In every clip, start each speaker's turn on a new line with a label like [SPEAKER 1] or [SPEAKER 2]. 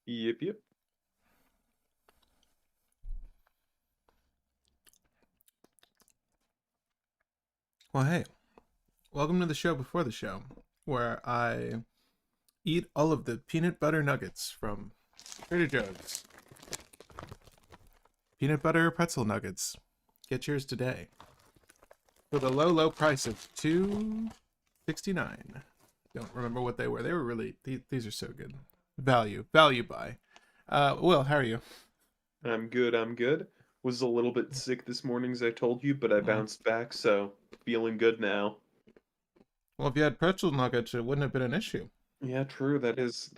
[SPEAKER 1] Yep, yep.
[SPEAKER 2] Well, hey, welcome to the show before the show, where I eat all of the peanut butter nuggets from Trader Joe's. Peanut butter pretzel nuggets. Get yours today for the low, low price of $2.69. Don't remember what they were. They were really these are so good. Value buy. Will, how are you?
[SPEAKER 1] I'm good, I'm good. Was a little bit sick this morning, as I told you, but I
[SPEAKER 2] Mm.
[SPEAKER 1] bounced back, so feeling good now.
[SPEAKER 2] Well, if you had pretzel nuggets, it wouldn't have been an issue.
[SPEAKER 1] Yeah, true. That is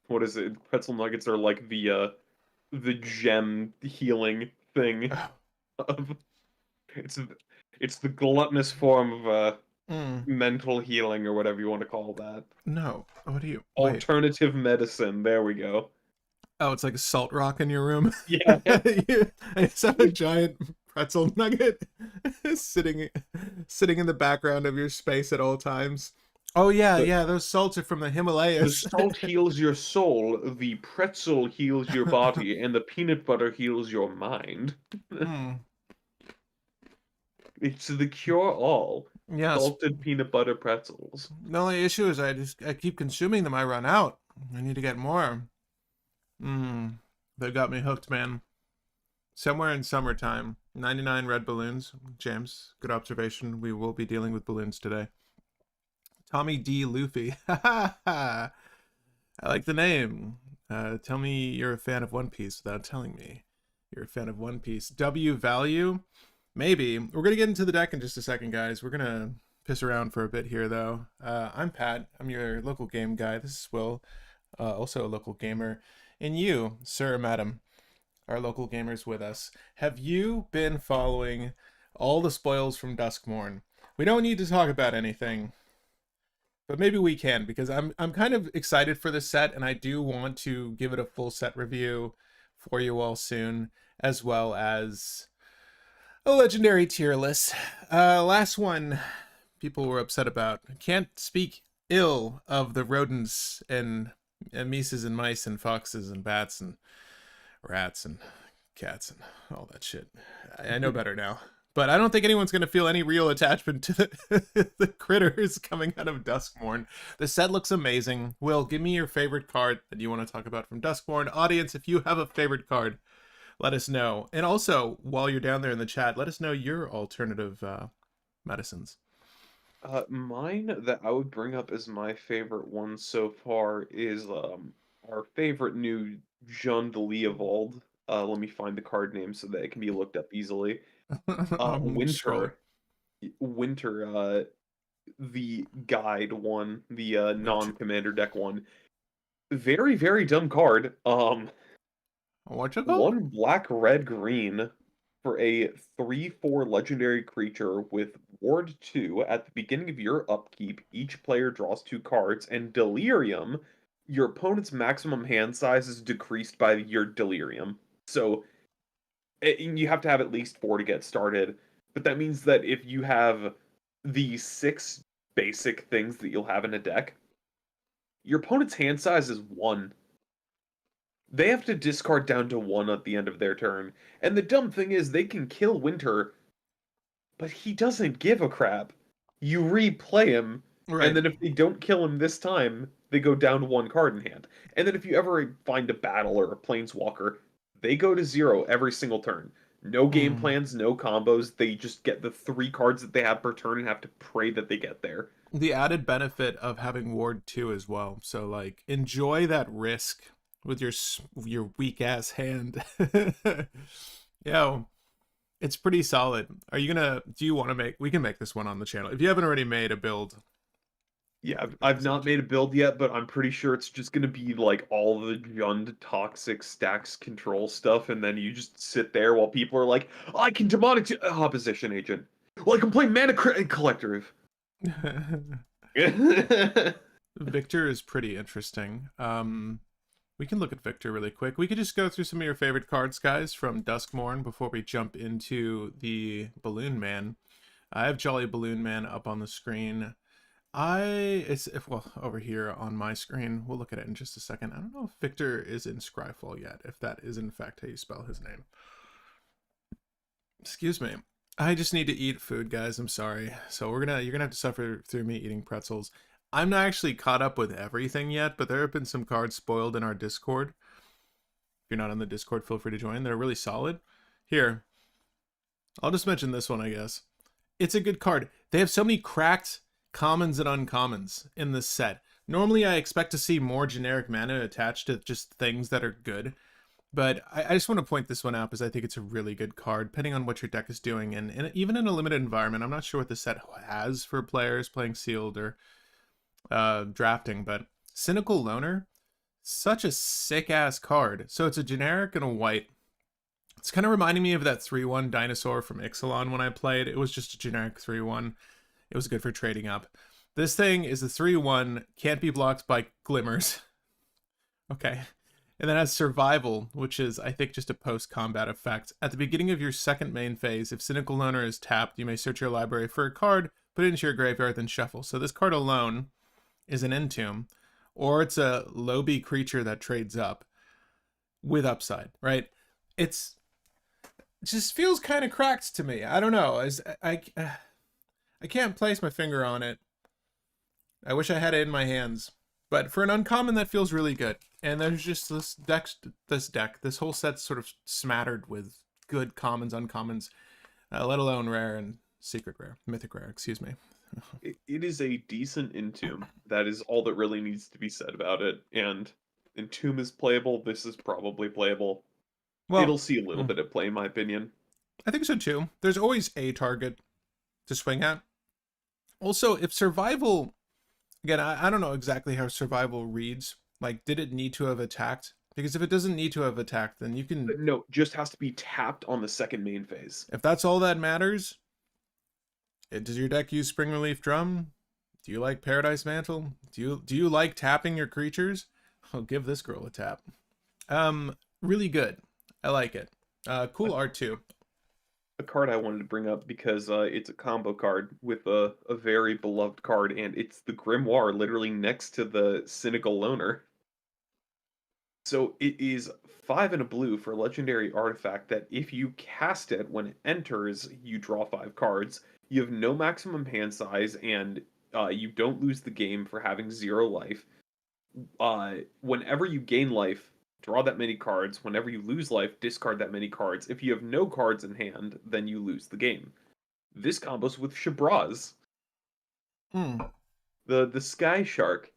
[SPEAKER 1] what is it? Pretzel nuggets are like the gem healing thing of it's it's the gluttonous form of
[SPEAKER 2] Mm.
[SPEAKER 1] mental healing or whatever you want to call that.
[SPEAKER 2] No. What do you? Wait.
[SPEAKER 1] Alternative medicine. There we go.
[SPEAKER 2] Oh, it's like a salt rock in your room.
[SPEAKER 1] Yeah.
[SPEAKER 2] You just have a giant pretzel nugget sitting in the background of your space at all times. Oh yeah,
[SPEAKER 1] The
[SPEAKER 2] yeah, those salts are from the
[SPEAKER 1] the
[SPEAKER 2] Himalayas.
[SPEAKER 1] salt heals your soul, the pretzel heals your body, and the peanut butter heals your mind.
[SPEAKER 2] Mm,
[SPEAKER 1] It's the cure-all.
[SPEAKER 2] yes.
[SPEAKER 1] Salted peanut butter pretzels.
[SPEAKER 2] The only issue is I keep consuming them. I run out. I need to get more. They got me hooked, man. Somewhere in summertime, 99 red balloons. James, good observation. We will be dealing with balloons today. Tommy D. Luffy. I like the name. Tell me you're a fan of One Piece without telling me you're a fan of One Piece. W value? Maybe. We're going to get into the deck in just a second, guys. We're going to piss around for a bit here, though. I'm Pat. I'm your local game guy. This is Will, also a local gamer. And you, sir or madam, are local gamers with us. Have you been following all the spoils from DuSKmoURn? We don't need to talk about anything, but maybe we can, because I'm kind of excited for this set, and I do want to give it a full set review for you all soon, as well as a legendary tier list. Last one, people were upset about. Can't speak ill of the rodents and mices and mice and foxes and bats and rats and cats and all that shit. I know better now. But I don't think anyone's going to feel any real attachment to the critters coming out of DuSKmoURn. The set looks amazing. Will, give me your favorite card that you want to talk about from DuSKmoURn. Audience, if you have a favorite card, let us know. And also, while you're down there in the chat, let us know your alternative medicines.
[SPEAKER 1] Mine that I would bring up as my favorite one so far is our favorite new jOlLy evolved. Let me find the card name so that it can be looked up easily.
[SPEAKER 2] I'm scrolling.
[SPEAKER 1] Winter, the guide one, the non-commander deck one. Very, very dumb card.
[SPEAKER 2] What's it called?
[SPEAKER 1] One black, red, green for a 3/4 legendary creature with Ward 2. At the beginning of your upkeep, each player draws 2 cards, and Delirium, your opponent's maximum hand size is decreased by your Delirium. So you have to have at least 4 to get started. But that means that if you have the 6 basic things that you'll have in a deck, your opponent's hand size is 1. They have to discard down to 1 at the end of their turn. And the dumb thing is, they can kill Winter, but he doesn't give a crap. You replay him, and
[SPEAKER 2] Right.
[SPEAKER 1] then if they don't kill him this time, they go down to 1 card in hand. And then if you ever find a battle or a planeswalker, they go to 0 every single turn. No game
[SPEAKER 2] Mm.
[SPEAKER 1] plans, no combos. They just get the 3 cards that they have per turn and have to pray that they get there.
[SPEAKER 2] The added benefit of having Ward 2 as well. So, like, enjoy that risk with your weak ass hand. Yo, it's pretty solid. Are you gonna? Do you want to make? We can make this one on the channel. If you haven't already made a build,
[SPEAKER 1] Yeah,
[SPEAKER 2] make
[SPEAKER 1] I've
[SPEAKER 2] this
[SPEAKER 1] not made a build yet, but I'm pretty sure it's just gonna be like all the Jund toxic stacks control stuff, and then you just sit there while people are like, I can demonic opposition agent. Well, I can play mana collective.
[SPEAKER 2] Victor is pretty interesting. We can look at Victor really quick. We could just go through some of your favorite cards, guys, from DuSKmoURn before we jump into the BaLlOOn Man. I have Jolly BaLlOOn Man up on the screen. Well, over here on my screen, we'll look at it in just a second. I don't know if Victor is in Scryfall yet, if that is in fact how you spell his name. Excuse me. I just need to eat food, guys. I'm sorry. So you're gonna have to suffer through me eating pretzels. I'm not actually caught up with everything yet, but there have been some cards spoiled in our Discord. If you're not on the Discord, feel free to join. They're really solid. Here, I'll just mention this one, I guess. It's a good card. They have so many cracked commons and uncommons in this set. Normally, I expect to see more generic mana attached to just things that are good. But I just want to point this one out because I think it's a really good card, depending on what your deck is doing. And even in a limited environment, I'm not sure what the set has for players playing sealed or drafting, but Cynical Loner, such a sick-ass card. So it's a generic and a white. It's kind of reminding me of that 3-1 dinosaur from Ixalan when I played. It was just a generic 3-1. It was good for trading up. This thing is a 3-1, can't be blocked by glimmers. Okay. And then has Survival, which is, I think, just a post-combat effect. At the beginning of your second main phase, if Cynical Loner is tapped, you may search your library for a card, put it into your graveyard, then shuffle. So this card alone is an Entomb, or it's a low-B creature that trades up with upside, right? It just feels kind of cracked to me. I don't know. I can't place my finger on it. I wish I had it in my hands. But for an uncommon, that feels really good. And there's just this deck. This whole set's sort of smattered with good commons, uncommons, let alone rare and secret rare, mythic rare, excuse me.
[SPEAKER 1] It is a decent Entomb. That is all that really needs to be said about it. And Entomb is playable. This is probably playable. Well, it'll see a little bit of play, in my opinion.
[SPEAKER 2] I think so too. There's always a target to swing at. Also, if Survival... Again, I don't know exactly how Survival reads. Like, did it need to have attacked? Because if it doesn't need to have attacked, then you can...
[SPEAKER 1] No, just has to be tapped on the second main phase.
[SPEAKER 2] If that's all that matters... Does your deck use Spring Relief Drum? Do you like Paradise Mantle? Do you like tapping your creatures? I'll give this girl a tap. Really good. I like it. Cool art too.
[SPEAKER 1] A card I wanted to bring up because it's a combo card with a very beloved card, and it's the Grimoire literally next to the Cynical Loner. So it is 5 and a blue for a legendary artifact that if you cast it when it enters, you draw 5 cards. You have no maximum hand size, and you don't lose the game for having 0 life. Whenever you gain life, draw that many cards. Whenever you lose life, discard that many cards. If you have no cards in hand, then you lose the game. This combos with Shabraz. The Sky Shark.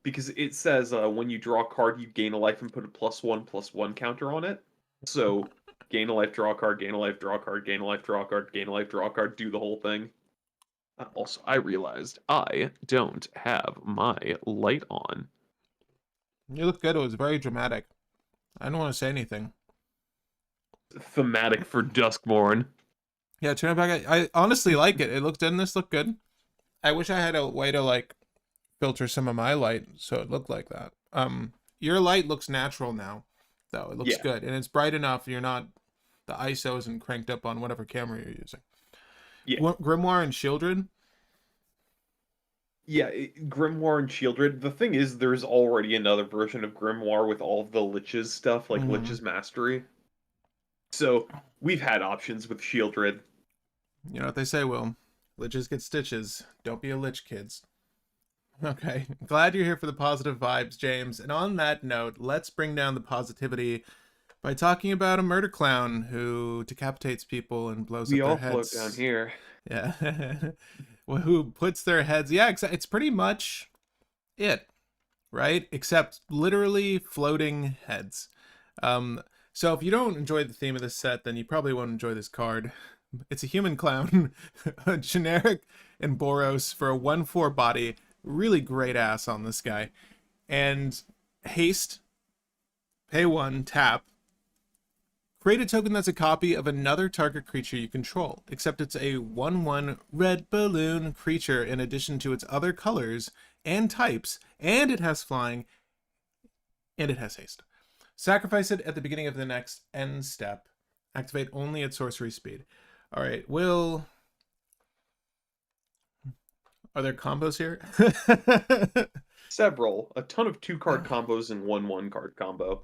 [SPEAKER 1] Because it says when you draw a card, you gain a life and put a +1/+1 counter on it. So, gain a life, draw a card, gain a life, draw a card, gain a life, draw a card, gain a life, draw a card, do the whole thing. Also, I realized I don't have my light on.
[SPEAKER 2] You look good. It was very dramatic. I don't want to say anything.
[SPEAKER 1] Thematic for DuSKmoURn.
[SPEAKER 2] Yeah, turn it back. I honestly like it. Didn't this look good? I wish I had a way to like filter some of my light so it looked like that. Your light looks natural now, though. It looks good, and it's bright enough. You're not, the ISO isn't cranked up on whatever camera you're using. Yeah. Grimoire and Shieldred.
[SPEAKER 1] Yeah, Grimoire and Shieldred. The thing is, there's already another version of Grimoire with all of the Lich's stuff, like Lich's Mastery. So, we've had options with Shieldred.
[SPEAKER 2] You know what they say, Will. Liches get stitches. Don't be a Lich, kids. Okay, glad you're here for the positive vibes, James. And on that note, let's bring down the positivity by talking about a murder clown who decapitates people and blows up their heads. We all
[SPEAKER 1] float down here.
[SPEAKER 2] Yeah. Who puts their heads... Yeah, it's pretty much it, right? Except literally floating heads. So if you don't enjoy the theme of this set, then you probably won't enjoy this card. It's a human clown, a generic and bOrOs for a 1/4 body. Really great ass on this guy. And haste, pay 1, tap. Create a token that's a copy of another target creature you control, except it's a 1/1 red balloon creature in addition to its other colors and types, and it has flying, and it has haste. Sacrifice it at the beginning of the next end step. Activate only at sorcery speed. All right, Are there combos here?
[SPEAKER 1] Several. A ton of 2-card combos and 1/1-card combo.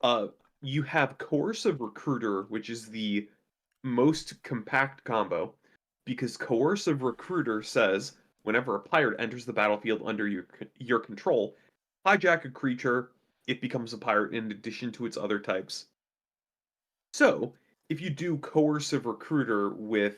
[SPEAKER 1] Uh, you have Coercive Recruiter, which is the most compact combo, because Coercive Recruiter says whenever a pirate enters the battlefield under your control, hijack a creature, it becomes a pirate in addition to its other types. So, if you do Coercive Recruiter with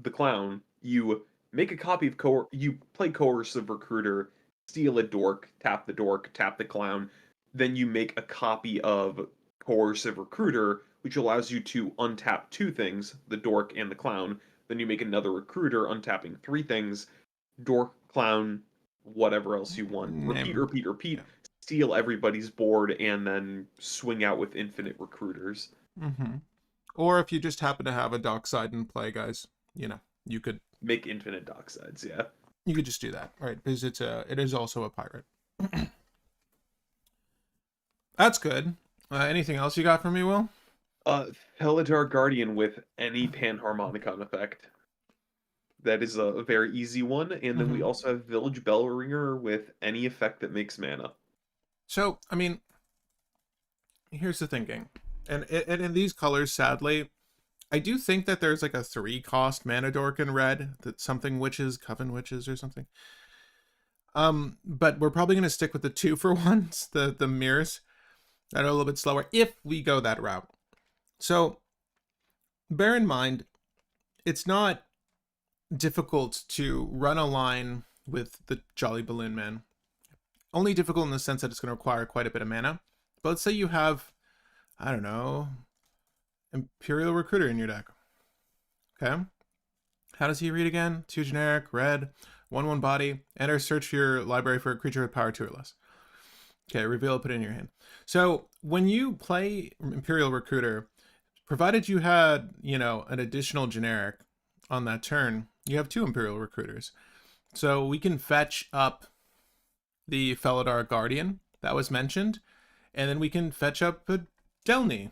[SPEAKER 1] the clown, you make a copy of you play Coercive Recruiter, steal a dork, tap the clown, then you make a copy of Coercive Recruiter, which allows you to untap 2 things, the dork and the clown. Then you make another recruiter, untapping 3 things, dork, clown, whatever else you want. Repeat, repeat, repeat.
[SPEAKER 2] Yeah.
[SPEAKER 1] Steal everybody's board, and then swing out with infinite recruiters.
[SPEAKER 2] Mm-hmm. Or if you just happen to have a dockside in play, guys, you know, you could
[SPEAKER 1] make infinite docksides. Yeah,
[SPEAKER 2] you could just do that, right? Because it is also a pirate. That's good. Anything else you got for me, Will?
[SPEAKER 1] Felidar Guardian with any Panharmonicon effect. That is a very easy one. And then we also have Village Bellringer with any effect that makes mana.
[SPEAKER 2] So, I mean, here's the thinking. And in these colors, sadly, I do think that there's like a 3-cost mana dork in red, that something witches, Coven Witches or something. But we're probably going to stick with the 2-for-1s, the mirrors that are a little bit slower if we go that route. So bear in mind, it's not difficult to run a line with the Jolly Balloon Man. Only difficult in the sense that it's going to require quite a bit of mana. But let's say you have, I don't know, Imperial Recruiter in your deck. Okay. How does he read again? 2 generic, red, 1/1 body. Enter, search your library for a creature with power 2 or less. Okay, reveal, put it in your hand. So when you play Imperial Recruiter, provided you had, you know, an additional generic on that turn, you have 2 Imperial Recruiters. So we can fetch up the Felidar Guardian that was mentioned, and then we can fetch up a DuSKmoURn.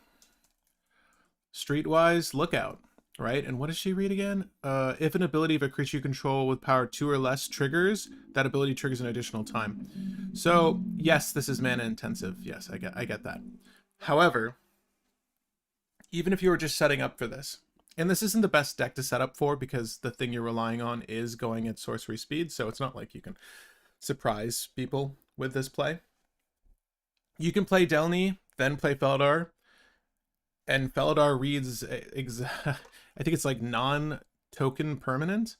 [SPEAKER 2] Streetwise Lookout, right? And what does she read again? If an ability of a creature you control with power 2 or less triggers, that ability triggers an additional time. So yes, this is mana intensive. Yes, I get that. However, even if you were just setting up for this, and this isn't the best deck to set up for because the thing you're relying on is going at sorcery speed, so it's not like you can surprise people with this play. You can play DuSKmoURn, then play Felidar, and Felidar reads, I think it's like non-token permanent.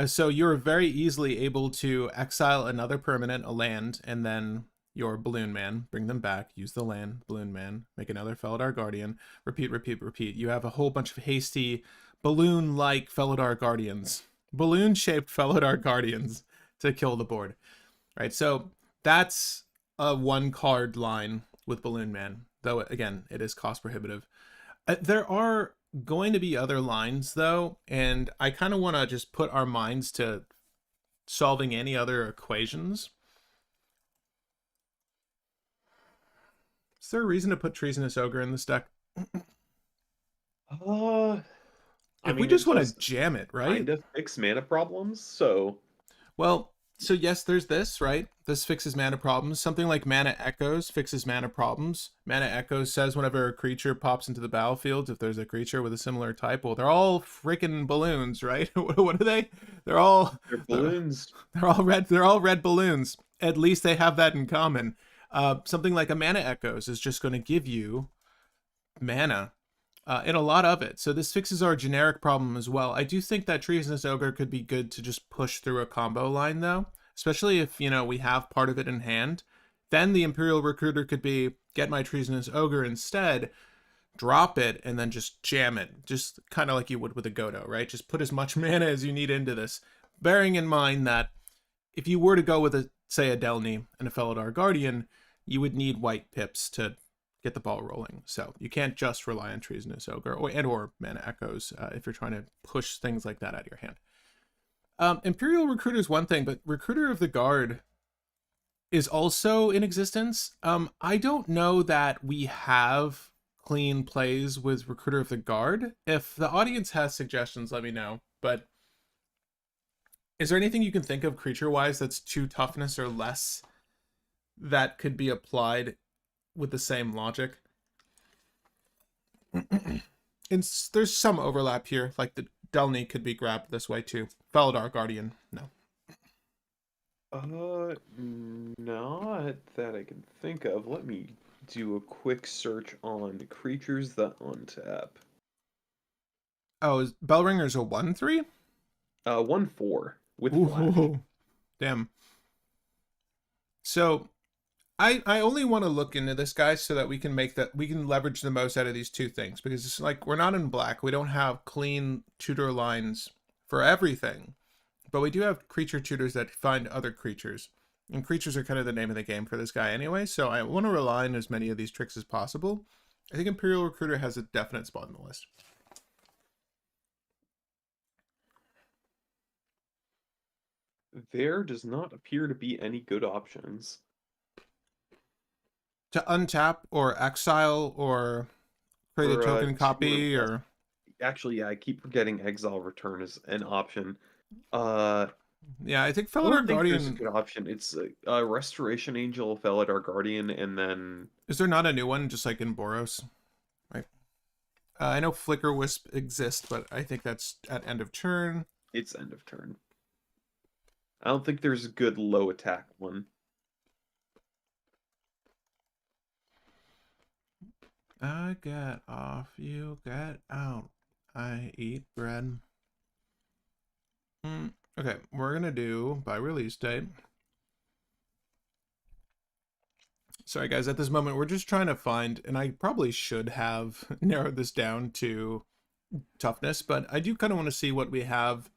[SPEAKER 2] So you're very easily able to exile another permanent, a land, and then your Balloon Man, bring them back, use the land, Balloon Man, make another Felidar Guardian, repeat, repeat, repeat. You have a whole bunch of hasty balloon-like Felidar Guardians, balloon-shaped Felidar Guardians to kill the board, right? So that's a 1-card line with Balloon Man, though again, it is cost prohibitive. There are going to be other lines though, and I kind of want to just put our minds to solving any other equations. Is there a reason to put Treasonous Ogre in this deck? If we just want to jam it, right?
[SPEAKER 1] Kind of fix mana problems, so...
[SPEAKER 2] Well, so yes, there's this, right? This fixes mana problems. Something like Mana Echoes fixes mana problems. Mana Echoes says whenever a creature pops into the battlefield, if there's a creature with a similar type, well, they're all freaking balloons, right? What are they? They're balloons. They're all red. They're all red balloons. At least they have that in common. Something like a Mana Echoes is just going to give you mana and a lot of it. So this fixes our generic problem as well. I do think that Treasonous Ogre could be good to just push through a combo line though, especially if, you know, we have part of it in hand. Then the Imperial Recruiter could be get my Treasonous Ogre instead, drop it, and then just jam it, just kind of like you would with a Godo, right? Just put as much mana as you need into this, bearing in mind that if you were to go with say a DuSKmoURn and a Felidar Guardian, you would need white pips to get the ball rolling. So you can't just rely on Treasonous Ogre or Mana Echoes if you're trying to push things like that out of your hand. Imperial Recruiter is one thing, but Recruiter of the Guard is also in existence. I don't know that we have clean plays with Recruiter of the Guard. If the audience has suggestions, let me know. But Is there anything you can think of creature-wise that's 2 toughness or less that could be applied with the same logic? And there's some overlap here, like the Delny could be grabbed this way too. Felidar Guardian, no.
[SPEAKER 1] Not that I can think of. Let me do a quick search on creatures that untap.
[SPEAKER 2] Oh, is Bellringer's a 1/3?
[SPEAKER 1] 1/4 with flash.
[SPEAKER 2] Ooh, damn. So I only want to look into this guy so that we can leverage the most out of these 2 things, because it's like we're not in black. We don't have clean tutor lines for everything, but we do have creature tutors that find other creatures, and creatures are kind of the name of the game for this guy anyway. So I want to rely on as many of these tricks as possible. I think Imperial Recruiter has a definite spot in the list.
[SPEAKER 1] There does not appear to be any good options.
[SPEAKER 2] To untap or exile or create a token copy or...
[SPEAKER 1] Actually, yeah, I keep forgetting Exile Return is an option.
[SPEAKER 2] Yeah, I think
[SPEAKER 1] I
[SPEAKER 2] Felidar
[SPEAKER 1] don't think
[SPEAKER 2] Guardian...
[SPEAKER 1] there's a good option. It's Restoration Angel, Felidar Guardian, and then...
[SPEAKER 2] Is there not a new one, just like in bOrOs? Right. I know Flicker Wisp exists, but I think that's at end of turn.
[SPEAKER 1] It's end of turn. I don't think there's a good low attack one.
[SPEAKER 2] I get off, you get out. I eat bread. Okay, we're going to do by release date. Sorry, guys, at this moment, we're just trying to find, and I probably should have narrowed this down to toughness, but I do kind of want to see what we have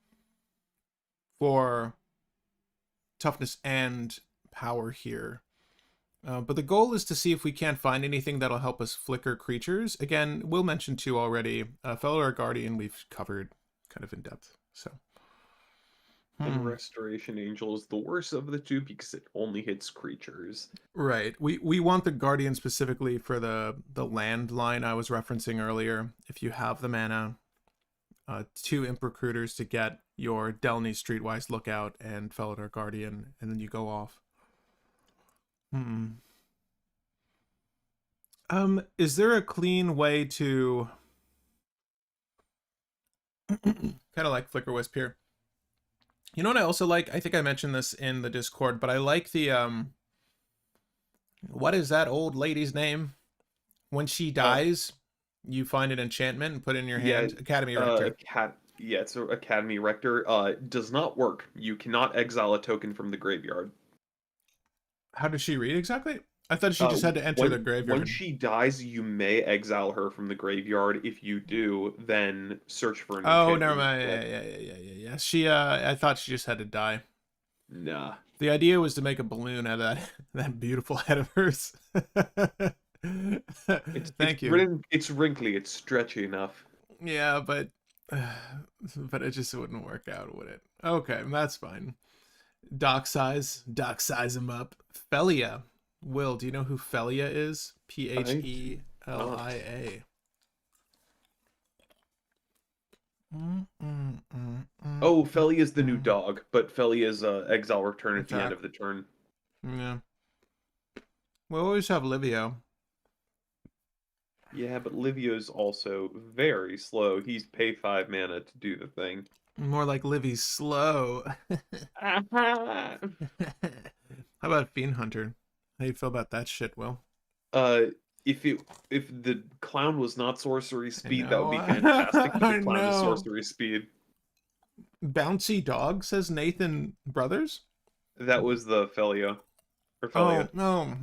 [SPEAKER 2] for toughness and power here. But the goal is to see if we can't find anything that'll help us flicker creatures. Again, we'll mention 2 already. Felidar Guardian we've covered kind of in depth. So.
[SPEAKER 1] And Restoration Angel is the worst of the 2 because it only hits creatures.
[SPEAKER 2] Right. We want the Guardian specifically for the land line I was referencing earlier. If you have the mana, 2 Imp Recruiters to get your Delny Streetwise Lookout and Felidar Guardian, and then you go off. Is there a clean way to kind of like Flicker Wisp here? You know what I also like? I think I mentioned this in the Discord, but I like the what is that old lady's name? When she dies, you find an enchantment and put it in your hand. Academy Rector.
[SPEAKER 1] Yeah, it's an Academy Rector. Does not work. You cannot exile a token from the graveyard.
[SPEAKER 2] How does she read exactly? I thought she just had to enter the graveyard.
[SPEAKER 1] When she dies, you may exile her from the graveyard. If you do, then search for an
[SPEAKER 2] enchantment. Never mind. Yeah. She, I thought she just had to die.
[SPEAKER 1] Nah.
[SPEAKER 2] The idea was to make a balloon out of that beautiful head of hers. Thank you.
[SPEAKER 1] It's wrinkly. It's stretchy enough.
[SPEAKER 2] Yeah, but it just wouldn't work out, would it? Okay, that's fine. Dock size him up. Felia. Will, do you know who Felia is? Phelia.
[SPEAKER 1] Oh, Felia is the new dog, but Felia's exile return at the end of the turn.
[SPEAKER 2] Yeah. We always have Livio.
[SPEAKER 1] Yeah, but Livio's also very slow. He's pay 5 mana to do the thing.
[SPEAKER 2] More like Livy's slow. How about Fiend Hunter? How do you feel about that shit, Will?
[SPEAKER 1] If the clown was not sorcery speed, that would be fantastic. But the clown is sorcery speed.
[SPEAKER 2] Bouncy dog, says Nathan Brothers.
[SPEAKER 1] That was the Felia. Or Felia.
[SPEAKER 2] Oh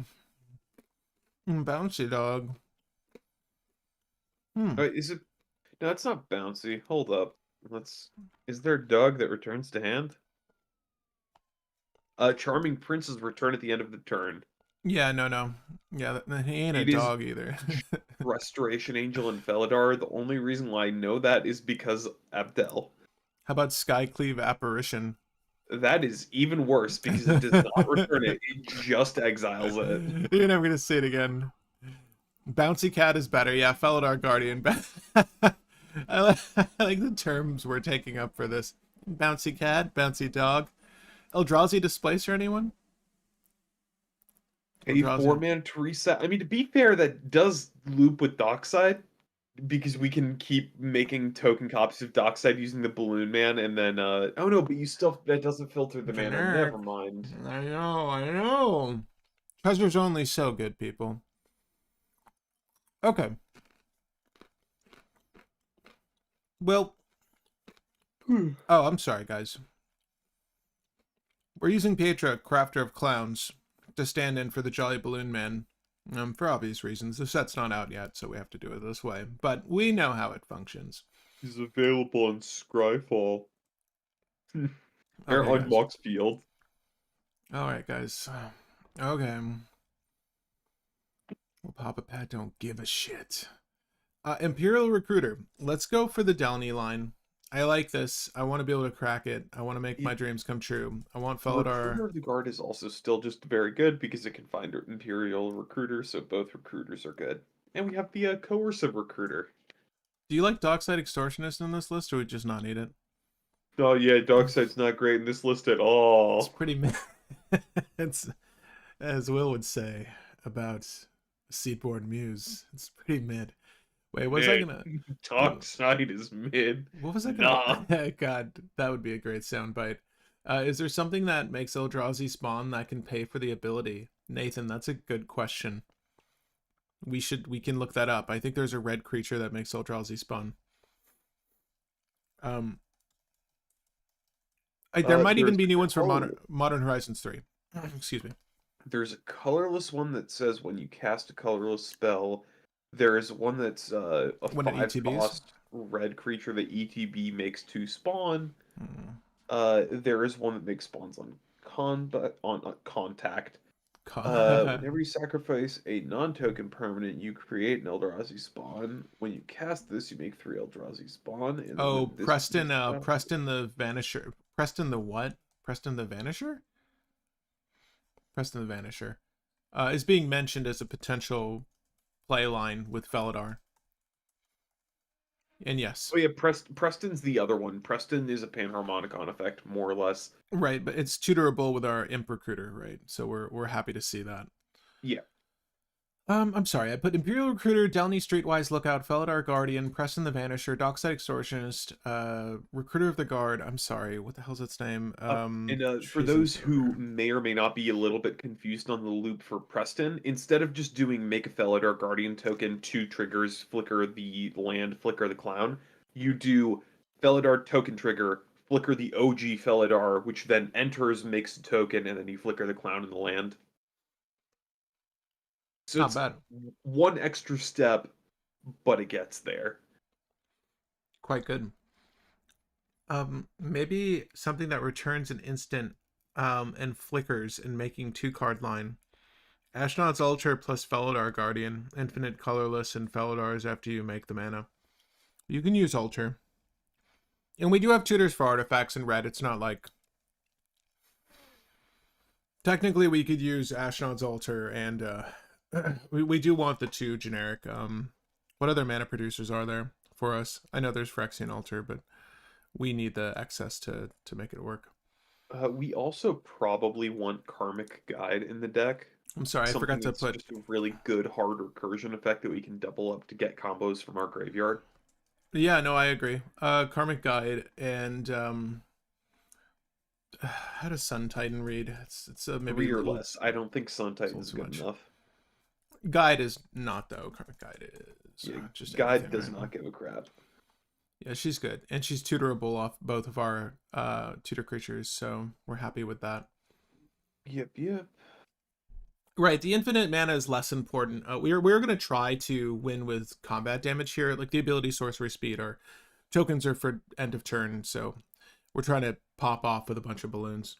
[SPEAKER 2] no, bouncy dog.
[SPEAKER 1] Is it? No, it's not bouncy. Hold up. Is there a dog that returns to hand? Charming Prince's return at the end of the turn.
[SPEAKER 2] Yeah, no. Yeah, he ain't a dog either.
[SPEAKER 1] Restoration Angel and Felidar. The only reason why I know that is because Abdel.
[SPEAKER 2] How about Skycleave Apparition?
[SPEAKER 1] That is even worse because it does not return it. It just exiles it.
[SPEAKER 2] You're never gonna see it again. Bouncy Cat is better. Yeah, Felidar Guardian. I like the terms we're taking up for this. Bouncy cat, bouncy dog. Eldrazi Displacer, anyone?
[SPEAKER 1] A
[SPEAKER 2] Eldrazi.
[SPEAKER 1] 4-mana to reset. I mean, to be fair, that does loop with Dockside, because we can keep making token copies of Dockside using the BaLlOon man, and then, oh no, but you still, that doesn't filter the mana.
[SPEAKER 2] Generic.
[SPEAKER 1] Never mind.
[SPEAKER 2] I know. Treasure's only so good, people. Okay. Well, oh, I'm sorry, guys. We're using Pietra, Crafter of Clowns, to stand in for the Jolly Balloon Man. For obvious reasons. The set's not out yet, so we have to do it this way. But we know how it functions.
[SPEAKER 1] He's available on Scryfall. Or
[SPEAKER 2] Okay,
[SPEAKER 1] on Moxfield.
[SPEAKER 2] Alright, guys. Okay. Well, Papa Pat don't give a shit. Imperial Recruiter. Let's go for the Delny line. I like this. I want to be able to crack it. I want to make my dreams come true. I want Felidar.
[SPEAKER 1] Recruiter of the Guard is also still just very good because it can find Imperial Recruiter, so both recruiters are good. And we have the Coercive Recruiter.
[SPEAKER 2] Do you like Dockside Extortionist in this list, or we just not need it?
[SPEAKER 1] Oh yeah, Dockside's not great in this list at all.
[SPEAKER 2] It's pretty mid. It's, as Will would say about Seedborn Muse, it's pretty mid. Wait, what was I gonna...
[SPEAKER 1] Dockside is mid.
[SPEAKER 2] What was I gonna... God, that would be a great soundbite. Is there something that makes Eldrazi spawn that can pay for the ability? Nathan, that's a good question. We can look that up. I think there's a red creature that makes Eldrazi spawn. There might even be new ones for Modern Horizons 3. Excuse me.
[SPEAKER 1] There's a colorless one that says when you cast a colorless spell, there is one that's a 5-cost red creature that ETB makes to spawn. There is one that makes spawns on contact. Whenever you sacrifice a non-token permanent, you create an Eldrazi spawn. When you cast this, you make 3 Eldrazi spawn. And
[SPEAKER 2] Preston the Vanisher. Preston the what? Preston the Vanisher? Preston the Vanisher is being mentioned as a potential play line with Felidar. And yes.
[SPEAKER 1] Oh yeah, Preston's the other one. Preston is a Panharmonicon effect, more or less.
[SPEAKER 2] Right, but it's tutorable with our Imp Recruiter, right? So we're happy to see that.
[SPEAKER 1] Yeah.
[SPEAKER 2] I'm sorry, I put Imperial Recruiter, Delny Streetwise Lookout, Felidar Guardian, Preston the Vanisher, Dockside Extortionist, Recruiter of the Guard. I'm sorry, what the hell's its name?
[SPEAKER 1] For those who may or may not be a little bit confused on the loop for Preston, instead of just doing make a Felidar Guardian token, 2 triggers, flicker the land, flicker the clown, you do Felidar token trigger, flicker the OG Felidar, which then enters, makes a token, and then you flicker the clown in the land. So
[SPEAKER 2] not
[SPEAKER 1] it's
[SPEAKER 2] bad.
[SPEAKER 1] One extra step, but it gets there.
[SPEAKER 2] Quite good. Maybe something that returns an instant and flickers in making 2-card line. Ashnod's Ultra plus Felidar Guardian, infinite colorless and Felidars after you make the mana. You can use Ultra. And we do have tutors for artifacts in red. It's not like... Technically, we could use Ashnod's Altar, and we do want the 2 generic. What other mana producers are there for us? I know there's Phyrexian Altar, but we need the excess to make it work.
[SPEAKER 1] We also probably want Karmic Guide in the deck.
[SPEAKER 2] I'm sorry, I forgot to put...
[SPEAKER 1] just a really good hard recursion effect that we can double up to get combos from our graveyard.
[SPEAKER 2] Yeah, no, I agree. Karmic Guide and... how does Sun Titan read? It's maybe
[SPEAKER 1] 3 or less. I don't think Sun Titan is good enough.
[SPEAKER 2] Guide is not, though. Karmic Guide is just
[SPEAKER 1] Guide does not give a crap.
[SPEAKER 2] Yeah, she's good. And she's tutorable off both of our tutor creatures, so we're happy with that.
[SPEAKER 1] Yep.
[SPEAKER 2] Right, the infinite mana is less important. We're going to try to win with combat damage here. Like, the ability, sorcery, speed, our tokens are for end of turn, so we're trying to pop off with a bunch of balloons.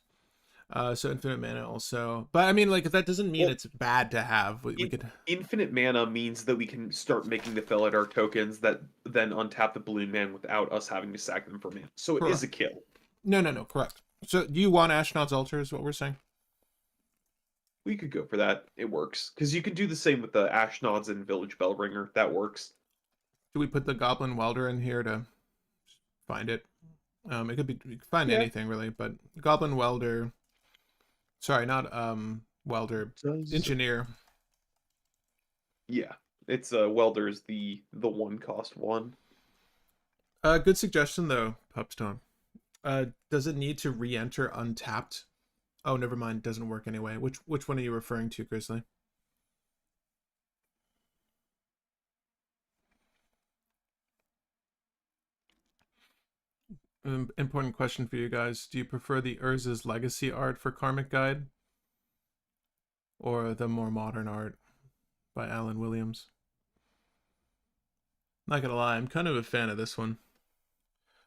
[SPEAKER 2] So infinite mana also. But, I mean, like, that doesn't mean it's bad to have. We could...
[SPEAKER 1] Infinite mana means that we can start making the Felidar tokens that then untap the Balloon Man without us having to sack them for mana. So it is a kill.
[SPEAKER 2] No, correct. So do you want Ashnod's Altar is what we're saying?
[SPEAKER 1] We could go for that. It works. Because you can do the same with the Ashnods and Village Bellringer. That works.
[SPEAKER 2] Do we put the Goblin Welder in here to find it? It could be, you can find
[SPEAKER 1] Yeah.
[SPEAKER 2] anything really, but Goblin Welder. Sorry, not Welder. Engineer.
[SPEAKER 1] Yeah, it's Welder's the one cost one.
[SPEAKER 2] Good suggestion though, Pupstone. Does it need to re-enter untapped? Oh, never mind. Doesn't work anyway. Which one are you referring to, Grizzly? Important question for you guys. Do you prefer the Urza's legacy art for Karmic Guide, or the more modern art by Alan Williams? Not gonna lie, I'm kind of a fan of this one.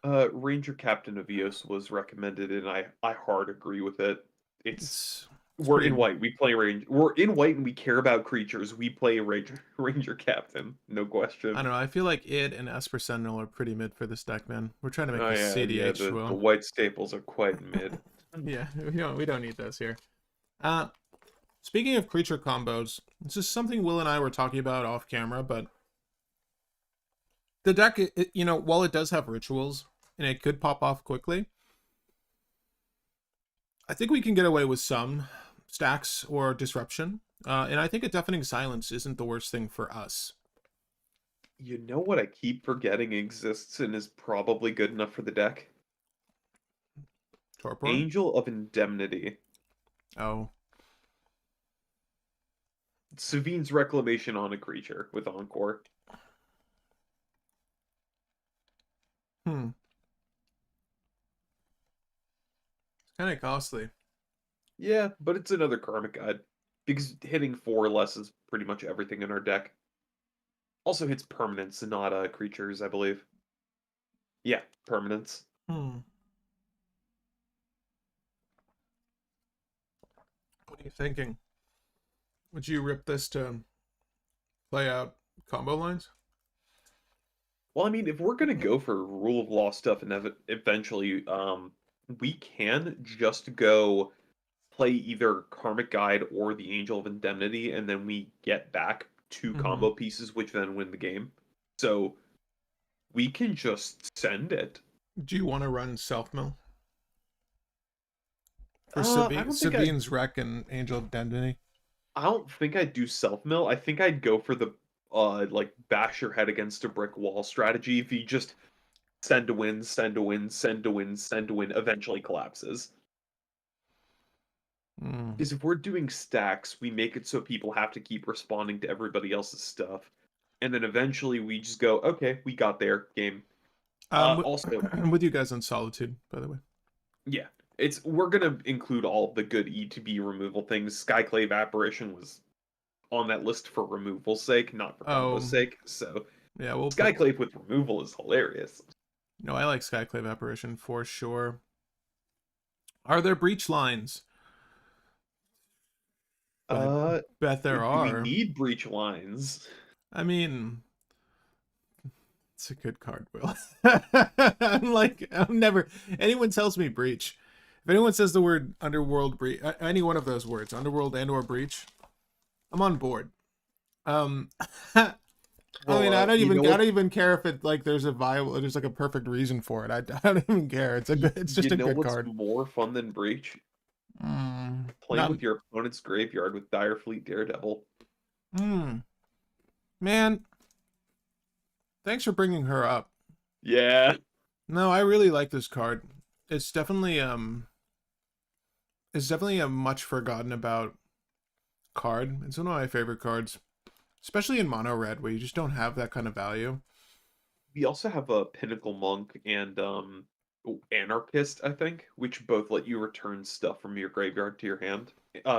[SPEAKER 1] Ranger Captain of Eos was recommended, and I hard agree with it.
[SPEAKER 2] It's
[SPEAKER 1] We're in
[SPEAKER 2] pretty.
[SPEAKER 1] white. We play Ranger. We're in white, and we care about creatures. We play Ranger Captain, no
[SPEAKER 2] I
[SPEAKER 1] question.
[SPEAKER 2] don't know. I feel like id and Esper Sentinel are pretty mid for this deck, man. We're trying to make
[SPEAKER 1] Oh
[SPEAKER 2] this
[SPEAKER 1] yeah, yeah.
[SPEAKER 2] CDH
[SPEAKER 1] The
[SPEAKER 2] well.
[SPEAKER 1] white staples are quite mid.
[SPEAKER 2] Yeah, we don't need those here. Uh, Speaking of creature combos, this is something Will and I were talking about off camera, but the deck, while it does have rituals and it could pop off quickly, I think we can get away with some stacks or disruption. And I think a deafening silence isn't the worst thing for us.
[SPEAKER 1] You know what I keep forgetting exists and is probably good enough for the deck?
[SPEAKER 2] Torpor?
[SPEAKER 1] Angel of Indemnity.
[SPEAKER 2] Oh.
[SPEAKER 1] Savine's Reclamation on a creature with Encore.
[SPEAKER 2] It's kind of costly.
[SPEAKER 1] Yeah, but it's another Karmic Guide. Because hitting 4 or less is pretty much everything in our deck. Also hits permanents, not creatures, I believe. Yeah, permanents.
[SPEAKER 2] What are you thinking? Would you rip this to play out combo lines?
[SPEAKER 1] Well, I mean, if we're gonna go for rule of law stuff and eventually, we can just go play either Karmic Guide or the Angel of Indemnity, and then we get back 2 combo pieces, which then win the game. So we can just send it.
[SPEAKER 2] Do you want to run self mill for
[SPEAKER 1] I don't think
[SPEAKER 2] Sabine's Wreck and Angel of Indemnity?
[SPEAKER 1] I don't think I'd do self mill. I think I'd go for the like bash your head against a brick wall strategy. If you just send to win, send to win, send to win, send to win, eventually collapses. Because if we're doing stacks, we make it so people have to keep responding to everybody else's stuff. And then eventually we just go, okay, we got there, game. Also,
[SPEAKER 2] I'm with you guys on Solitude, by the way.
[SPEAKER 1] yeah, we're gonna include all the good E to B removal things. Skyclave Apparition was on that list for removal's sake, not for combo's sake. So
[SPEAKER 2] yeah,
[SPEAKER 1] Skyclave with removal is hilarious.
[SPEAKER 2] No, I like Skyclave Apparition for sure. Are there breach lines? Bet there are.
[SPEAKER 1] We need breach lines.
[SPEAKER 2] I mean, it's a good card, Will. I'm never. Anyone tells me breach. If anyone says the word Underworld Breach, any one of those words, Underworld and/or Breach, I'm on board. Well, I mean, I don't even care if it like there's like a perfect reason for it. I don't even care. It's just a good card.
[SPEAKER 1] More fun than Breach? Playing with your opponent's graveyard with Direfleet Daredevil.
[SPEAKER 2] Man, thanks for bringing her up.
[SPEAKER 1] Yeah.
[SPEAKER 2] No, I really like this card. It's definitely a much forgotten about card. It's one of my favorite cards, especially in mono red where you just don't have that kind of value.
[SPEAKER 1] We also have a Pinnacle Monk and Anarchist, I think, which both let you return stuff from your graveyard to your hand.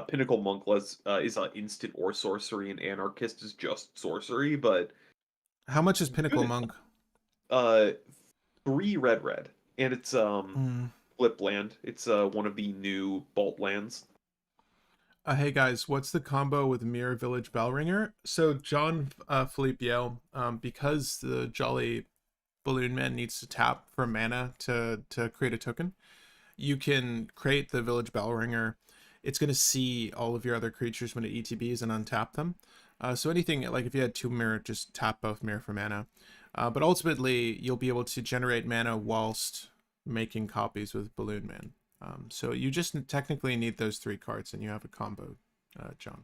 [SPEAKER 1] Pinnacle Monk is instant or sorcery, and Anarchist is just sorcery. But
[SPEAKER 2] how much is Pinnacle Monk?
[SPEAKER 1] 3 red, and it's flip land. It's one of the new Bolt lands.
[SPEAKER 2] Hey guys, what's the combo with Mirror Village Bellringer? So John Philippe Yale, because the jOlLy BaLlOon man needs to tap for mana to create a token, you can create the Village Bellringer. It's going to see all of your other creatures when it ETBs and untap them. So anything, like if you had 2 Mirror, just tap both Mirror for mana. But ultimately, you'll be able to generate mana whilst making copies with BaLlOOn Man. So you just technically need those 3 cards and you have a combo, John.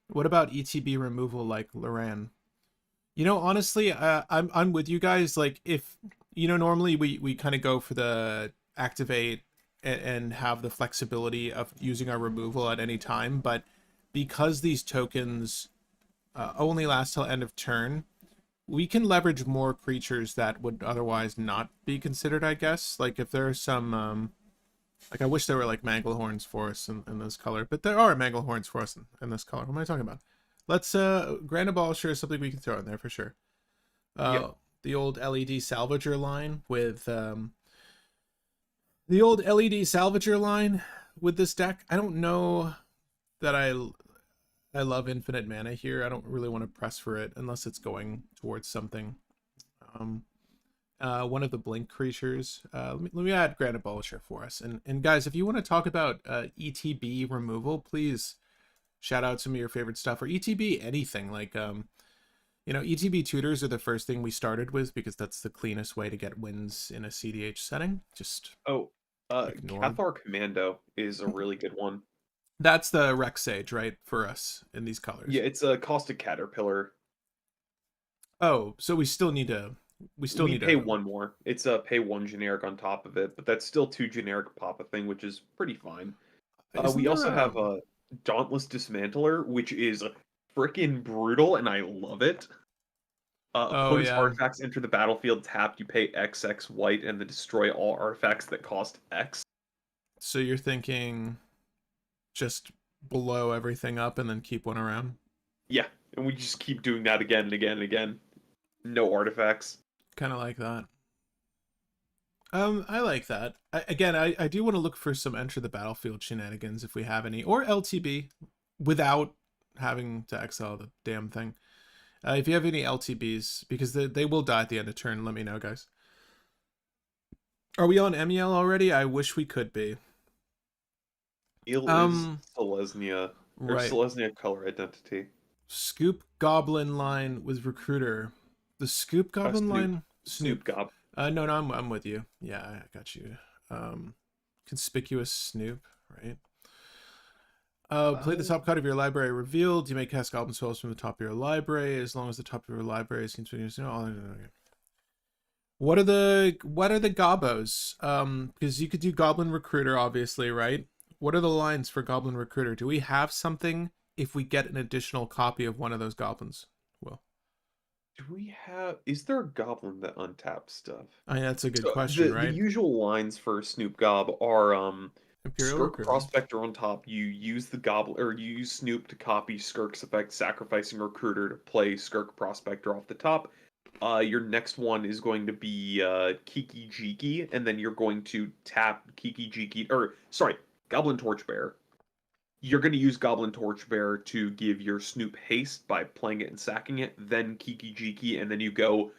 [SPEAKER 2] What about ETB removal like Loran? You know, honestly, I'm with you guys. Like, if, you know, normally we kind of go for the activate and have the flexibility of using our removal at any time, but because these tokens only last till end of turn, we can leverage more creatures that would otherwise not be considered, I guess. Like, if there are some, like, I wish there were, like, Manglehorns for us in this color, but there are Manglehorns for us in this color. What am I talking about? Let's, Grand Abolisher is something we can throw in there for sure.
[SPEAKER 1] Yep.
[SPEAKER 2] The old LED Salvager line with, the old LED Salvager line with this deck. I don't know that I love infinite mana here. I don't really want to press for it unless it's going towards something. One of the blink creatures. Let me add Grand Abolisher for us. And guys, if you want to talk about ETB removal, please shout out some of your favorite stuff, or ETB anything. Like, you know, ETB tutors are the first thing we started with because that's the cleanest way to get wins in a CDH setting. Just ignore 'em.
[SPEAKER 1] Cathar Commando is a really good one.
[SPEAKER 2] That's the Rex Sage, right, for us in these colors.
[SPEAKER 1] Yeah, it's a Caustic Caterpillar.
[SPEAKER 2] Oh, so we still need to. We
[SPEAKER 1] pay 1 more. It's a pay 1 generic on top of it, but that's still 2 generic pop a thing, which is pretty fine. We also have a Dauntless Dismantler, which is freaking brutal, and I love it. Opponent's artifacts enter the battlefield tapped. You pay XX white, and then destroy all artifacts that cost X.
[SPEAKER 2] So you're thinking just blow everything up and then keep one around?
[SPEAKER 1] Yeah, and we just keep doing that again and again and again. No artifacts.
[SPEAKER 2] Kind of like that. I like that. I do want to look for some enter the battlefield shenanigans if we have any, or LTB without having to exile the damn thing. If you have any LTBs, because they will die at the end of turn, let me know, guys. Are we on MEL already? I wish we could be.
[SPEAKER 1] Eel is Selesnya, or
[SPEAKER 2] right.
[SPEAKER 1] Selesnya color identity.
[SPEAKER 2] Scoop Goblin line with Recruiter. The Scoop Goblin line?
[SPEAKER 1] Snoop Gob.
[SPEAKER 2] No, I'm with you. Yeah, I got you. Conspicuous Snoop, right? Play the top card of your library revealed. You may cast Goblin spells from the top of your library as long as the top of your library is continuous. What are the Gobos? Because you could do Goblin Recruiter, obviously, right? What are the lines for Goblin Recruiter? Do we have something if we get an additional copy of one of those goblins? Well,
[SPEAKER 1] do we have? Is there a goblin that untaps stuff?
[SPEAKER 2] I mean, that's a good question, right?
[SPEAKER 1] The usual lines for Snoop Gob are
[SPEAKER 2] Imperial
[SPEAKER 1] Skirk Prospector on top. You use the Goblin, or you use Snoop to copy Skirk's effect, sacrificing Recruiter to play Skirk Prospector off the top. Your next one is going to be Kiki Jiki, and then you're going to tap Kiki Jiki, or sorry, Goblin Torchbearer. You're going to use Goblin Torchbearer to give your Snoop haste by playing it and sacking it, then Kiki Jiki, and then you go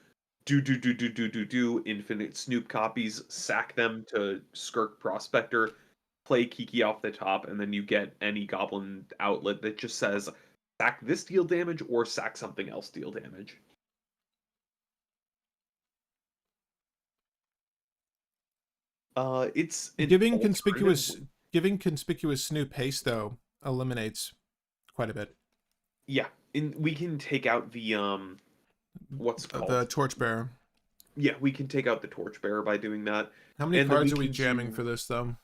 [SPEAKER 1] do infinite Snoop copies, sack them to Skirk Prospector, play Kiki off the top, and then you get any Goblin outlet that just says sack this deal damage or sack something else deal damage. It's
[SPEAKER 2] giving conspicuous Snoop haste though eliminates quite a bit.
[SPEAKER 1] Yeah, we can take out the what's called
[SPEAKER 2] the Torchbearer.
[SPEAKER 1] Yeah, we can take out the Torchbearer by doing that.
[SPEAKER 2] How many cards are we jamming for this though?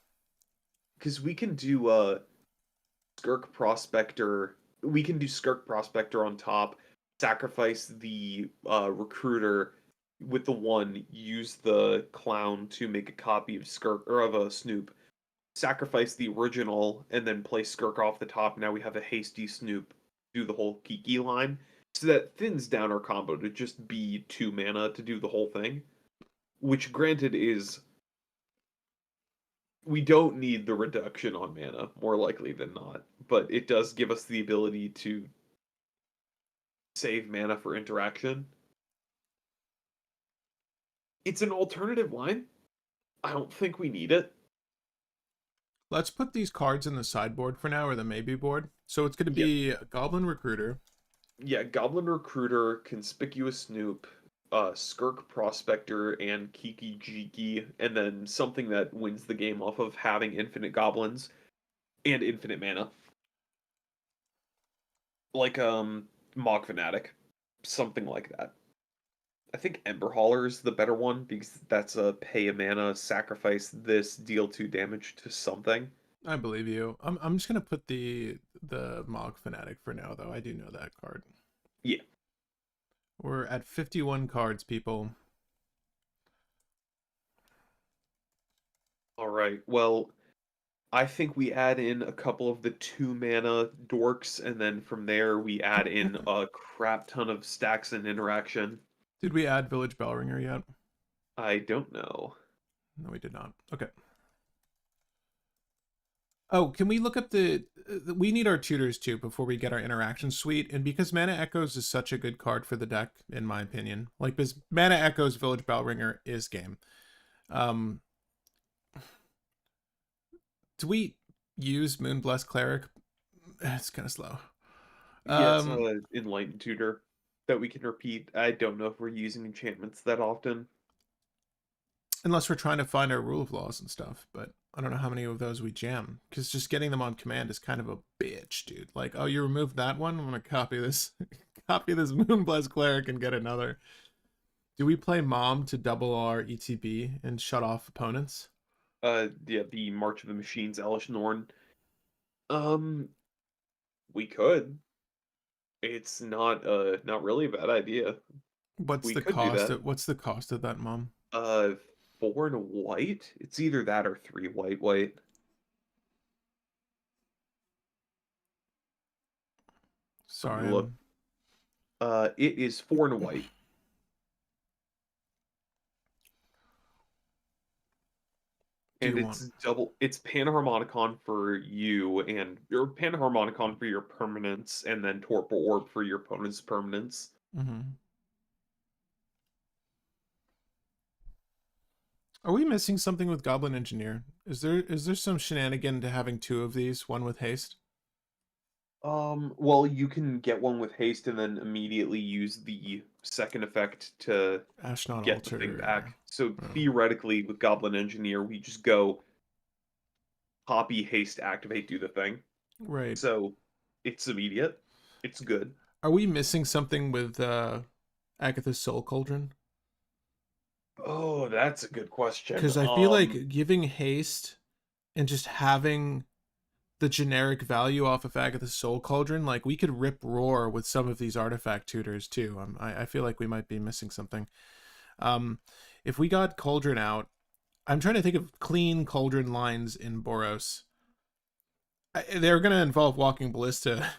[SPEAKER 1] Because we can do Skirk Prospector. We can do Skirk Prospector on top, sacrifice the Recruiter with the 1, use the Clown to make a copy of Skirk or of a Snoop, sacrifice the original, and then play Skirk off the top. Now we have a hasty Snoop, do the whole Kiki line. So that thins down our combo to just be 2 mana to do the whole thing. Which, granted, is... We don't need the reduction on mana, more likely than not. But it does give us the ability to save mana for interaction. It's an alternative line. I don't think we need it.
[SPEAKER 2] Let's put these cards in the sideboard for now, or the maybe board. So it's going to be Goblin Recruiter.
[SPEAKER 1] Yeah, Goblin Recruiter, Conspicuous Snoop, Skirk Prospector and Kiki Jiki, and then something that wins the game off of having infinite goblins and infinite mana. Like Mog Fanatic. Something like that. I think Ember Hauler is the better one because that's a pay a mana, sacrifice this, deal 2 damage to something.
[SPEAKER 2] I believe you. I'm just gonna put the Mog Fanatic for now, though. I do know that card.
[SPEAKER 1] Yeah.
[SPEAKER 2] We're at 51 cards, people.
[SPEAKER 1] All right. Well, I think we add in a couple of the 2 mana dorks, and then from there we add in a crap ton of stacks and interaction.
[SPEAKER 2] Did we add Village Bellringer yet?
[SPEAKER 1] I don't know.
[SPEAKER 2] No, we did not. Okay. Oh, can we look up the... We need our tutors, too, before we get our interaction suite. And because Mana Echoes is such a good card for the deck, in my opinion. Like, because Mana Echoes, Village Bellringer is game. Do we use Moonblessed Cleric? It's kind of slow.
[SPEAKER 1] Yeah, it's an Enlightened Tutor that we can repeat. I don't know if we're using enchantments that often.
[SPEAKER 2] Unless we're trying to find our rule of laws and stuff, but I don't know how many of those we jam, because just getting them on command is kind of a bitch, dude. Like, oh, you removed that one? I'm gonna copy this copy this Moonblessed Cleric and get another. Do we play Mom to double our ETB and shut off opponents?
[SPEAKER 1] Yeah, the March of the Machines, Elish Norn. We could. It's not really a bad idea.
[SPEAKER 2] What's
[SPEAKER 1] We
[SPEAKER 2] the
[SPEAKER 1] could do
[SPEAKER 2] cost
[SPEAKER 1] that.
[SPEAKER 2] of what's the cost of that, Mom?
[SPEAKER 1] 4 and a white? It's either that or 3 white.
[SPEAKER 2] Sorry.
[SPEAKER 1] Look. It is 4 and a white. And it's it's Panharmonicon for you, and your Panharmonicon for your permanents, and then Torpor Orb for your opponent's permanents.
[SPEAKER 2] Are we missing something with Goblin Engineer? Is there some shenanigan to having 2 of these, one with haste?
[SPEAKER 1] Well, you can get one with haste and then immediately use the second effect to
[SPEAKER 2] Ashnod
[SPEAKER 1] get
[SPEAKER 2] Altar.
[SPEAKER 1] the thing back. So theoretically, with Goblin Engineer, we just go copy, haste, activate, do the thing.
[SPEAKER 2] Right.
[SPEAKER 1] So it's immediate. It's good.
[SPEAKER 2] Are we missing something with Agatha's Soul Cauldron?
[SPEAKER 1] Oh, that's a good question.
[SPEAKER 2] Because I feel like giving haste and just having the generic value off of Agatha's Soul Cauldron, like we could rip roar with some of these artifact tutors too. I feel like we might be missing something. If we got Cauldron out, I'm trying to think of clean Cauldron lines in bOrOs. They're going to involve Walking Ballista.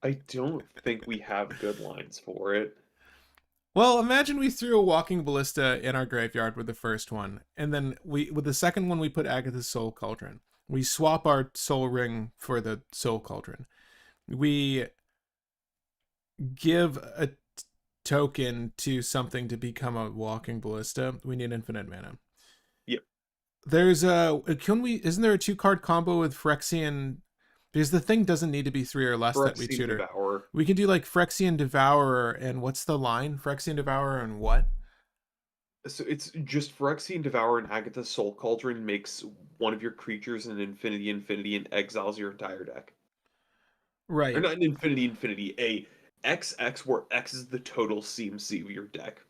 [SPEAKER 1] I don't think we have good lines for it.
[SPEAKER 2] Well, imagine we threw a Walking Ballista in our graveyard with the first one, and then with the second one we put Agatha's Soul Cauldron. We swap our Soul Ring for the Soul Cauldron. We give a token to something to become a Walking Ballista. We need infinite mana.
[SPEAKER 1] Yep.
[SPEAKER 2] There's isn't there a 2-card combo with Phyrexian? Because the thing doesn't need to be 3 or less that we tutor.
[SPEAKER 1] Devourer.
[SPEAKER 2] We can do like Phyrexian Devourer and what's the line? Phyrexian Devourer and what?
[SPEAKER 1] So it's just Phyrexian Devourer and Agatha's Soul Cauldron makes one of your creatures an infinity and exiles your entire deck.
[SPEAKER 2] Right.
[SPEAKER 1] Or not an infinity, a XX where X is the total CMC of your deck.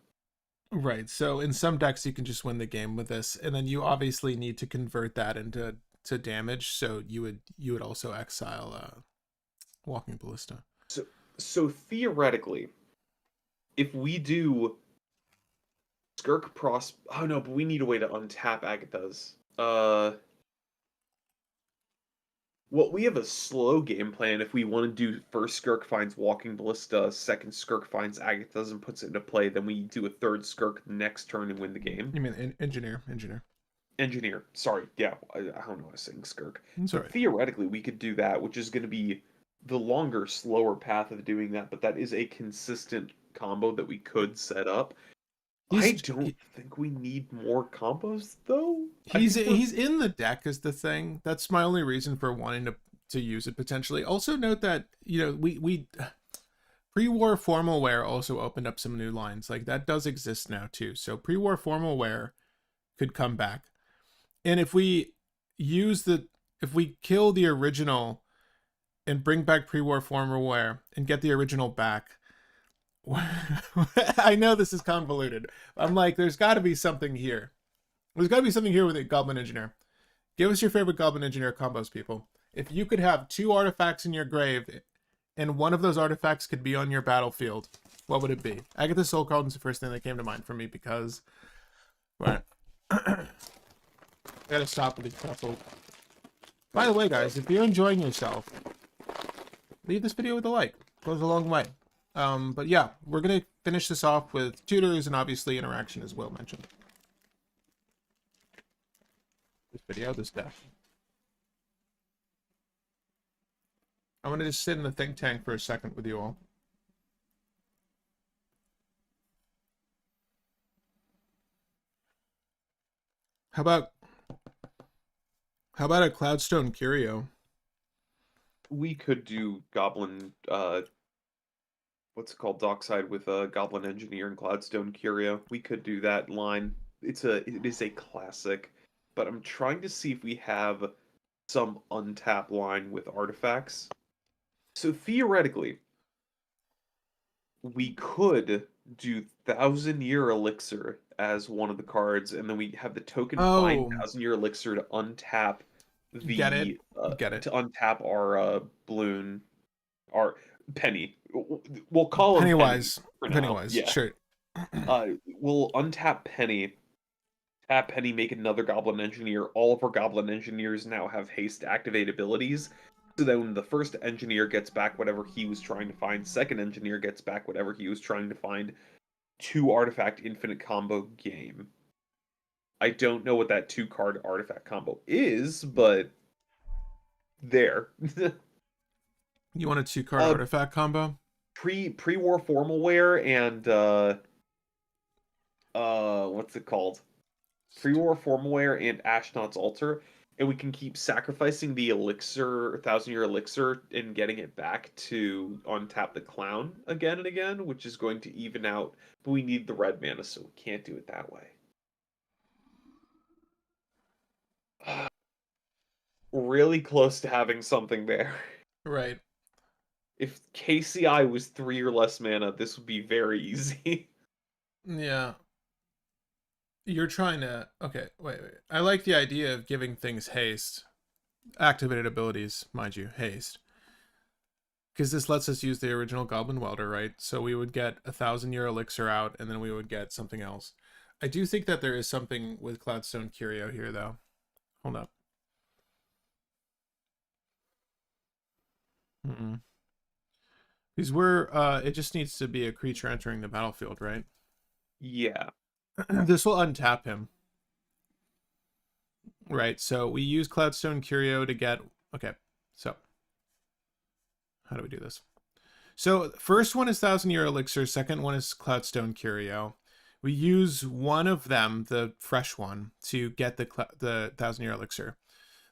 [SPEAKER 2] Right. So in some decks you can just win the game with this, and then you obviously need to convert that into damage. So you would also exile Walking Ballista.
[SPEAKER 1] So theoretically, if we do Skirk oh no, but we need a way to untap Agatha's. Well, we have a slow game plan. If we want to do first Skirk finds Walking Ballista, second Skirk finds Agatha's and puts it into play, then we do a third Skirk next turn and win the game.
[SPEAKER 2] You mean engineer?
[SPEAKER 1] Engineer. Sorry, yeah, I don't know why I was saying Skirk.
[SPEAKER 2] Sorry.
[SPEAKER 1] Theoretically, we could do that, which is going to be the longer, slower path of doing that, but that is a consistent combo that we could set up. I don't think we need more combos though.
[SPEAKER 2] He's in the deck is the thing. That's my only reason for wanting to use it potentially. Also note that, you know, Pre-war formal wear also opened up some new lines. Like, that does exist now too. So pre-war formal wear could come back. And if we kill the original and bring back pre-war formal wear and get the original back, I know this is convoluted. I'm like, there's got to be something here. There's got to be something here with a Goblin Engineer. Give us your favorite Goblin Engineer combos, people. If you could have 2 artifacts in your grave and one of those artifacts could be on your battlefield, what would it be? Agatha Soul Cauldron's the first thing that came to mind for me because... Right. I gotta stop with these pretzels. By the way, guys, if you're enjoying yourself, leave this video with a like. It goes a long way. But yeah, we're gonna finish this off with tutors and obviously interaction, as Will mentioned. This video, this death. I'm gonna just sit in the think tank for a second with you all. How about a Cloudstone Curio?
[SPEAKER 1] We could do Goblin, what's it called, Dockside with a Goblin Engineer and Cloudstone Curio. We could do that line. It is a classic, but I'm trying to see if we have some untap line with artifacts. So theoretically, we could do 1,000-Year Elixir as one of the cards, and then we have the token find 1,000-Year Elixir to untap the
[SPEAKER 2] Get it.
[SPEAKER 1] to untap our BaLlOon, our Penny. We'll call him
[SPEAKER 2] Pennywise.
[SPEAKER 1] Penny.
[SPEAKER 2] Pennywise,
[SPEAKER 1] yeah.
[SPEAKER 2] sure.
[SPEAKER 1] We'll untap Penny. Tap Penny, make another Goblin Engineer. All of our Goblin Engineers now have haste activate abilities. So then when the first engineer gets back whatever he was trying to find, second engineer gets back whatever he was trying to find, 2 artifact infinite combo game. I don't know what that 2-card artifact combo is, but there.
[SPEAKER 2] You want a 2-card artifact combo?
[SPEAKER 1] Pre-war formal wear and what's it called? Pre-war formal wear and Ashnod's Altar. And we can keep sacrificing the elixir, 1,000-Year Elixir, and getting it back to untap the clown again and again, which is going to even out. But we need the red mana, so we can't do it that way. Really close to having something there.
[SPEAKER 2] Right.
[SPEAKER 1] If KCI was 3 or less mana, this would be very easy.
[SPEAKER 2] Yeah. You're trying to... Okay, wait. I like the idea of giving things haste. Activated abilities, mind you, haste. Because this lets us use the original Goblin Welder, right? So we would get 1,000-Year Elixir out, and then we would get something else. I do think that there is something with Cloudstone Curio here, though. Hold up. Because it just needs to be a creature entering the battlefield, right?
[SPEAKER 1] Yeah.
[SPEAKER 2] This will untap him. Right, so we use Cloudstone Curio to get... Okay, so... How do we do this? So, first one is 1,000-Year Elixir, second one is Cloudstone Curio. We use one of them, the fresh one, to get the 1,000-Year Elixir.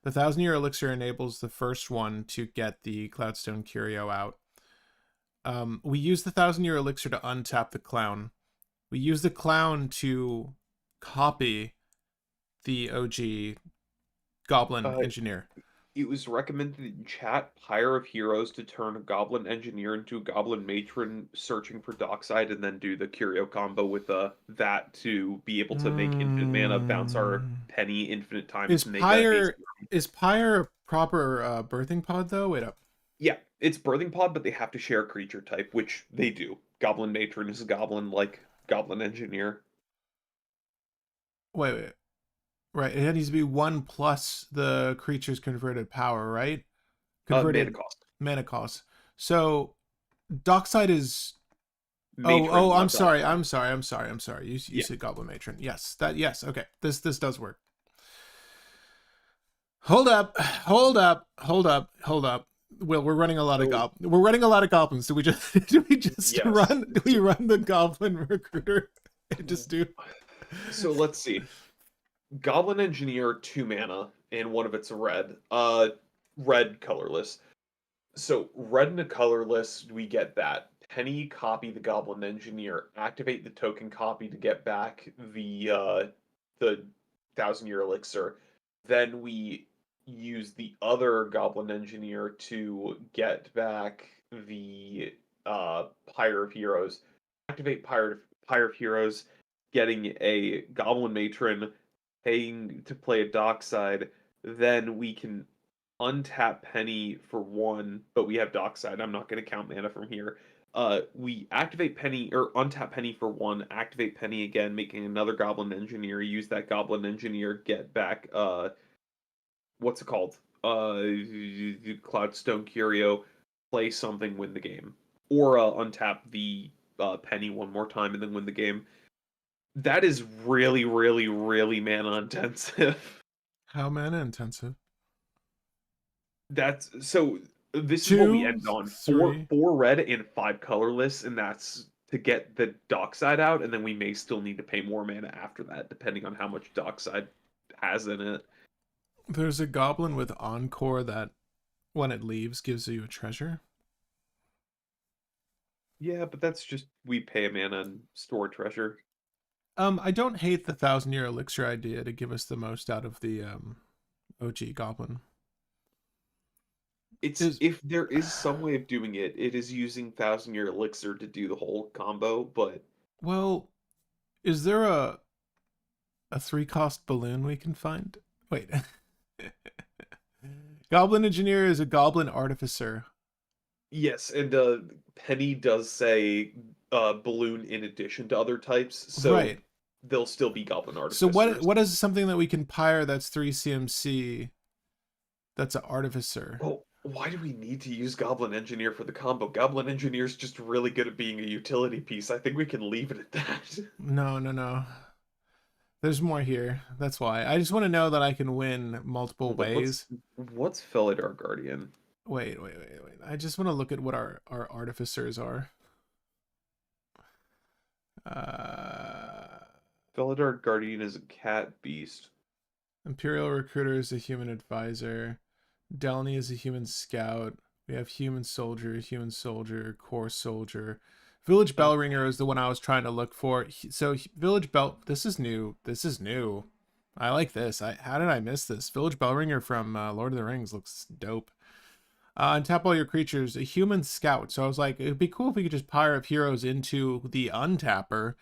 [SPEAKER 2] The 1,000-Year Elixir enables the first one to get the Cloudstone Curio out. We use the 1,000-Year Elixir to untap the clown. We use the clown to copy the OG Goblin Engineer.
[SPEAKER 1] It was recommended in chat, Pyre of Heroes, to turn a Goblin Engineer into a Goblin Matron searching for Dockside, and then do the Curio combo with that to be able to make infinite mana, bounce our Penny infinite times.
[SPEAKER 2] Is Pyre a proper birthing pod, though? Wait up.
[SPEAKER 1] Yeah, it's birthing pod, but they have to share a creature type, which they do. Goblin Matron is a goblin like Goblin Engineer.
[SPEAKER 2] Wait. Right, it needs to be 1 plus the creature's converted power, right? Converted mana cost. So Dockside is Matron, I'm sorry. You said Goblin Matron. Yes. Okay. This does work. Hold up. Will, we're running a lot of goblins. Do we run the Goblin Recruiter and just do?
[SPEAKER 1] So let's see. Goblin Engineer, 2 mana, and one of it's a red. Red colorless. So red and a colorless, we get that. penny copy the Goblin Engineer, activate the token copy to get back the 1,000-year elixir. Then we use the other Goblin Engineer to get back the Pyre of Heroes. Activate Pyre of Heroes, getting a Goblin Matron, paying to play a Dockside. Then we can untap Penny for 1, but we have Dockside. I'm not going to count mana from here. We activate Penny, or untap Penny for 1, activate Penny again, making another Goblin Engineer, use that Goblin Engineer, get back, what's it called? Cloudstone Curio, play something, win the game. Or untap the Penny one more time and then win the game. That is really, really, really mana intensive.
[SPEAKER 2] How mana intensive?
[SPEAKER 1] That's so. This is what we
[SPEAKER 2] 2,
[SPEAKER 1] end on:
[SPEAKER 2] 3.
[SPEAKER 1] four red and 5 colorless, and that's to get the Dockside out, and then we may still need to pay more mana after that, depending on how much Dockside has in it.
[SPEAKER 2] There's a goblin with Encore that, when it leaves, gives you a treasure.
[SPEAKER 1] Yeah, but that's just we pay a mana and store treasure.
[SPEAKER 2] I don't hate the 1,000-year elixir idea to give us the most out of the OG goblin.
[SPEAKER 1] If there is some way of doing it, it is using 1,000-year elixir to do the whole combo. But
[SPEAKER 2] well, is there a 3-cost balloon we can find? Wait. Goblin Engineer is a Goblin Artificer.
[SPEAKER 1] yes, and Penny does say balloon in addition to other types, so
[SPEAKER 2] Right.
[SPEAKER 1] they'll still be Goblin
[SPEAKER 2] So
[SPEAKER 1] Artificers.
[SPEAKER 2] what is something that we can pyre that's 3 CMC that's an Artificer?
[SPEAKER 1] Well, why do we need to use Goblin Engineer for the combo? Goblin Engineer's just really good at being a utility piece. I think we can leave it at that.
[SPEAKER 2] No. There's more here. That's why. I just want to know that I can win multiple ways.
[SPEAKER 1] What's Felidar Guardian?
[SPEAKER 2] Wait. I just want to look at what our Artificers are.
[SPEAKER 1] Felidar Guardian is a cat beast.
[SPEAKER 2] Imperial Recruiter is a human advisor. Delny is a human scout. We have human soldier, core soldier. Village Bellringer is the one I was trying to look for. So Village Bell, this is new. I like this. How did I miss this? Village Bellringer from Lord of the Rings looks dope. Untap all your creatures. A human scout. So I was like, it'd be cool if we could just Pyre of Heroes into the untapper,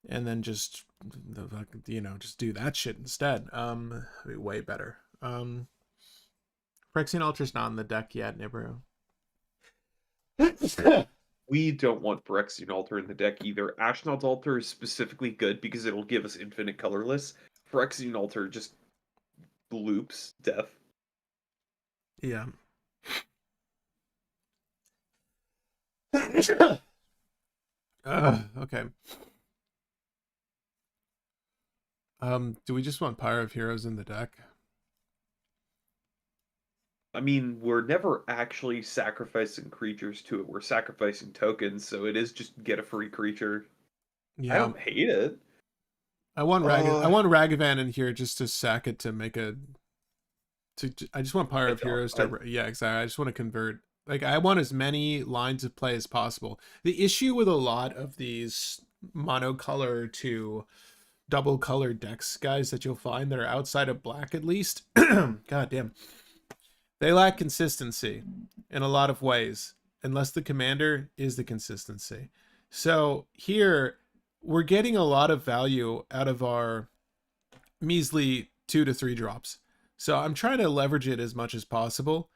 [SPEAKER 2] and then just just do that shit instead. Be way better. Phyrexian Altar's not in the deck yet, Nibiru.
[SPEAKER 1] We don't want Phyrexian Altar in the deck either. Ashnod's Altar is specifically good because it'll give us infinite colorless. Phyrexian Altar just loops death.
[SPEAKER 2] Yeah. Okay. Do we just want Pyre of Heroes in the deck?
[SPEAKER 1] I mean, we're never actually sacrificing creatures to it. We're sacrificing tokens, so it is just get a free creature.
[SPEAKER 2] Yeah.
[SPEAKER 1] I don't hate it.
[SPEAKER 2] I want Ragavan in here just to sack it to make a. I just want Pyre of Heroes to. Yeah, exactly. I just want to convert. Like, I want as many lines of play as possible. The issue with a lot of these monocolor to double color decks, guys, that you'll find that are outside of black, at least. God damn. They lack consistency in a lot of ways, unless the commander is the consistency. So here, we're getting a lot of value out of our measly 2 to 3 drops. So I'm trying to leverage it as much as possible.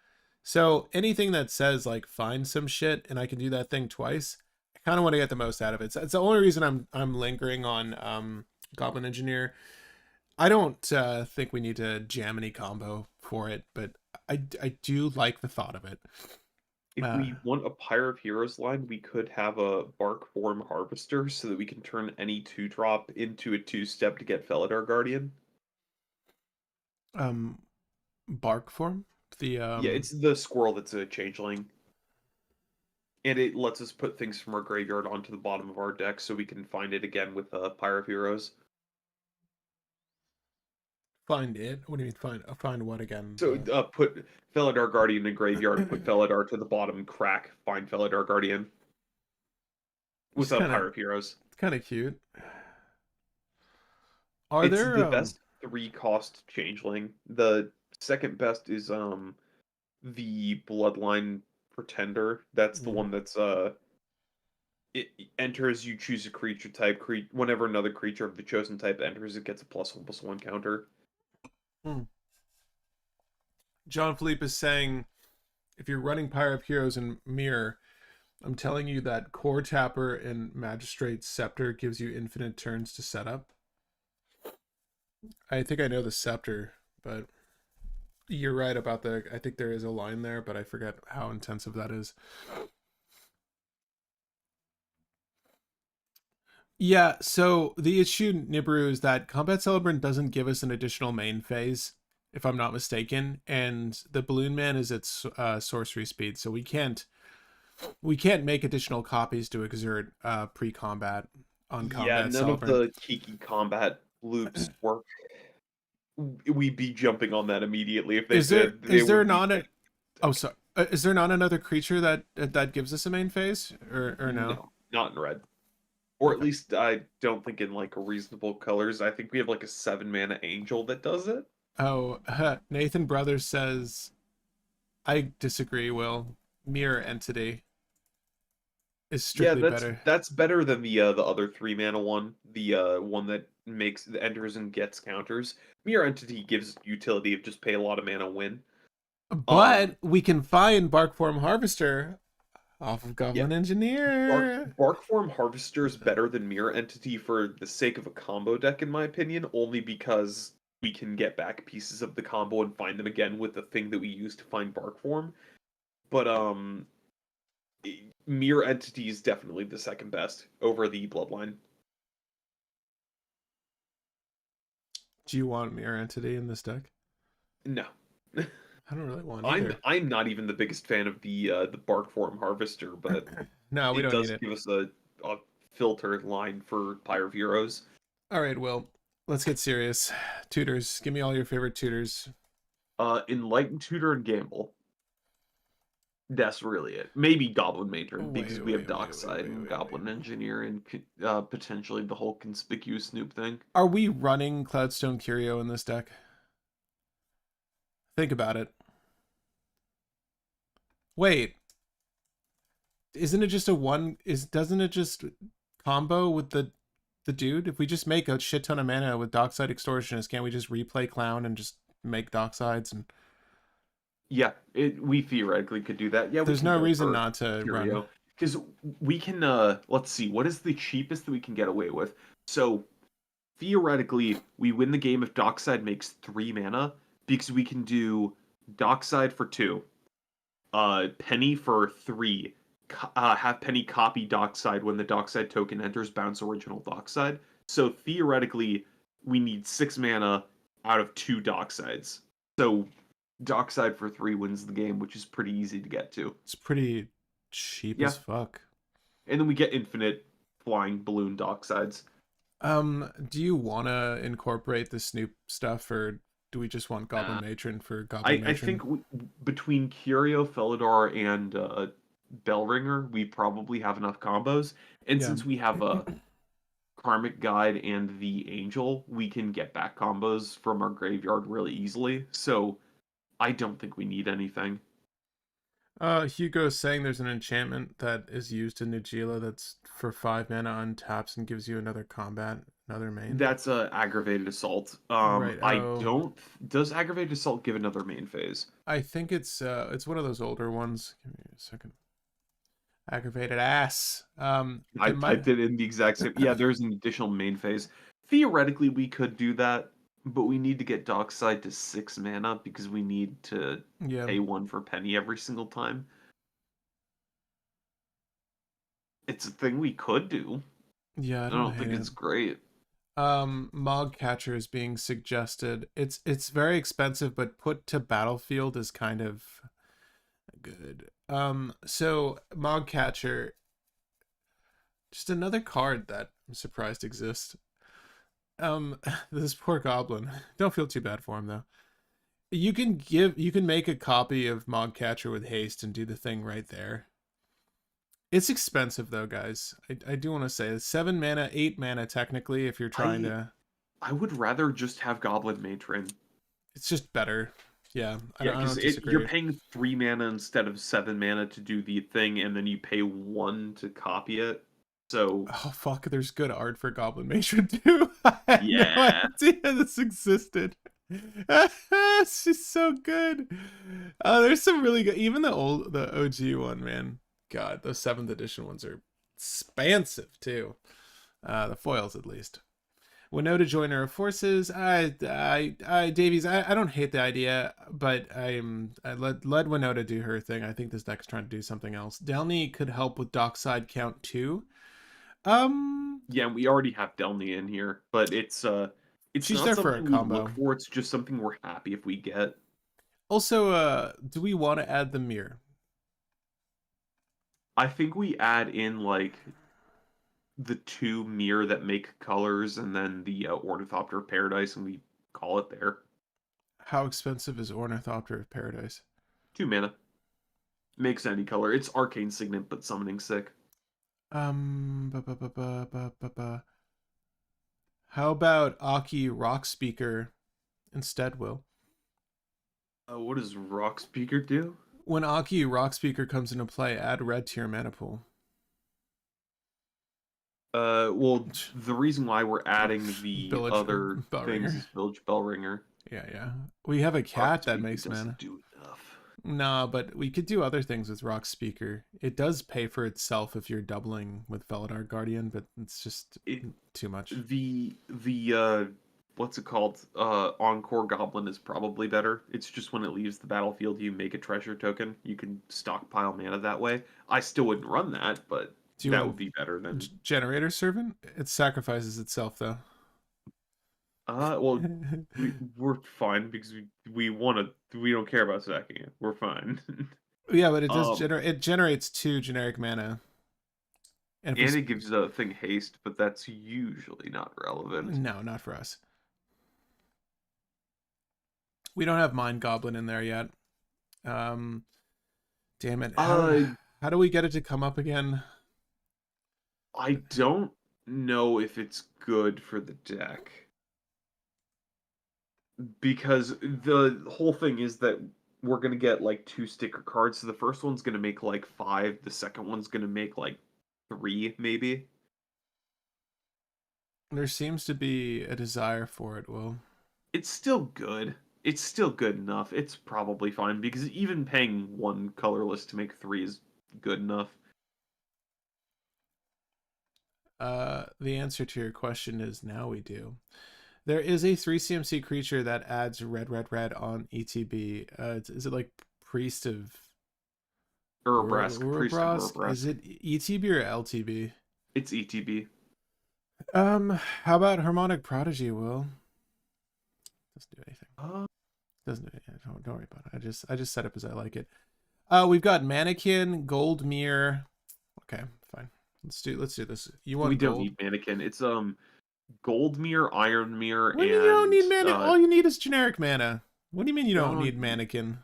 [SPEAKER 2] So anything that says, like, find some shit and I can do that thing twice, I kind of want to get the most out of it. So it's the only reason I'm lingering on Goblin Engineer. I don't think we need to jam any combo for it, but I do like the thought of it.
[SPEAKER 1] If we want a Pyre of Heroes line, we could have a Bark Form Harvester so that we can turn any 2-drop into a 2-step to get Felidar Guardian.
[SPEAKER 2] Bark Form?
[SPEAKER 1] Yeah, it's the squirrel that's a changeling. And it lets us put things from our graveyard onto the bottom of our deck so we can find it again with Pyre of Heroes.
[SPEAKER 2] Find it? What do you mean find what again?
[SPEAKER 1] So put Felidar Guardian in graveyard, put Felidar to the bottom, crack, find Felidar Guardian. with
[SPEAKER 2] It's
[SPEAKER 1] a
[SPEAKER 2] kind of
[SPEAKER 1] Pyre of Heroes.
[SPEAKER 2] cute. Are
[SPEAKER 1] It's
[SPEAKER 2] there
[SPEAKER 1] the best 3-cost changeling. The second best is the Bloodline Pretender. That's the one that's it enters, you choose a creature type. Whenever another creature of the chosen type enters, it gets a +1/+1 counter.
[SPEAKER 2] Hmm. John Philippe is saying, if you're running Pyre of Heroes and Mirror, I'm telling you that Core Tapper and Magistrate Scepter gives you infinite turns to set up. I think I know the Scepter, but you're right about I think there is a line there, but I forget how intensive that is. Yeah, so the issue, Nibiru, is that Combat Celebrant doesn't give us an additional main phase, if I'm not mistaken, and the BaLlOon Man is its sorcery speed, so we can't make additional copies to exert pre-combat on
[SPEAKER 1] Yeah,
[SPEAKER 2] Combat
[SPEAKER 1] none of
[SPEAKER 2] Celebrant.
[SPEAKER 1] the Kiki combat loops work. We'd be jumping on that immediately if they did. They
[SPEAKER 2] Is there
[SPEAKER 1] would be
[SPEAKER 2] not a oh
[SPEAKER 1] fantastic.
[SPEAKER 2] sorry is there not another creature that gives us a main phase or no?
[SPEAKER 1] No, not in red. Or at
[SPEAKER 2] Okay.
[SPEAKER 1] least I don't think in like reasonable colors. I think we have like a 7-mana angel that does it.
[SPEAKER 2] Oh, Nathan Brothers says I disagree. Will Mirror Entity is
[SPEAKER 1] Yeah,
[SPEAKER 2] strictly better.
[SPEAKER 1] that's better than the other 3-mana one, the one that makes the enters and gets counters. Mirror Entity gives utility of just pay a lot of mana, win.
[SPEAKER 2] But we can find Barkform Harvester off of
[SPEAKER 1] Yeah,
[SPEAKER 2] Goblin Engineer.
[SPEAKER 1] Barkform Harvester is better than Mirror Entity for the sake of a combo deck, in my opinion, only because we can get back pieces of the combo and find them again with the thing that we used to find Barkform. But Mirror Entity is definitely the second best over the Bloodline.
[SPEAKER 2] Do you want Mirror Entity in this deck?
[SPEAKER 1] No.
[SPEAKER 2] I don't really want
[SPEAKER 1] I'm
[SPEAKER 2] either.
[SPEAKER 1] I'm not even the biggest fan of the Barkform Harvester, but
[SPEAKER 2] No, we
[SPEAKER 1] it
[SPEAKER 2] don't need
[SPEAKER 1] does
[SPEAKER 2] it.
[SPEAKER 1] give us a filter line for Pyre of Heroes.
[SPEAKER 2] All right, Will. Let's get serious. Tutors, give me all your favorite tutors.
[SPEAKER 1] Enlighten, Tutor, and Gamble. That's really it. Maybe Goblin Matron, because we have Dockside and Goblin Engineer and potentially the whole Conspicuous Snoop thing.
[SPEAKER 2] Are we running Cloudstone Curio in this deck? Think about it. Wait, isn't it just a one? Doesn't it just combo with the dude? If we just make a shit ton of mana with Dockside Extortionist, can't we just replay Clown and just make Docksides? And
[SPEAKER 1] Yeah, we theoretically could do that. Yeah, we
[SPEAKER 2] there's
[SPEAKER 1] can
[SPEAKER 2] no
[SPEAKER 1] go
[SPEAKER 2] reason
[SPEAKER 1] for
[SPEAKER 2] not to run.
[SPEAKER 1] Curio. Because we can, let's see, what is the cheapest that we can get away with? So, theoretically, we win the game if Dockside makes 3 mana, because we can do Dockside for 2, Penny for 3, have Penny copy Dockside when the Dockside token enters, bounce original Dockside. So, theoretically, we need 6 mana out of 2 Docksides. So, Dockside for 3 wins the game, which is pretty easy to get to.
[SPEAKER 2] It's pretty cheap
[SPEAKER 1] Yeah.
[SPEAKER 2] as fuck.
[SPEAKER 1] And then we get infinite flying balloon Docksides.
[SPEAKER 2] Do you want to incorporate the Snoop stuff, or do we just want Goblin Matron for Goblin Matron?
[SPEAKER 1] I think between Curio, Felidar, and Bellringer, we probably have enough combos. And since we have a Karmic Guide and the Angel, we can get back combos from our graveyard really easily. So I don't think we need anything.
[SPEAKER 2] Hugo's saying there's an enchantment that is used in Nugila that's for 5 mana untaps and gives you another combat, another main.
[SPEAKER 1] That's a aggravated assault.
[SPEAKER 2] Right.
[SPEAKER 1] I don't. Does aggravated assault give another main phase?
[SPEAKER 2] I think it's one of those older ones. Give me a second. Aggravated ass.
[SPEAKER 1] I typed it in the exact same. Yeah, there's an additional main phase. Theoretically, we could do that, but we need to get Dockside to 6 mana because we need to pay 1 for Penny every single time. It's a thing we could do.
[SPEAKER 2] Yeah,
[SPEAKER 1] I don't think it's great.
[SPEAKER 2] Mogcatcher is being suggested. It's very expensive, but put to Battlefield is kind of good. So Mogcatcher, just another card that I'm surprised exists. This poor Goblin. Don't feel too bad for him though. You can make a copy of Mogcatcher with haste and do the thing right there. It's expensive though, guys. I do want to say 7 mana, 8 mana technically if you're trying
[SPEAKER 1] I
[SPEAKER 2] to.
[SPEAKER 1] I would rather just have Goblin Matron.
[SPEAKER 2] It's just better. Yeah,
[SPEAKER 1] Yeah,
[SPEAKER 2] I
[SPEAKER 1] because
[SPEAKER 2] don't
[SPEAKER 1] you're
[SPEAKER 2] disagree.
[SPEAKER 1] paying 3 mana instead of 7 mana to do the thing, and then you pay 1 to copy it. So
[SPEAKER 2] Oh fuck, there's good art for Goblin Matron too. I had no
[SPEAKER 1] yeah,
[SPEAKER 2] idea this existed. She's so good. There's some really good, even the OG one, man. God, those 7th edition ones are expansive too. The foils at least. Winota joiner of forces. Davies. I don't hate the idea, but I let Winota do her thing. I think this deck's trying to do something else. Delny could help with dockside count too.
[SPEAKER 1] yeah, we already have Delny in here, but it's
[SPEAKER 2] She's
[SPEAKER 1] not
[SPEAKER 2] there for a
[SPEAKER 1] something we
[SPEAKER 2] combo.
[SPEAKER 1] look for. It's just something we're happy if we get.
[SPEAKER 2] Also, do we want to add the mirror?
[SPEAKER 1] I think we add in like the 2 mirror that make colors, and then the Ornithopter of Paradise, and we call it there.
[SPEAKER 2] How expensive is Ornithopter of Paradise?
[SPEAKER 1] 2 mana. Makes any color. It's arcane signet, but summoning sick.
[SPEAKER 2] Ba, ba, ba, ba, ba, ba, ba. How about Aki Rock Speaker instead, Will?
[SPEAKER 1] What does Rock Speaker do?
[SPEAKER 2] When Aki Rock Speaker comes into play, add red to your mana pool.
[SPEAKER 1] Well, the reason why we're adding the
[SPEAKER 2] Village
[SPEAKER 1] other
[SPEAKER 2] Bell
[SPEAKER 1] things
[SPEAKER 2] Ringer.
[SPEAKER 1] is Village Bellringer.
[SPEAKER 2] Yeah. We have a cat that makes mana.
[SPEAKER 1] Do enough.
[SPEAKER 2] Nah, but we could do other things with Rock Speaker. It does pay for itself if you're doubling with Veladar Guardian, but it's just too much.
[SPEAKER 1] The what's it called? Encore Goblin is probably better. It's just when it leaves the battlefield, you make a treasure token. You can stockpile mana that way. I still wouldn't run that, but that would be better than
[SPEAKER 2] Generator Servant. It sacrifices itself though.
[SPEAKER 1] Well, we're fine because we don't care about stacking it. We're fine.
[SPEAKER 2] Yeah, but it does generate. It generates 2 generic mana,
[SPEAKER 1] and it gives the thing haste, but that's usually not relevant.
[SPEAKER 2] No, not for us. We don't have Mind Goblin in there yet. Damn it. How do we get it to come up again?
[SPEAKER 1] I don't know if it's good for the deck. Because the whole thing is that we're going to get like 2 sticker cards. So the first one's going to make like 5. The second one's going to make like 3, maybe.
[SPEAKER 2] There seems to be a desire for it, Will.
[SPEAKER 1] It's still good. It's still good enough. It's probably fine because even paying 1 colorless to make 3 is good enough.
[SPEAKER 2] The answer to your question is now we do. There is a 3 CMC creature that adds red on ETB. Is it like Priest of
[SPEAKER 1] Urabrask?
[SPEAKER 2] Is it ETB or LTB?
[SPEAKER 1] It's ETB.
[SPEAKER 2] How about Harmonic Prodigy, Will? Doesn't do anything. Doesn't do anything. Don't worry about it. I just set up as I like it. We've got Mannequin, Gold Mirror. Okay, fine. Let's do this.
[SPEAKER 1] We don't need Mannequin. It's Gold Mirror, Iron Mirror,
[SPEAKER 2] and you don't need mana. All you need is generic mana. What do you mean you don't need Mannequin?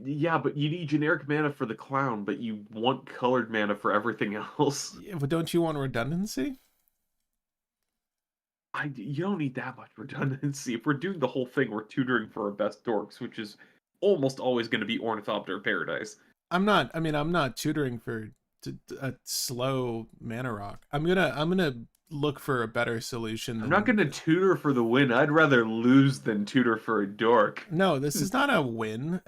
[SPEAKER 1] Yeah, but you need generic mana for the clown, but you want colored mana for everything else.
[SPEAKER 2] Yeah, but don't you want redundancy?
[SPEAKER 1] You don't need that much redundancy. If we're doing the whole thing, we're tutoring for our best dorks, which is almost always going to be Ornithopter of Paradise.
[SPEAKER 2] I'm not tutoring for a slow mana rock. I'm gonna look for a better solution.
[SPEAKER 1] I'm not gonna tutor for the win. I'd rather lose than tutor for a dork.
[SPEAKER 2] No, this is not a win.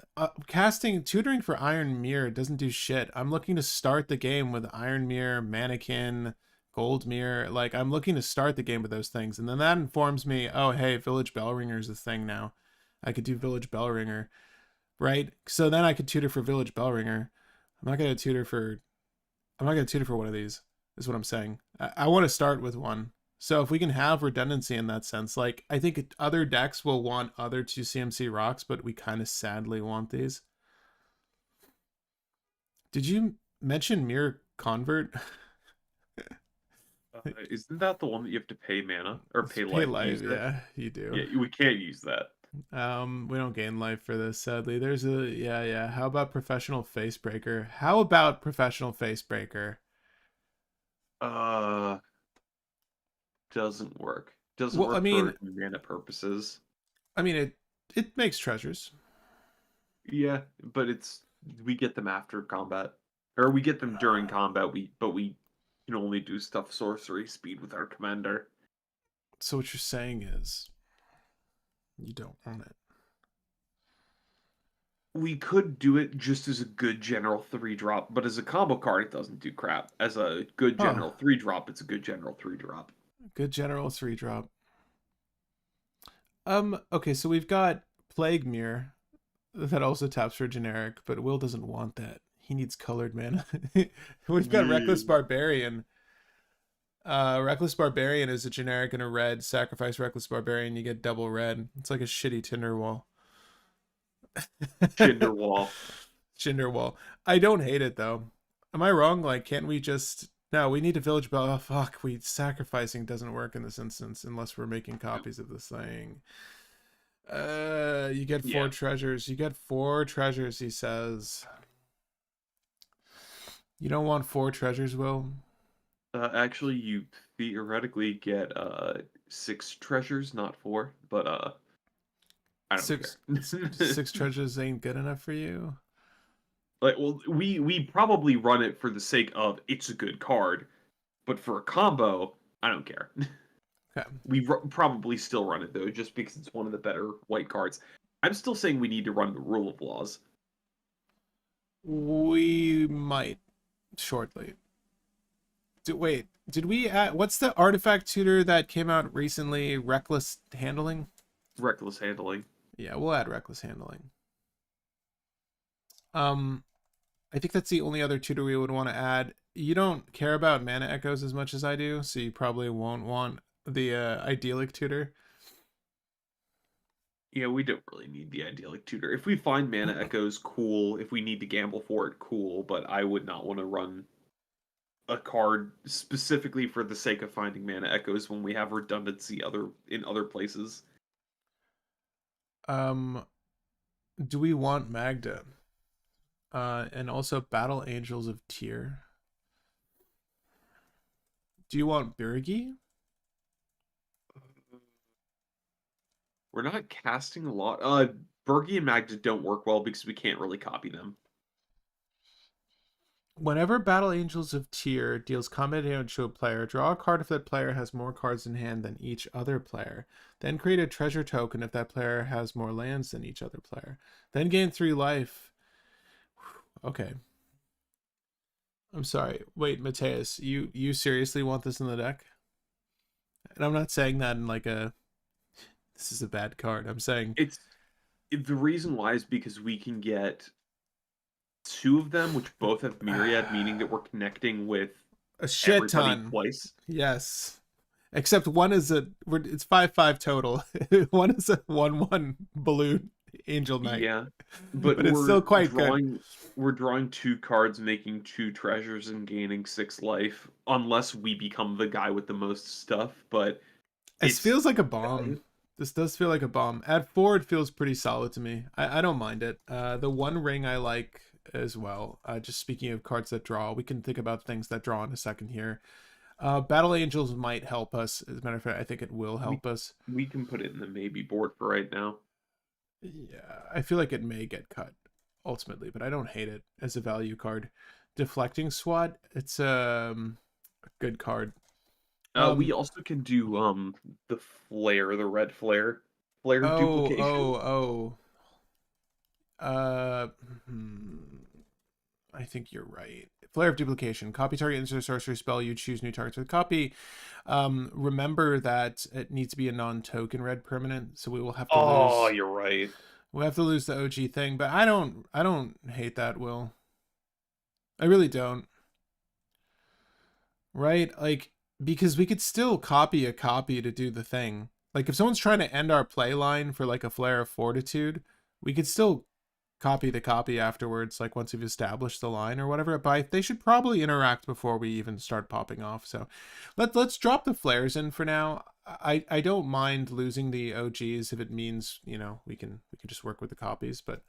[SPEAKER 2] Tutoring for Iron Mirror doesn't do shit. I'm looking to start the game with Iron Mirror, Mannequin, Gold Mirror. Like, I'm looking to start the game with those things, and then that informs me, oh hey, Village Bellringer is a thing now. I could do Village Bellringer, right? So then I could tutor for Village Bellringer. I'm not gonna tutor for one of these, is what I'm saying. I want to start with one. So if we can have redundancy in that sense, like, I think other decks will want other 2 CMC rocks, but we kind of sadly want these. Did you mention Mirror Convert?
[SPEAKER 1] Isn't that the one that you have to pay mana? Or pay life?
[SPEAKER 2] Yeah, you do.
[SPEAKER 1] Yeah, we can't use that.
[SPEAKER 2] We don't gain life for this, sadly. There's a yeah. How about professional face breaker? How about professional face breaker?
[SPEAKER 1] Uh, doesn't work. Doesn't
[SPEAKER 2] Well,
[SPEAKER 1] work for mana purposes.
[SPEAKER 2] It makes treasures.
[SPEAKER 1] Yeah, but we get them after combat, or we get them during combat. We can only do stuff sorcery speed with our commander.
[SPEAKER 2] So what you're saying is you don't want it.
[SPEAKER 1] We could do it just as a good general 3-drop, but as a combo card, it doesn't do crap. As a good general 3-drop, it's a good general 3-drop.
[SPEAKER 2] Good general 3-drop. Okay, so we've got Plague Mirror that also taps for generic, but Will doesn't want that. He needs colored mana. We've got Reckless Barbarian. Reckless Barbarian is a generic and a red. Sacrifice Reckless Barbarian, you get double red. It's like a shitty Tinder wall. Cinder wall. I don't hate it though. Am I wrong? Like, can't we just... No, we need a village bell. Oh, fuck. Sacrificing doesn't work in this instance unless we're making copies of this thing. You get 4 treasures. You get 4 treasures, he says. You don't want 4 treasures, Will?
[SPEAKER 1] Actually, you theoretically get 6 treasures, not 4, but I don't care.
[SPEAKER 2] 6 treasures ain't good enough for you?
[SPEAKER 1] Like, well, we probably run it for the sake of it's a good card, but for a combo, I don't care.
[SPEAKER 2] Okay.
[SPEAKER 1] We probably still run it though, just because it's one of the better white cards. I'm still saying we need to run the Rule of Laws.
[SPEAKER 2] We might shortly. Wait, did we add... What's the artifact tutor that came out recently? Reckless Handling?
[SPEAKER 1] Reckless Handling.
[SPEAKER 2] Yeah, we'll add Reckless Handling. I think that's the only other tutor we would want to add. You don't care about mana echoes as much as I do, so you probably won't want the idyllic tutor.
[SPEAKER 1] Yeah, we don't really need the idyllic tutor. If we find mana echoes, cool. If we need to gamble for it, cool. But I would not want to run a card specifically for the sake of finding mana echoes when we have redundancy in other places.
[SPEAKER 2] Do we want Magda? And also Battle Angels of Tyr. Do you want Birgi?
[SPEAKER 1] We're not casting a lot. Birgi and Magda don't work well because we can't really copy them.
[SPEAKER 2] Whenever Battle Angels of Tyr deals combat damage to a player, draw a card if that player has more cards in hand than each other player. Then create a treasure token if that player has more lands than each other player. Then gain 3 life. Okay. I'm sorry. Wait, Mateus, you seriously want this in the deck? And I'm not saying that in like a... This is a bad card. I'm saying...
[SPEAKER 1] The reason why is because we can get 2 of them, which both have Myriad, meaning that we're connecting with
[SPEAKER 2] a shit ton
[SPEAKER 1] twice.
[SPEAKER 2] Yes, except one is it's 5/5 total. One is a 1/1 BaLlOOn Angel Knight.
[SPEAKER 1] Yeah, but
[SPEAKER 2] it's still quite good.
[SPEAKER 1] We're drawing 2 cards, making 2 treasures, and gaining 6 life, unless we become the guy with the most stuff. But
[SPEAKER 2] it feels like a bomb. This does feel like a bomb. At 4, it feels pretty solid to me. I don't mind it. The one ring I like as well. Just speaking of cards that draw, we can think about things that draw in a second here. Battle Angels might help us. As a matter of fact, I think it will help us.
[SPEAKER 1] We can put it in the maybe board for right now.
[SPEAKER 2] Yeah, I feel like it may get cut ultimately, but I don't hate it as a value card. Deflecting Swat, it's a good card.
[SPEAKER 1] We also can do the flare, the red flare duplication.
[SPEAKER 2] I think you're right. Flare of duplication. Copy target insert sorcery spell. You choose new targets with copy. Remember that it needs to be a non-token red permanent, so we will have to lose.
[SPEAKER 1] Oh, you're right.
[SPEAKER 2] We have to lose the OG thing, but I don't hate that, Will. I really don't. Right? Like, because we could still copy a copy to do the thing. Like, if someone's trying to end our play line for like a Flare of Fortitude, we could still copy the copy afterwards, like once we've established the line or whatever, but they should probably interact before we even start popping off. So let's drop the flares in for now. I don't mind losing the OGs if it means, you know, we can just work with the copies, but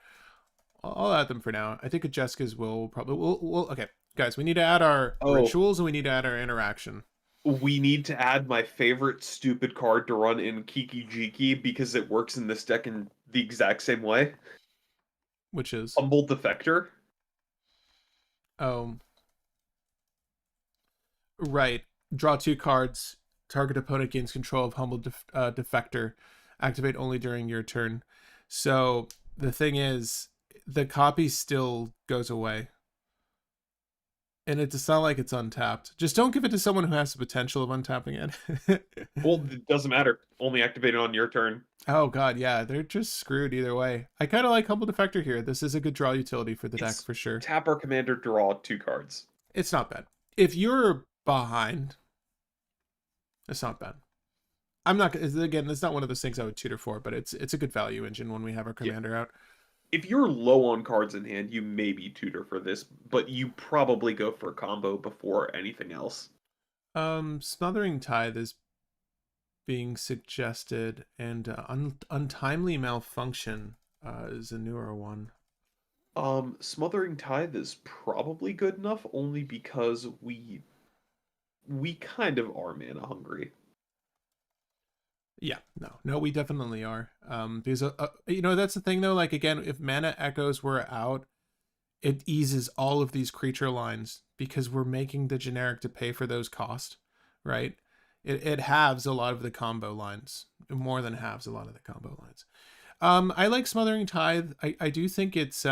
[SPEAKER 2] I'll add them for now. I think Jessica's will probably we'll okay. Guys, we need to add our
[SPEAKER 1] Oh,
[SPEAKER 2] rituals and we need to add our interaction.
[SPEAKER 1] we need to add my favorite stupid card to run in Kiki Jiki because it works in this deck in the exact same way.
[SPEAKER 2] Which is
[SPEAKER 1] Humble Defector.
[SPEAKER 2] oh right. Draw 2 cards. Target opponent gains control of Humble Defector. Activate only during your turn. So the thing is, the copy still goes away. And it does not like it's untapped. Just don't give it to someone who has the potential of untapping it.
[SPEAKER 1] Well, it doesn't matter. Only activate it on your turn.
[SPEAKER 2] Oh god, yeah, they're just screwed either way. I kind of like Humble Defector here. This is a good draw utility for the deck for sure.
[SPEAKER 1] Tap our commander, draw 2 cards.
[SPEAKER 2] It's not bad. If you're behind, it's not bad. I'm not again. It's not one of those things I would tutor for, but it's a good value engine when we have our commander out.
[SPEAKER 1] If you're low on cards in hand, you maybe tutor for this, but you probably go for a combo before anything else.
[SPEAKER 2] Smothering Tithe is being suggested, and Untimely Malfunction is a newer one.
[SPEAKER 1] Smothering Tithe is probably good enough only because we kind of are mana hungry.
[SPEAKER 2] Yeah, no, we definitely are. Because you know, that's the thing though. Like again, if mana echoes were out, it eases all of these creature lines because we're making the generic to pay for those costs, right? It halves a lot of the combo lines, more than halves a lot of the combo lines. I like Smothering Tithe. I do think it's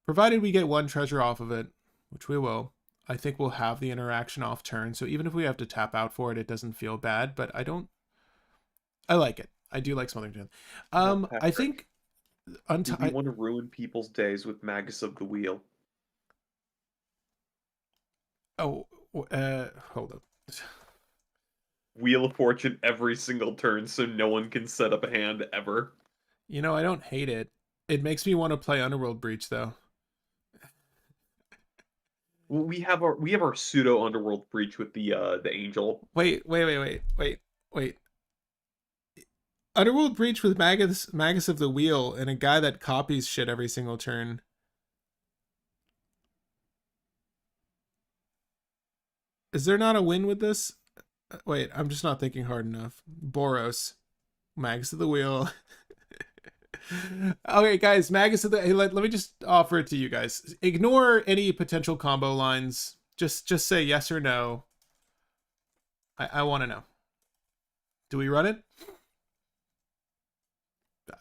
[SPEAKER 2] provided we get 1 treasure off of it, which we will. I think we'll have the interaction off turn. So even if we have to tap out for it, it doesn't feel bad. But I like it. I do like Smothering Tithe. I think
[SPEAKER 1] Do we want to ruin people's days with Magus of the Wheel?
[SPEAKER 2] Oh, hold up.
[SPEAKER 1] Wheel of Fortune every single turn so no one can set up a hand ever.
[SPEAKER 2] You know, I don't hate it. It makes me want to play Underworld Breach though.
[SPEAKER 1] We have our pseudo Underworld Breach with the Angel.
[SPEAKER 2] Wait. Underworld Breach with Magus of the Wheel and a guy that copies shit every single turn. Is there not a win with this? Wait, I'm just not thinking hard enough. bOrOs. Magus of the Wheel. Okay, guys, Magus of the... Hey, let me just offer it to you guys. Ignore any potential combo lines. Just say yes or no. I want to know. Do we run it? That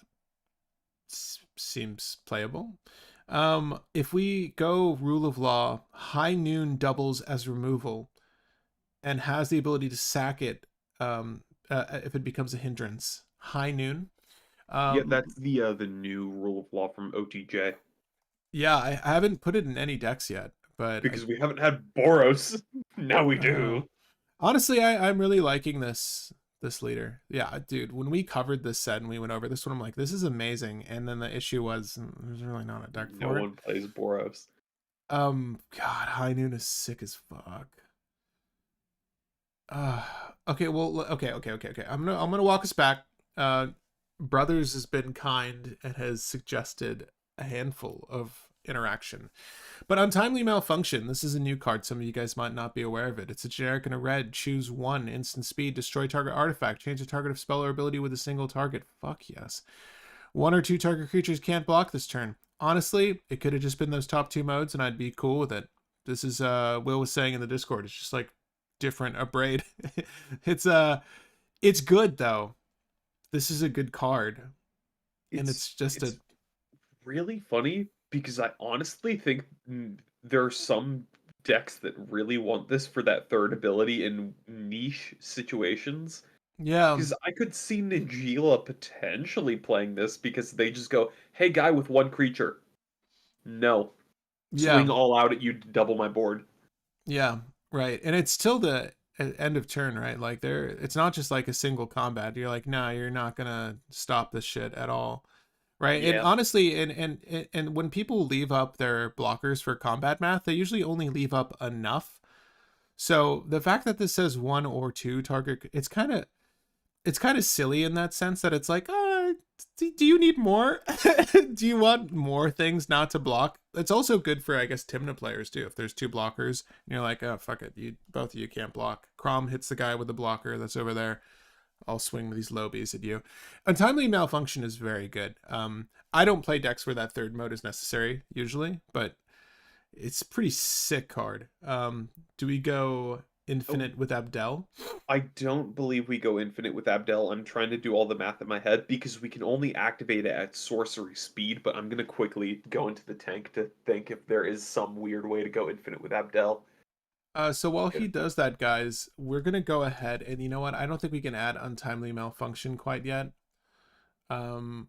[SPEAKER 2] seems playable. If we go Rule of Law, High Noon doubles as removal and has the ability to sack it if it becomes a hindrance. High Noon.
[SPEAKER 1] Yeah, that's the new rule of law from OTJ.
[SPEAKER 2] Yeah, I haven't put it in any decks yet, but
[SPEAKER 1] because we haven't had bOrOs. Now we do.
[SPEAKER 2] Honestly, I'm really liking this leader. Yeah, dude, when we covered this set and we went over this one, I'm like, this is amazing. And then the issue was there's really not a deck for it.
[SPEAKER 1] No one plays bOrOs.
[SPEAKER 2] God, High Noon is sick as fuck. Okay, well, okay. I'm gonna walk us back. Brothers has been kind and has suggested a handful of interaction. But Untimely Malfunction, this is a new card. Some of you guys might not be aware of it. It's a generic and a red. Choose 1, instant speed, destroy target artifact, change the target of spell or ability with a single target. Fuck yes. 1 or 2 target creatures can't block this turn. Honestly, it could have just been those top 2 modes and I'd be cool with it. This is Will was saying in the Discord, it's just like different upgrade. It's good though. This is a good card. And it's
[SPEAKER 1] really funny because I honestly think there are some decks that really want this for that third ability in niche situations.
[SPEAKER 2] Yeah.
[SPEAKER 1] Because I could see Najeela potentially playing this because they just go, hey, guy with 1 creature. No. Swing all out at you to double my board.
[SPEAKER 2] Yeah, right. And it's still the end of turn, right? Like it's not just like a single combat. You're like, nah, you're not gonna stop this shit at all. Right.
[SPEAKER 1] Yeah.
[SPEAKER 2] And honestly, and when people leave up their blockers for combat math, they usually only leave up enough So the fact that this says 1 or 2 target, it's kind of silly in that sense that it's like, do you need more? Do you want more things not to block? It's also good for, I guess, Tymna players too. If there's 2 blockers, and you're like, oh fuck it, both of you can't block. Crom hits the guy with the blocker that's over there. I'll swing these lobies at you. Untimely Malfunction is very good. I don't play decks where that third mode is necessary usually, but it's a pretty sick card. Do we go infinite with Abdel?
[SPEAKER 1] I don't believe we go infinite with Abdel. I'm trying to do all the math in my head because we can only activate it at sorcery speed, but I'm going to quickly go into the tank to think if there is some weird way to go infinite with Abdel.
[SPEAKER 2] So while he does that, guys, we're going to go ahead and you know what? I don't think we can add Untimely Malfunction quite yet. I'll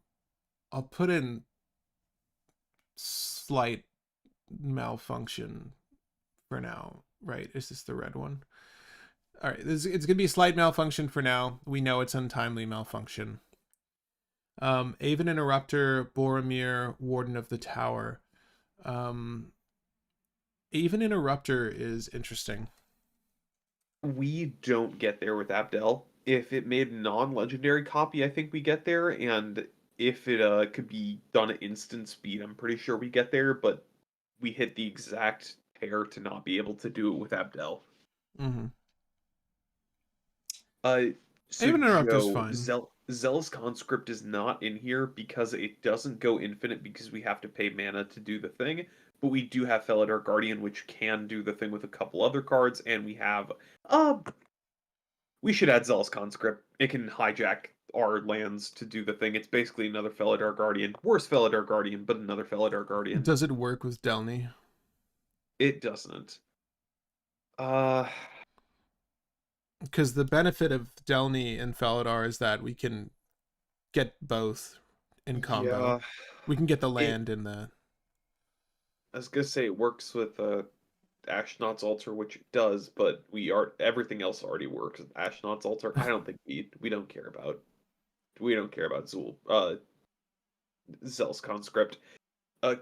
[SPEAKER 2] put in slight malfunction for now, right? Is this the red one? All right, it's going to be slight malfunction for now. We know it's untimely malfunction. Aven Interrupter, Boromir, Warden of the Tower. Aven Interrupter is interesting.
[SPEAKER 1] We don't get there with Abdel. If it made a non-legendary copy, I think we get there, and if it could be done at instant speed, I'm pretty sure we get there, but we hit the exact pair to not be able to do it with Abdel.
[SPEAKER 2] Mm-hmm.
[SPEAKER 1] So
[SPEAKER 2] Aven Interrupter's
[SPEAKER 1] Joe,
[SPEAKER 2] fine.
[SPEAKER 1] Zealous Conscript is not in here because it doesn't go infinite because we have to pay mana to do the thing. But we do have Felidar Guardian, which can do the thing with a couple other cards, and we have we should add Zealous Conscript. It can hijack our lands to do the thing. It's basically another Felidar Guardian. Worse Felidar Guardian, but another Felidar Guardian.
[SPEAKER 2] Does it work with Delny?
[SPEAKER 1] It doesn't.
[SPEAKER 2] Because the benefit of Delny and Felidar is that we can get both in combo.
[SPEAKER 1] Yeah,
[SPEAKER 2] we can get the land in the...
[SPEAKER 1] I was gonna say it works with Ashnod's Altar, which it does, but everything else already works with Ashnod's Altar. I don't think we don't care about Zealous Conscript.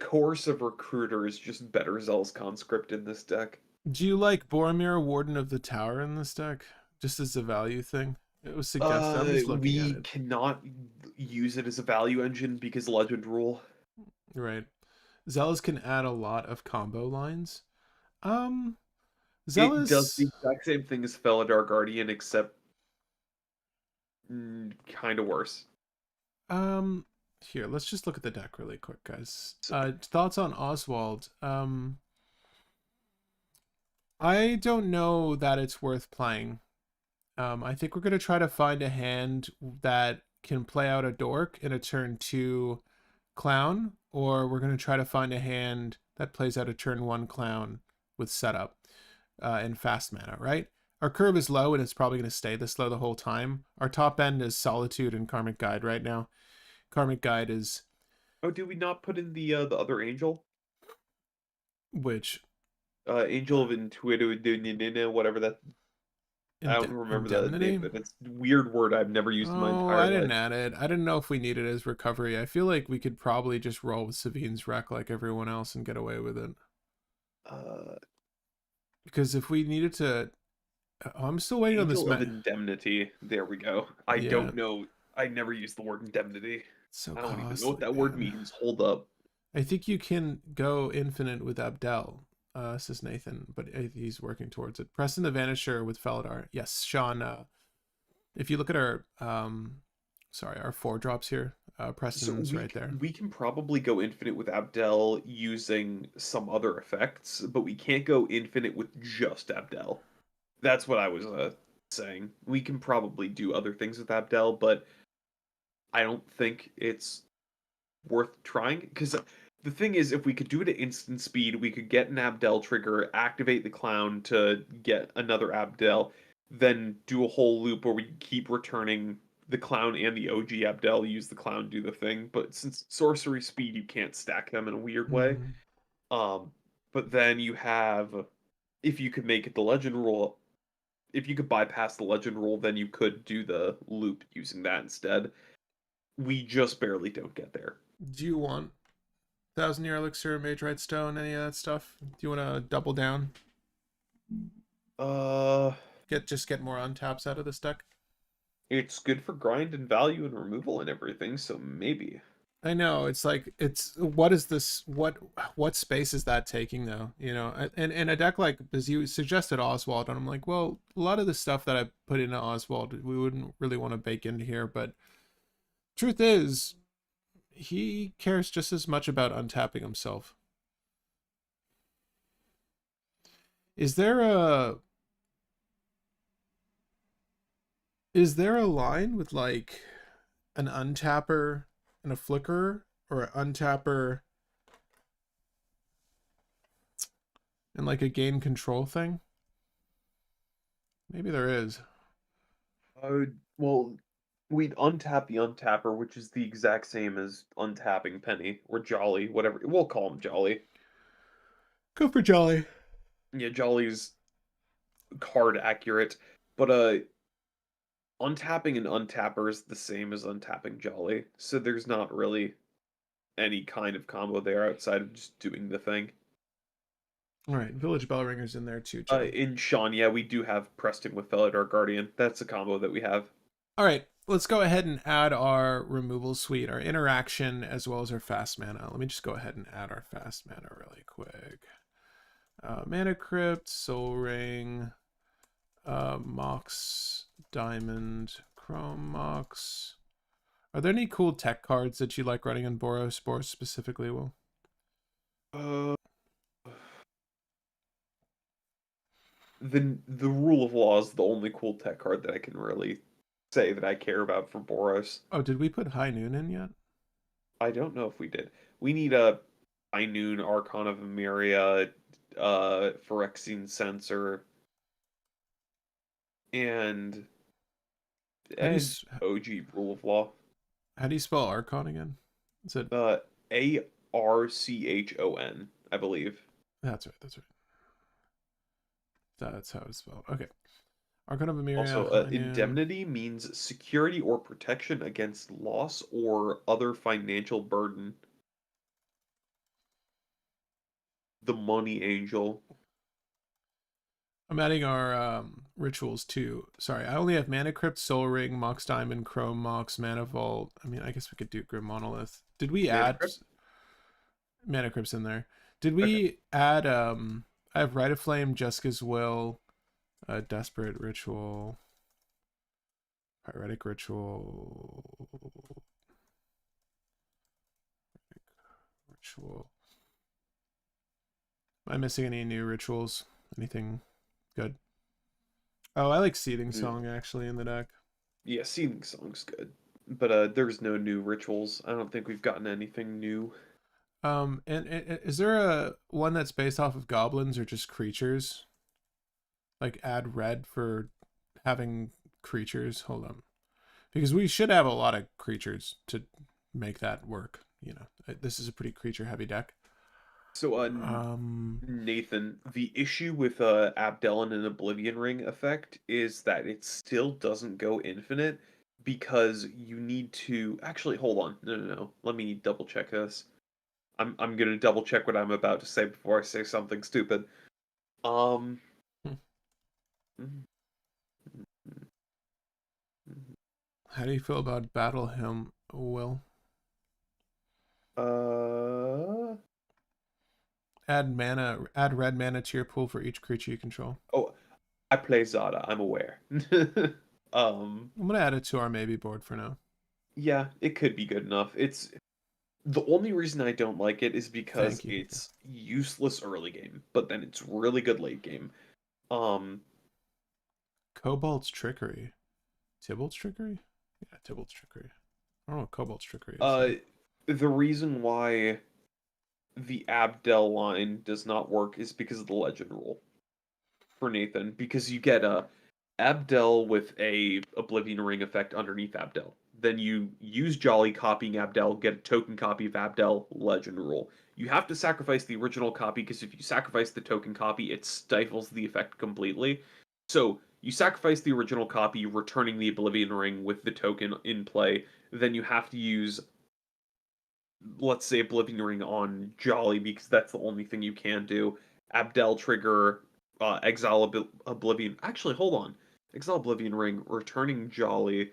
[SPEAKER 1] Coercive Recruiter is just better Zealous Conscript in this deck.
[SPEAKER 2] Do you like Boromir, Warden of the Tower in this deck? Just as a value thing? It was suggested. I'm just looking at it.
[SPEAKER 1] We cannot use it as a value engine because Legend Rule.
[SPEAKER 2] Right. Zealous can add a lot of combo lines. Zealous...
[SPEAKER 1] It does the exact same thing as Felidar Guardian, except kind of worse.
[SPEAKER 2] Here, let's just look at the deck really quick, guys. Thoughts on Oswald? I don't know that it's worth playing. I think we're going to try to find a hand that can play out a Dork in a turn 2 Clown, or we're going to try to find a hand that plays out a turn 1 Clown with setup and fast mana, right? Our curve is low, and it's probably going to stay this low the whole time. Our top end is Solitude and Karmic Guide right now. Karmic Guide is...
[SPEAKER 1] Oh, did we not put in the other angel?
[SPEAKER 2] Which?
[SPEAKER 1] Angel of Intuitive, whatever that... I don't remember the name, but it's a weird word I've never used in my entire life.
[SPEAKER 2] I didn't add it. I didn't know if we needed it as recovery. I feel like we could probably just roll with Savine's Wreck like everyone else and get away with it. Because if we needed to... Oh, I'm still waiting on this...
[SPEAKER 1] Angel of Indemnity. There we go. I don't know. I never used the word indemnity.
[SPEAKER 2] So
[SPEAKER 1] I don't even know what that word means. Hold up.
[SPEAKER 2] I think you can go infinite with Abdel, says Nathan, but he's working towards it. Preston the Vanisher with Felidar. Yes, Sean. If you look at our, our 4 drops here, Preston's right there.
[SPEAKER 1] We can probably go infinite with Abdel using some other effects, but we can't go infinite with just Abdel. That's what I was saying. We can probably do other things with Abdel, but I don't think it's worth trying, because the thing is, if we could do it at instant speed, we could get an Abdel trigger, activate the Clown to get another Abdel, then do a whole loop where we keep returning the Clown and the OG Abdel, use the Clown, do the thing. But since sorcery speed, you can't stack them in a weird way. But then you have, if you could make it the Legend Rule, if you could bypass the Legend Rule, then you could do the loop using that instead. We just barely don't get there.
[SPEAKER 2] Do you want 1,000 Year Elixir, Mage Right Stone, any of that stuff? Do you want to double down?
[SPEAKER 1] Uh,
[SPEAKER 2] Just get more untaps out of this deck?
[SPEAKER 1] it's good for grind and value and removal and everything, so maybe.
[SPEAKER 2] I know it's like what is this what space is that taking though, you know? And a deck like, as you suggested, Oswald, and I'm like, well, a lot of the stuff that I put into Oswald we wouldn't really want to bake into here, but truth is he cares just as much about untapping himself. Is there a line with like an untapper and a flicker, or an untapper and like a gain control thing? Maybe there is.
[SPEAKER 1] Well, we'd untap the untapper, which is the exact same as untapping Penny or jOlLy, whatever. We'll call him jOlLy.
[SPEAKER 2] Go for jOlLy.
[SPEAKER 1] Yeah, jOlLy's card accurate, but untapping an untapper is the same as untapping jOlLy, so there's not really any kind of combo there outside of just doing the thing.
[SPEAKER 2] All right, Village Bellringer's in there too, Jim.
[SPEAKER 1] In Sean, yeah, we do have Preston with Felidar Guardian. That's a combo that we have.
[SPEAKER 2] All right, let's go ahead and add our removal suite, our interaction, as well as our fast mana. Let me just go ahead and add our fast mana really quick. Mana Crypt, Soul Ring, Mox, Diamond, Chrome Mox. Are there any cool tech cards that you like running in bOrOs specifically, Will?
[SPEAKER 1] The Rule of Law is the only cool tech card that I can really say that I care about for bOrOs.
[SPEAKER 2] Oh, did we put High Noon in yet?
[SPEAKER 1] I don't know if we did. We need a High Noon, Archon of Emeria, Phyrexian Censor, and OG Rule of Law.
[SPEAKER 2] How do you spell Archon again? Is it
[SPEAKER 1] Archon, I believe.
[SPEAKER 2] That's right. That's right. That's how it's spelled. Okay. Archon of Emeria.
[SPEAKER 1] Also, indemnity means security or protection against loss or other financial burden. The Money Angel.
[SPEAKER 2] I'm adding our rituals too. Sorry, I only have Mana Crypt, Soul Ring, Mox Diamond, Chrome Mox, Mana Vault. I mean, I guess we could do Grim Monolith. Did we add Mana Crypt's in there? Did we add I have Rite of Flame, Jessica's Will, Desperate Ritual, Pyretic Ritual, Ritual. Am I missing any new rituals? Anything good? Oh, I like Seething Song actually in the deck.
[SPEAKER 1] Yeah, Seething Song's good. But there's no new rituals. I don't think we've gotten anything new.
[SPEAKER 2] And is there a one that's based off of goblins or just creatures? Like add red for having creatures. Hold on, because we should have a lot of creatures to make that work. You know, this is a pretty creature heavy deck.
[SPEAKER 1] So, Nathan, the issue with Abdel and an Oblivion Ring effect is that it still doesn't go infinite because you need to actually hold on. No. Let me double check this. I'm gonna double check what I'm about to say before I say something stupid. How
[SPEAKER 2] do you feel about Battle Hymn, Will? Add red mana to your pool for each creature you control.
[SPEAKER 1] Oh, I play Zada, I'm aware.
[SPEAKER 2] I'm gonna add it to our maybe board for now.
[SPEAKER 1] Yeah, it could be good enough. It's the only reason I don't like it is because it's useless early game, but then it's really good late game.
[SPEAKER 2] Cobalt's Trickery. Tybalt's Trickery? Yeah, Tybalt's Trickery. I don't know what Cobalt's Trickery is.
[SPEAKER 1] The reason why the Abdel line does not work is because of the legend rule for Nathan, because you get a Abdel with a Oblivion Ring effect underneath Abdel. Then you use jOlLy copying Abdel, get a token copy of Abdel, legend rule. You have to sacrifice the original copy because if you sacrifice the token copy, it stifles the effect completely. So you sacrifice the original copy, returning the Oblivion Ring with the token in play. Then you have to use, let's say, Oblivion Ring on jOlLy because that's the only thing you can do. Abdel trigger Exile Oblivion. Actually, hold on. Exile Oblivion Ring, returning jOlLy,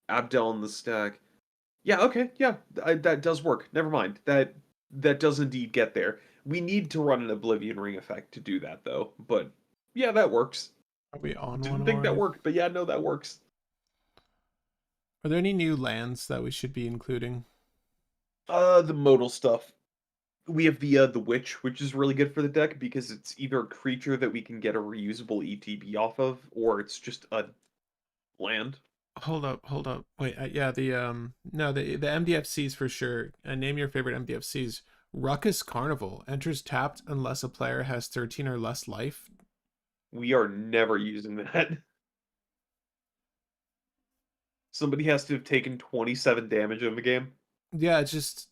[SPEAKER 1] Abdel in the stack. Yeah, okay, yeah, that does work. Never mind. That does indeed get there. We need to run an Oblivion Ring effect to do that, though. But yeah, that works.
[SPEAKER 2] Are we on one
[SPEAKER 1] Didn't think that
[SPEAKER 2] already?
[SPEAKER 1] worked, but yeah, no, that works.
[SPEAKER 2] Are there any new lands that we should be including?
[SPEAKER 1] The modal stuff. We have the Witch, which is really good for the deck because it's either a creature that we can get a reusable ETB off of, or it's just a land.
[SPEAKER 2] Hold up, hold up. Wait, yeah, no, the MDFCs for sure. Name your favorite MDFCs. Ruckus Carnival enters tapped unless a player has 13 or less life.
[SPEAKER 1] We are never using that. Somebody has to have taken 27 damage in the game.
[SPEAKER 2] Yeah, it's just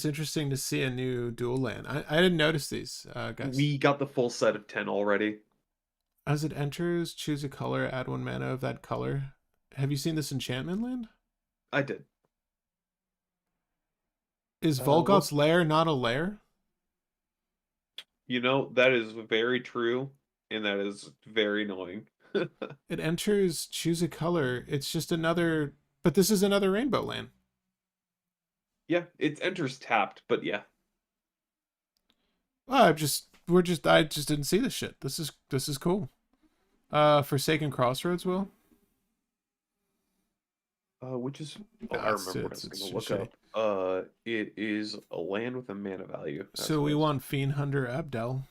[SPEAKER 2] interesting to see a new dual land. I didn't notice these, guys.
[SPEAKER 1] We got the full set of 10 already.
[SPEAKER 2] As it enters, choose a color, add 1 mana of that color. Have you seen this enchantment land?
[SPEAKER 1] I did.
[SPEAKER 2] Is
[SPEAKER 1] What?
[SPEAKER 2] Volgoth's Lair not a lair?
[SPEAKER 1] You know, that is very true, and that is very annoying.
[SPEAKER 2] It enters, choose a color. It's just another, but this is another rainbow land.
[SPEAKER 1] Yeah, it enters tapped, but yeah.
[SPEAKER 2] Oh, I just didn't see this shit. This is cool. Forsaken Crossroads, Will.
[SPEAKER 1] Which is
[SPEAKER 2] No,
[SPEAKER 1] I remember what I was
[SPEAKER 2] it's
[SPEAKER 1] gonna look
[SPEAKER 2] shitty.
[SPEAKER 1] up. It is a land with a mana value. That's
[SPEAKER 2] So
[SPEAKER 1] what
[SPEAKER 2] we
[SPEAKER 1] it is.
[SPEAKER 2] want Fiend Hunter Abdel.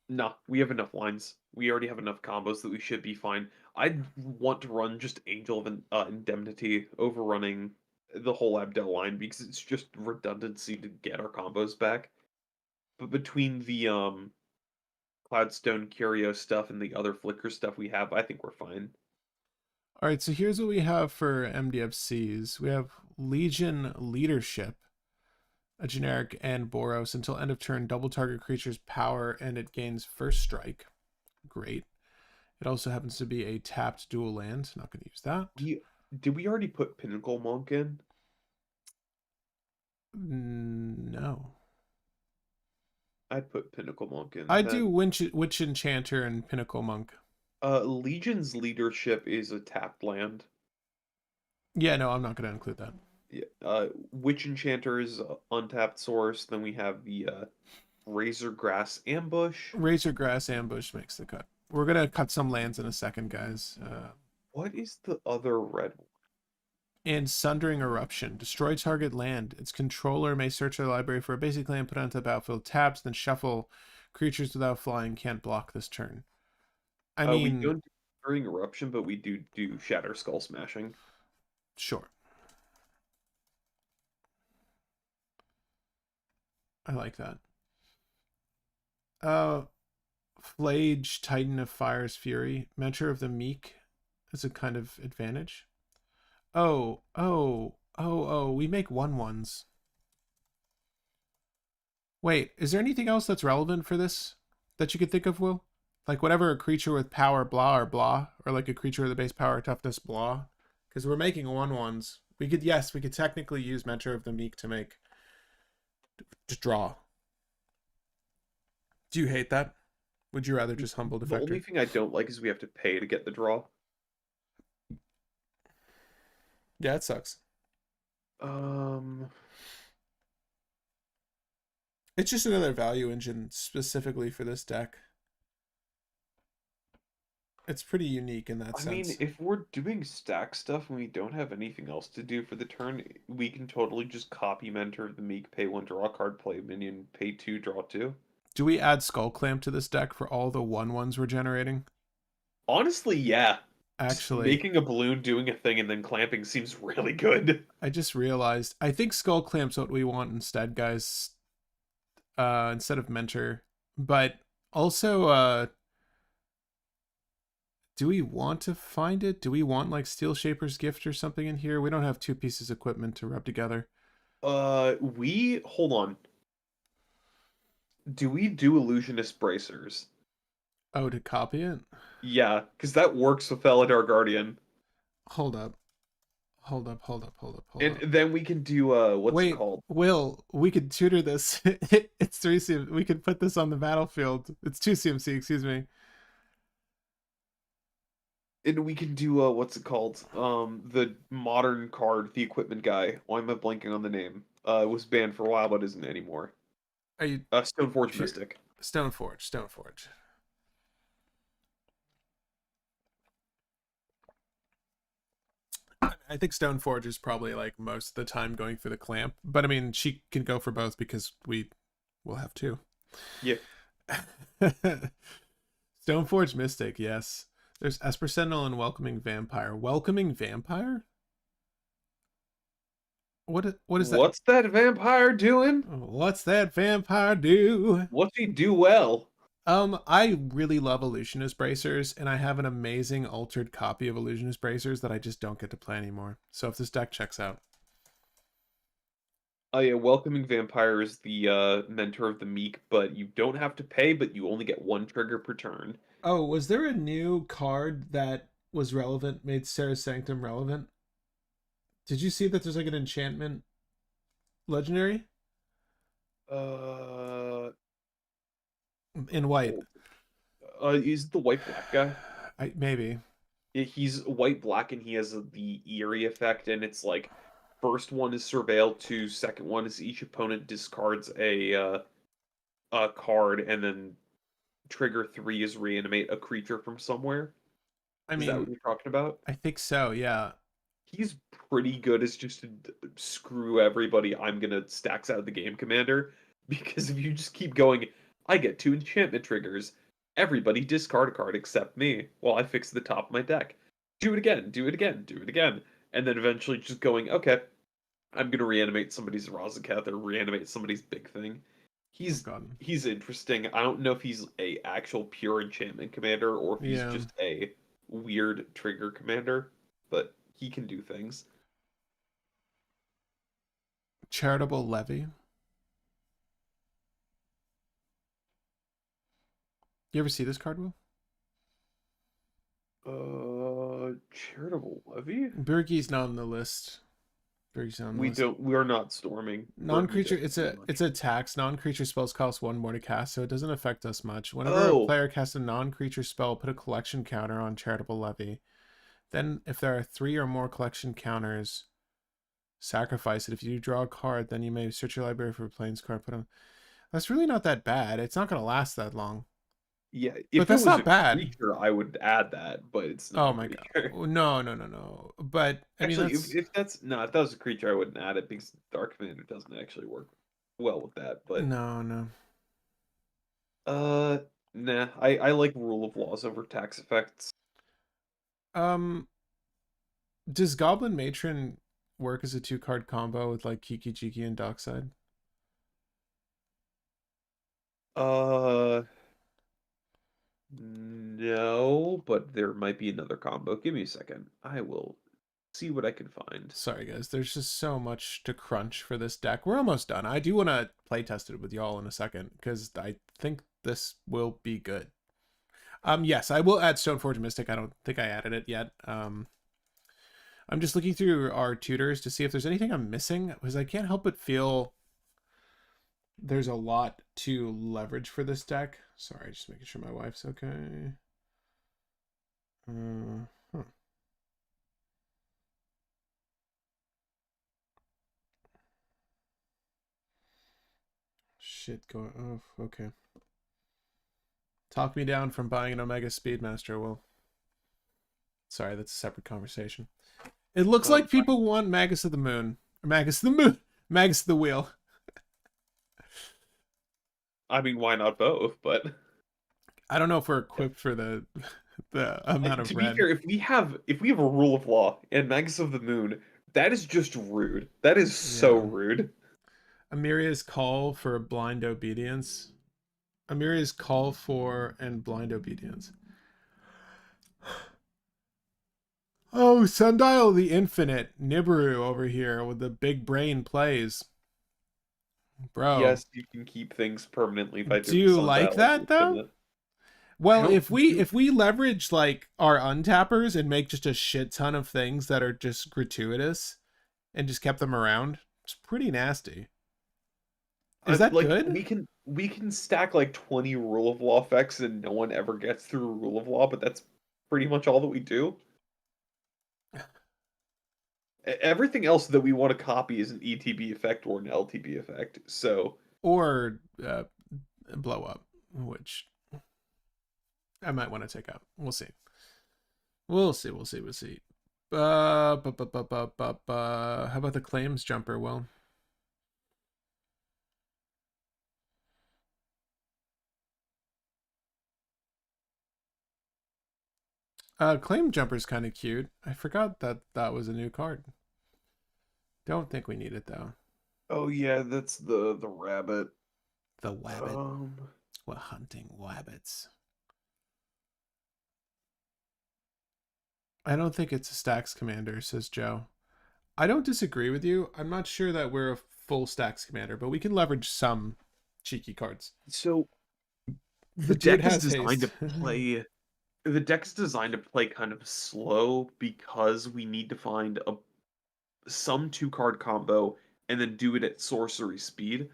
[SPEAKER 1] No, we have enough lines. We already have enough combos that we should be fine. I'd want to run just Angel of Indemnity over running the whole Abdel line because it's just redundancy to get our combos back. But between the Cloudstone Curio stuff and the other Flicker stuff we have, I think we're fine.
[SPEAKER 2] All right, so here's what we have for MDFCs. We have Legion Leadership, a generic, and bOrOs. Until end of turn, double target creature's power and it gains first strike. Great. It also happens to be a tapped dual land. Not going to use that.
[SPEAKER 1] Did we already put Pinnacle Monk in?
[SPEAKER 2] No.
[SPEAKER 1] I'd put Pinnacle Monk in.
[SPEAKER 2] I
[SPEAKER 1] Then.
[SPEAKER 2] do Witch Enchanter and Pinnacle Monk.
[SPEAKER 1] Legion's Leadership is a tapped land.
[SPEAKER 2] Yeah, no, I'm not going to include that.
[SPEAKER 1] Yeah. Witch Enchanter is untapped source. Then we have the Razor Grass Ambush.
[SPEAKER 2] Razor Grass Ambush makes the cut. We're going to cut some lands in a second, guys.
[SPEAKER 1] What is the other red one?
[SPEAKER 2] And Sundering Eruption. Destroy target land. Its controller may search their library for a basic land, put it onto the battlefield, taps, then shuffle. Creatures without flying can't block this turn. I
[SPEAKER 1] We
[SPEAKER 2] mean,
[SPEAKER 1] don't do during Eruption, but we do Shatter Skull Smashing.
[SPEAKER 2] sure. I like that. Flage, Titan of Fire's Fury. Mentor of the Meek is a kind of advantage. Oh, we make 1/1s. Wait, is there anything else that's relevant for this that you could think of, Will? Like whatever a creature with power blah or blah, or like a creature with a base power toughness blah? Because we're making 1/1s. We could technically use Mentor of the Meek to make to draw. Do you hate that? Would you rather just Humble Defector?
[SPEAKER 1] The only thing I don't like is we have to pay to get the draw.
[SPEAKER 2] Yeah, it sucks. It's just another value engine specifically for this deck. It's pretty unique in that sense.
[SPEAKER 1] I mean, if we're doing stack stuff and we don't have anything else to do for the turn, we can totally just copy Mentor of the Meek, pay 1, draw a card, play a minion, pay 2, draw 2.
[SPEAKER 2] Do we add Skull Clamp to this deck for all the 1/1s we're generating?
[SPEAKER 1] Honestly, yeah.
[SPEAKER 2] Actually,
[SPEAKER 1] making a balloon, doing a thing, and then clamping seems really good.
[SPEAKER 2] I just realized I think Skull Clamp's what we want instead, guys. Instead of Mentor. But also, do we want to find it? Do we want like Steel Shaper's Gift or something in here? We don't have 2 pieces of equipment to rub together.
[SPEAKER 1] Hold on. Do we do Illusionist Bracers?
[SPEAKER 2] Oh, to copy it?
[SPEAKER 1] Yeah, because that works with Eladar Guardian.
[SPEAKER 2] Hold up. Hold up, hold up, hold up, hold
[SPEAKER 1] And
[SPEAKER 2] up.
[SPEAKER 1] then we can do what's it
[SPEAKER 2] Wait,
[SPEAKER 1] called?
[SPEAKER 2] Will, we could tutor this. It's 3 CMC. We could put this on the battlefield. It's 2 CMC, excuse me.
[SPEAKER 1] And we can do what's it called? The modern card, the equipment guy. Why am I blanking on the name? Was banned for a while, but isn't anymore.
[SPEAKER 2] Are you
[SPEAKER 1] Stoneforge Mystic.
[SPEAKER 2] Stoneforge, Stoneforge. I think Stoneforge is probably like most of the time going for the clamp, but I mean she can go for both because we will have two.
[SPEAKER 1] Yeah.
[SPEAKER 2] Stoneforge Mystic, yes. There's Esper Sentinel and Welcoming Vampire. Welcoming Vampire? What is that?
[SPEAKER 1] What's that vampire doing?
[SPEAKER 2] What's that vampire do?
[SPEAKER 1] What's he do well?
[SPEAKER 2] I really love Illusionist Bracers, and I have an amazing altered copy of Illusionist Bracers that I just don't get to play anymore. So if this deck checks out.
[SPEAKER 1] Oh yeah, Welcoming Vampire is the mentor of the meek, but you don't have to pay, but you only get one trigger per turn.
[SPEAKER 2] Oh, was there a new card that was relevant, made Sarah's Sanctum relevant? Did you see that there's like an enchantment legendary? In white.
[SPEAKER 1] Is the white black guy?
[SPEAKER 2] Maybe.
[SPEAKER 1] Yeah, he's white black and he has the eerie effect, and it's like first one is Surveil 2, second one is each opponent discards a card, and then trigger 3 is reanimate a creature from somewhere. Is that what you're talking about?
[SPEAKER 2] I think so, yeah.
[SPEAKER 1] He's pretty good as just to screw everybody. I'm gonna stacks out of the game commander, because if you just keep going, I get 2 enchantment triggers. Everybody discard a card except me while I fix the top of my deck. Do it again, do it again, do it again. And then eventually just going, okay, I'm gonna reanimate somebody's Razaketh or reanimate somebody's big thing. He's interesting. I don't know if he's a actual pure enchantment commander or if he's just a weird trigger commander, but he can do things.
[SPEAKER 2] Charitable Levy. You ever see this card, Will?
[SPEAKER 1] Charitable Levy?
[SPEAKER 2] Bergey's not on the list.
[SPEAKER 1] We are not storming.
[SPEAKER 2] Non-creature, it's a tax. Non-creature spells cost 1 more to cast, so it doesn't affect us much. Whenever a player casts a non-creature spell, put a collection counter on Charitable Levy. Then, if there are 3 or more collection counters, sacrifice it. If you draw a card, then you may search your library for a plains card. Put on. That's really not that bad. It's not going to last that long.
[SPEAKER 1] Yeah,
[SPEAKER 2] but that's not bad.
[SPEAKER 1] Creature, I would add that, but it's not.
[SPEAKER 2] Oh my god! No. But I
[SPEAKER 1] actually,
[SPEAKER 2] mean,
[SPEAKER 1] if that was a creature, I wouldn't add it because Dark Commander doesn't actually work well with that. But
[SPEAKER 2] no.
[SPEAKER 1] Nah. I like rule of laws over tax effects.
[SPEAKER 2] Does Goblin Matron work as a 2-card combo with like Kiki Jiki and Dockside?
[SPEAKER 1] No, but there might be another combo. Give me a second. I will see what I can find.
[SPEAKER 2] Sorry, guys. There's just so much to crunch for this deck. We're almost done. I do want to play test it with y'all in a second because I think this will be good. Yes, I will add Stoneforge Mystic. I don't think I added it yet. I'm just looking through our tutors to see if there's anything I'm missing because I can't help but feel there's a lot to leverage for this deck. Sorry, just making sure my wife's okay. Shit going off. Okay. Talk me down from buying an Omega Speedmaster. Well, sorry, that's a separate conversation. It looks like people want Magus of the Moon. Or Magus of the Moon. Magus of the Wheel.
[SPEAKER 1] I mean, why not both? But
[SPEAKER 2] I don't know if we're equipped for the amount of red.
[SPEAKER 1] To be fair, if we have a rule of law and Magus of the Moon, that is just rude. That is so rude.
[SPEAKER 2] Amiria's call for blind obedience. Amiria's call for and blind obedience. Oh, Sundial the Infinite. Nibiru over here with the big brain plays. Bro.
[SPEAKER 1] Yes, you can keep things permanently by doing
[SPEAKER 2] Do you like that, though?
[SPEAKER 1] I
[SPEAKER 2] Well,
[SPEAKER 1] don't
[SPEAKER 2] if we leverage like our untappers and make just a shit ton of things that are just gratuitous and just kept them around, it's pretty nasty. Is that
[SPEAKER 1] like
[SPEAKER 2] good?
[SPEAKER 1] we can stack like 20 rule of law effects and no one ever gets through rule of law, but that's pretty much all that we do. Everything else that we want to copy is an ETB effect or an LTB effect. So
[SPEAKER 2] Or blow up, which I might want to take out. We'll see. We'll see. We'll see. We'll see. How about the claims jumper? Well, claim jumper's kind of cute. I forgot that that was a new card. Don't think we need it though.
[SPEAKER 1] oh yeah, that's the rabbit.
[SPEAKER 2] The wabbit.
[SPEAKER 1] Um,
[SPEAKER 2] We're hunting wabbits. I don't think it's a stacks commander, says Joe. I don't disagree with you. I'm not sure that we're a full stacks commander, but we can leverage some cheeky cards.
[SPEAKER 1] so
[SPEAKER 2] The dude has haste.
[SPEAKER 1] the deck is designed to play kind of slow because we need to find a some two card combo and then do it at sorcery speed.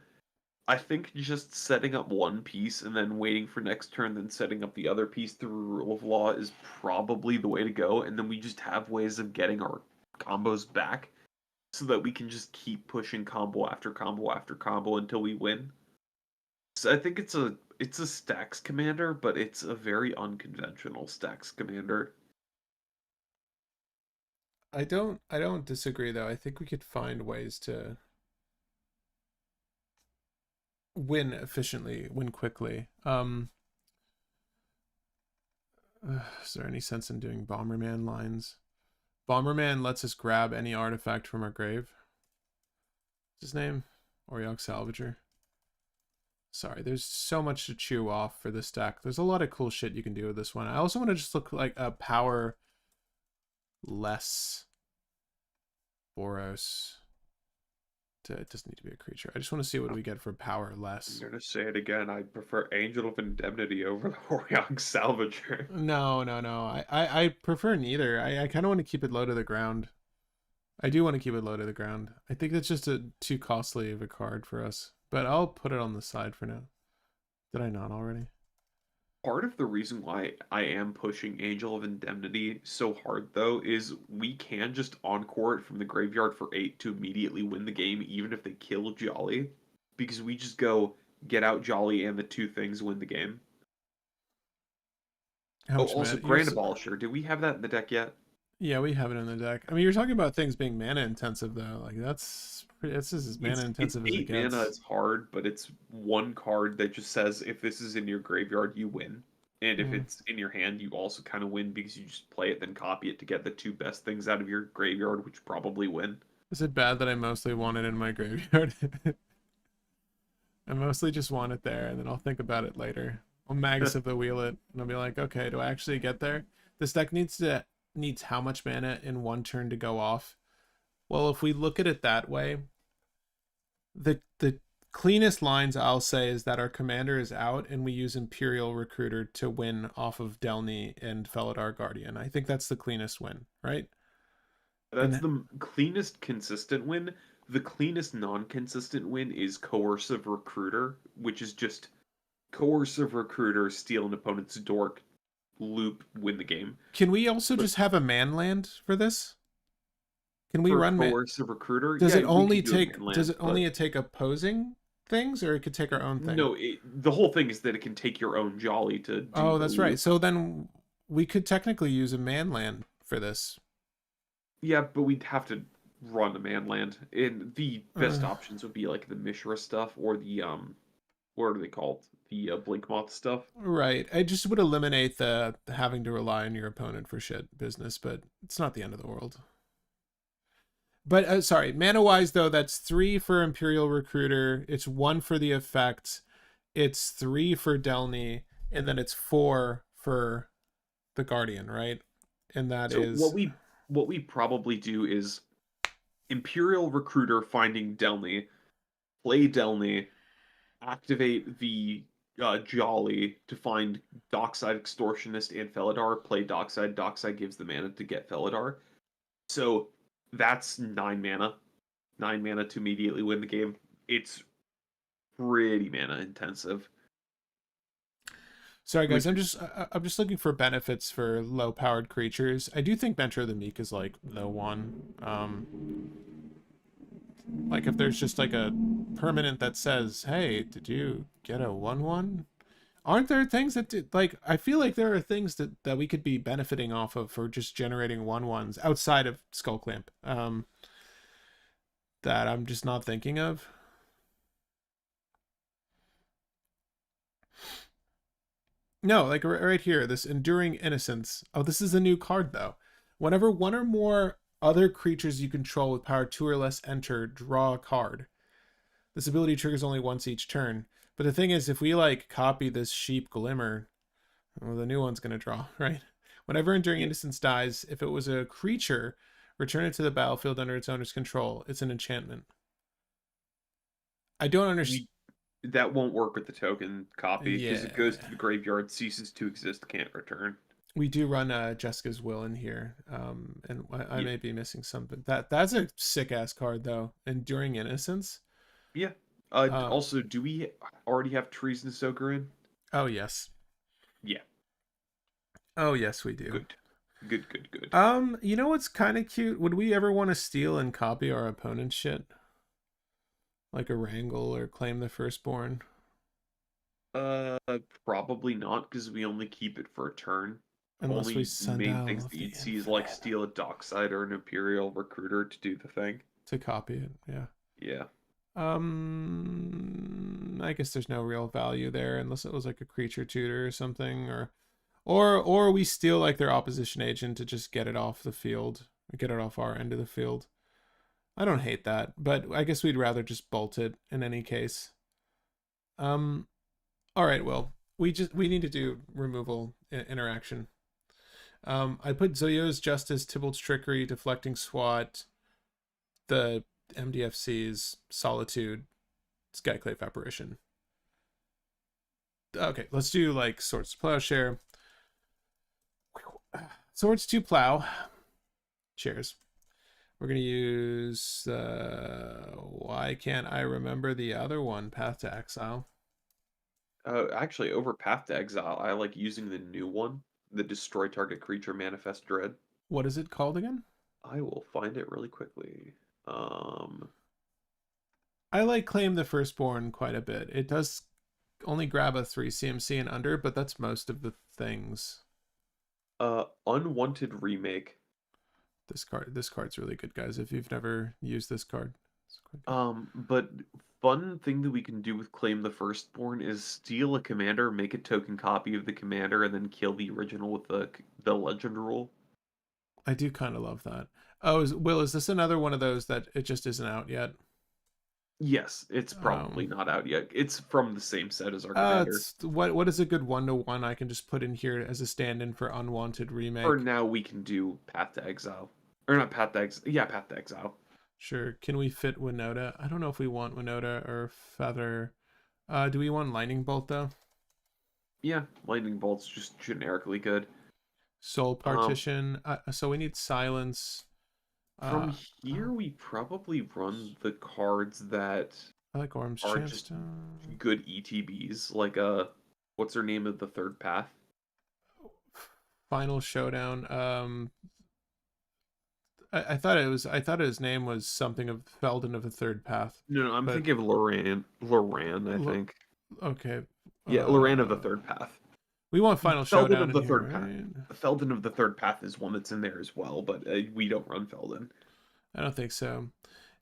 [SPEAKER 1] I think just setting up one piece and then waiting for next turn, then setting up the other piece through rule of law is probably the way to go, and then we just have ways of getting our combos back so that we can just keep pushing combo after combo after combo until we win. So I think it's a stacks commander, but it's a very unconventional stacks commander.
[SPEAKER 2] I don't disagree though. I think we could find ways to win efficiently, win quickly. Is there any sense in doing Bomberman lines? Bomberman lets us grab any artifact from our grave. What's his name? Oriok Salvager. Sorry, there's so much to chew off for this deck. There's a lot of cool shit you can do with this one. I also want to just look like a power less bOrOs. It doesn't need to be a creature. I just want to see what we get for power less.
[SPEAKER 1] I'm gonna say it again. I prefer Angel of Indemnity over the Orion Salvager.
[SPEAKER 2] No. I prefer neither. I kind of want to keep it low to the ground. I do want to keep it low to the ground. I think that's just too costly of a card for us. But I'll put it on the side for now. Did I not already?
[SPEAKER 1] Part of the reason why I am pushing Angel of Indemnity so hard, though, is we can just encore it from the graveyard for 8 to immediately win the game, even if they kill jOlLy. Because we just go get out jOlLy and the two things win the game.
[SPEAKER 2] How
[SPEAKER 1] Oh,
[SPEAKER 2] much
[SPEAKER 1] also,
[SPEAKER 2] mana?
[SPEAKER 1] Grand Abolisher. Did we have that in the deck yet?
[SPEAKER 2] Yeah, we have it in the deck. I mean, you're talking about things being mana intensive, though. Like, that's as mana intensive as it
[SPEAKER 1] It's
[SPEAKER 2] gets.
[SPEAKER 1] 8 mana, it's hard, but it's one card that just says if this is in your graveyard, you win. And if it's in your hand, you also kind of win because you just play it, then copy it to get the two best things out of your graveyard, which probably win.
[SPEAKER 2] Is it bad that I mostly want it in my graveyard? I mostly just want it there, and then I'll think about it later. I'll Magus of the Wheel it, and I'll be like, okay, do I actually get there? This deck needs how much mana in one turn to go off? Well, if we look at it that way, the cleanest lines I'll say is that our commander is out and we use Imperial Recruiter to win off of Delny and Felidar Guardian. I think that's the cleanest win, right?
[SPEAKER 1] That's the cleanest consistent win. The cleanest non-consistent win is Coercive Recruiter, which is just Coercive Recruiter, steal an opponent's dork, loop, win the game.
[SPEAKER 2] Can we also just have a man land for this? Can we run
[SPEAKER 1] Coercive Recruiter?
[SPEAKER 2] Does
[SPEAKER 1] yeah,
[SPEAKER 2] it only
[SPEAKER 1] take
[SPEAKER 2] take opposing things, or it could take our own thing?
[SPEAKER 1] No, the whole thing is that it can take your own jOlLy to do
[SPEAKER 2] Oh, that's right.
[SPEAKER 1] loop.
[SPEAKER 2] So then we could technically use a man land for this.
[SPEAKER 1] Yeah, but we'd have to run a man land. And the best options would be like the Mishra stuff or the what are they called? The Blinkmoth stuff.
[SPEAKER 2] Right. I just would eliminate the having to rely on your opponent for shit business, but it's not the end of the world. But sorry, mana wise though, that's 3 for Imperial Recruiter. It's 1 for the effect. It's 3 for Delny, and then it's 4 for the Guardian, right? And that
[SPEAKER 1] So
[SPEAKER 2] is
[SPEAKER 1] what we probably do is Imperial Recruiter finding Delny, play Delny, activate the jOlLy to find Dockside Extortionist and Felidar, play Dockside. Dockside gives the mana to get Felidar. So that's 9 mana. 9 mana to immediately win the game. It's pretty mana intensive.
[SPEAKER 2] Sorry guys,
[SPEAKER 1] Which
[SPEAKER 2] I'm just looking for benefits for low powered creatures. I do think Mentor of the Meek is like the one. Like if there's just like a permanent that says, "Hey, did you get a 1/1?" Aren't there things that do, like I feel like there are things that we could be benefiting off of for just generating 1/1s outside of Skull Clamp. That I'm just not thinking of. No, like right here, this Enduring Innocence. Oh, this is a new card though. Whenever one or more other creatures you control with power 2 or less enter, draw a card. This ability triggers only once each turn. But the thing is, if we like copy this Sheep Glimmer, well, the new one's gonna draw, right? Whenever Enduring Innocence dies, if it was a creature, return it to the battlefield under its owner's control. It's an enchantment. I don't understand.
[SPEAKER 1] that won't work with the token copy because it goes
[SPEAKER 2] Yeah.
[SPEAKER 1] to the graveyard, ceases to exist, can't return.
[SPEAKER 2] We do run Jessica's Will in here, and I
[SPEAKER 1] Yeah.
[SPEAKER 2] may be missing something. That's a sick ass card though. Enduring Innocence.
[SPEAKER 1] Yeah.
[SPEAKER 2] Uh,
[SPEAKER 1] Also, do we already have Treason Soaker in?
[SPEAKER 2] oh yes,
[SPEAKER 1] Yeah.
[SPEAKER 2] oh yes, we do.
[SPEAKER 1] Good. Good, good, good.
[SPEAKER 2] You know what's kind of cute? Would we ever want to steal and copy our opponent's shit, like a Wrangle or Claim the Firstborn?
[SPEAKER 1] Uh, Probably not, because we only keep it for a turn.
[SPEAKER 2] Unless we
[SPEAKER 1] Only
[SPEAKER 2] send
[SPEAKER 1] main
[SPEAKER 2] out
[SPEAKER 1] things
[SPEAKER 2] of
[SPEAKER 1] that
[SPEAKER 2] the
[SPEAKER 1] you'd see is like
[SPEAKER 2] infinite
[SPEAKER 1] steal a Dockside or an Imperial Recruiter to do the thing.
[SPEAKER 2] to copy it. Yeah.
[SPEAKER 1] Yeah.
[SPEAKER 2] I guess there's no real value there unless it was like a creature tutor or something, or we steal like their opposition agent to just get it off the field, get it off our end of the field. I don't hate that, but I guess we'd rather just bolt it in any case. All right, well, we need to do removal interaction. I put Zoyo's Justice, Tybalt's Trickery, Deflecting Swat, the MDFC's Solitude, Skyclave Apparition. Okay, let's do like Swords to Plowshare. Swords to Plow. Cheers. We're going to use, why can't I remember the other one? Path to Exile.
[SPEAKER 1] Actually, over Path to Exile, I like using the new one, the Destroy Target Creature Manifest Dread.
[SPEAKER 2] What is it called again?
[SPEAKER 1] I will find it really quickly.
[SPEAKER 2] I like Claim the Firstborn quite a bit. It does only grab a 3 CMC and under, but that's most of the things.
[SPEAKER 1] Unwanted Remake.
[SPEAKER 2] This card's really good, guys. If you've never used this card,
[SPEAKER 1] But fun thing that we can do with Claim the Firstborn is steal a commander, make a token copy of the commander, and then kill the original with the legend rule.
[SPEAKER 2] I do kind of love that. Oh, is this another one of those that it just isn't out yet?
[SPEAKER 1] Yes, it's probably not out yet. It's from the same set as our commander.
[SPEAKER 2] What is a good 1/1 I can just put in here as a stand-in for Unwanted Remake?
[SPEAKER 1] For now, we can do Path to Exile. Or not Path to Exile. Yeah, Path to Exile.
[SPEAKER 2] Sure. Can we fit Winota? I don't know if we want Winota or Feather. Do we want Lightning Bolt, though?
[SPEAKER 1] Yeah, Lightning Bolt's just generically good.
[SPEAKER 2] Soul Partition. So we need Silence.
[SPEAKER 1] From here, we probably run the cards that
[SPEAKER 2] I like Orm's
[SPEAKER 1] are just good ETBs, like what's her name of the third path?
[SPEAKER 2] Final Showdown. I thought his name was something of Feldon of the Third Path.
[SPEAKER 1] No, I'm thinking of Loran, I think.
[SPEAKER 2] Okay.
[SPEAKER 1] Yeah, Loran of the Third Path.
[SPEAKER 2] We want Final Showdown
[SPEAKER 1] of the
[SPEAKER 2] in
[SPEAKER 1] third
[SPEAKER 2] here,
[SPEAKER 1] path.
[SPEAKER 2] right?
[SPEAKER 1] The Feldon of the Third Path is one that's in there as well, but we don't run Feldon.
[SPEAKER 2] I don't think so.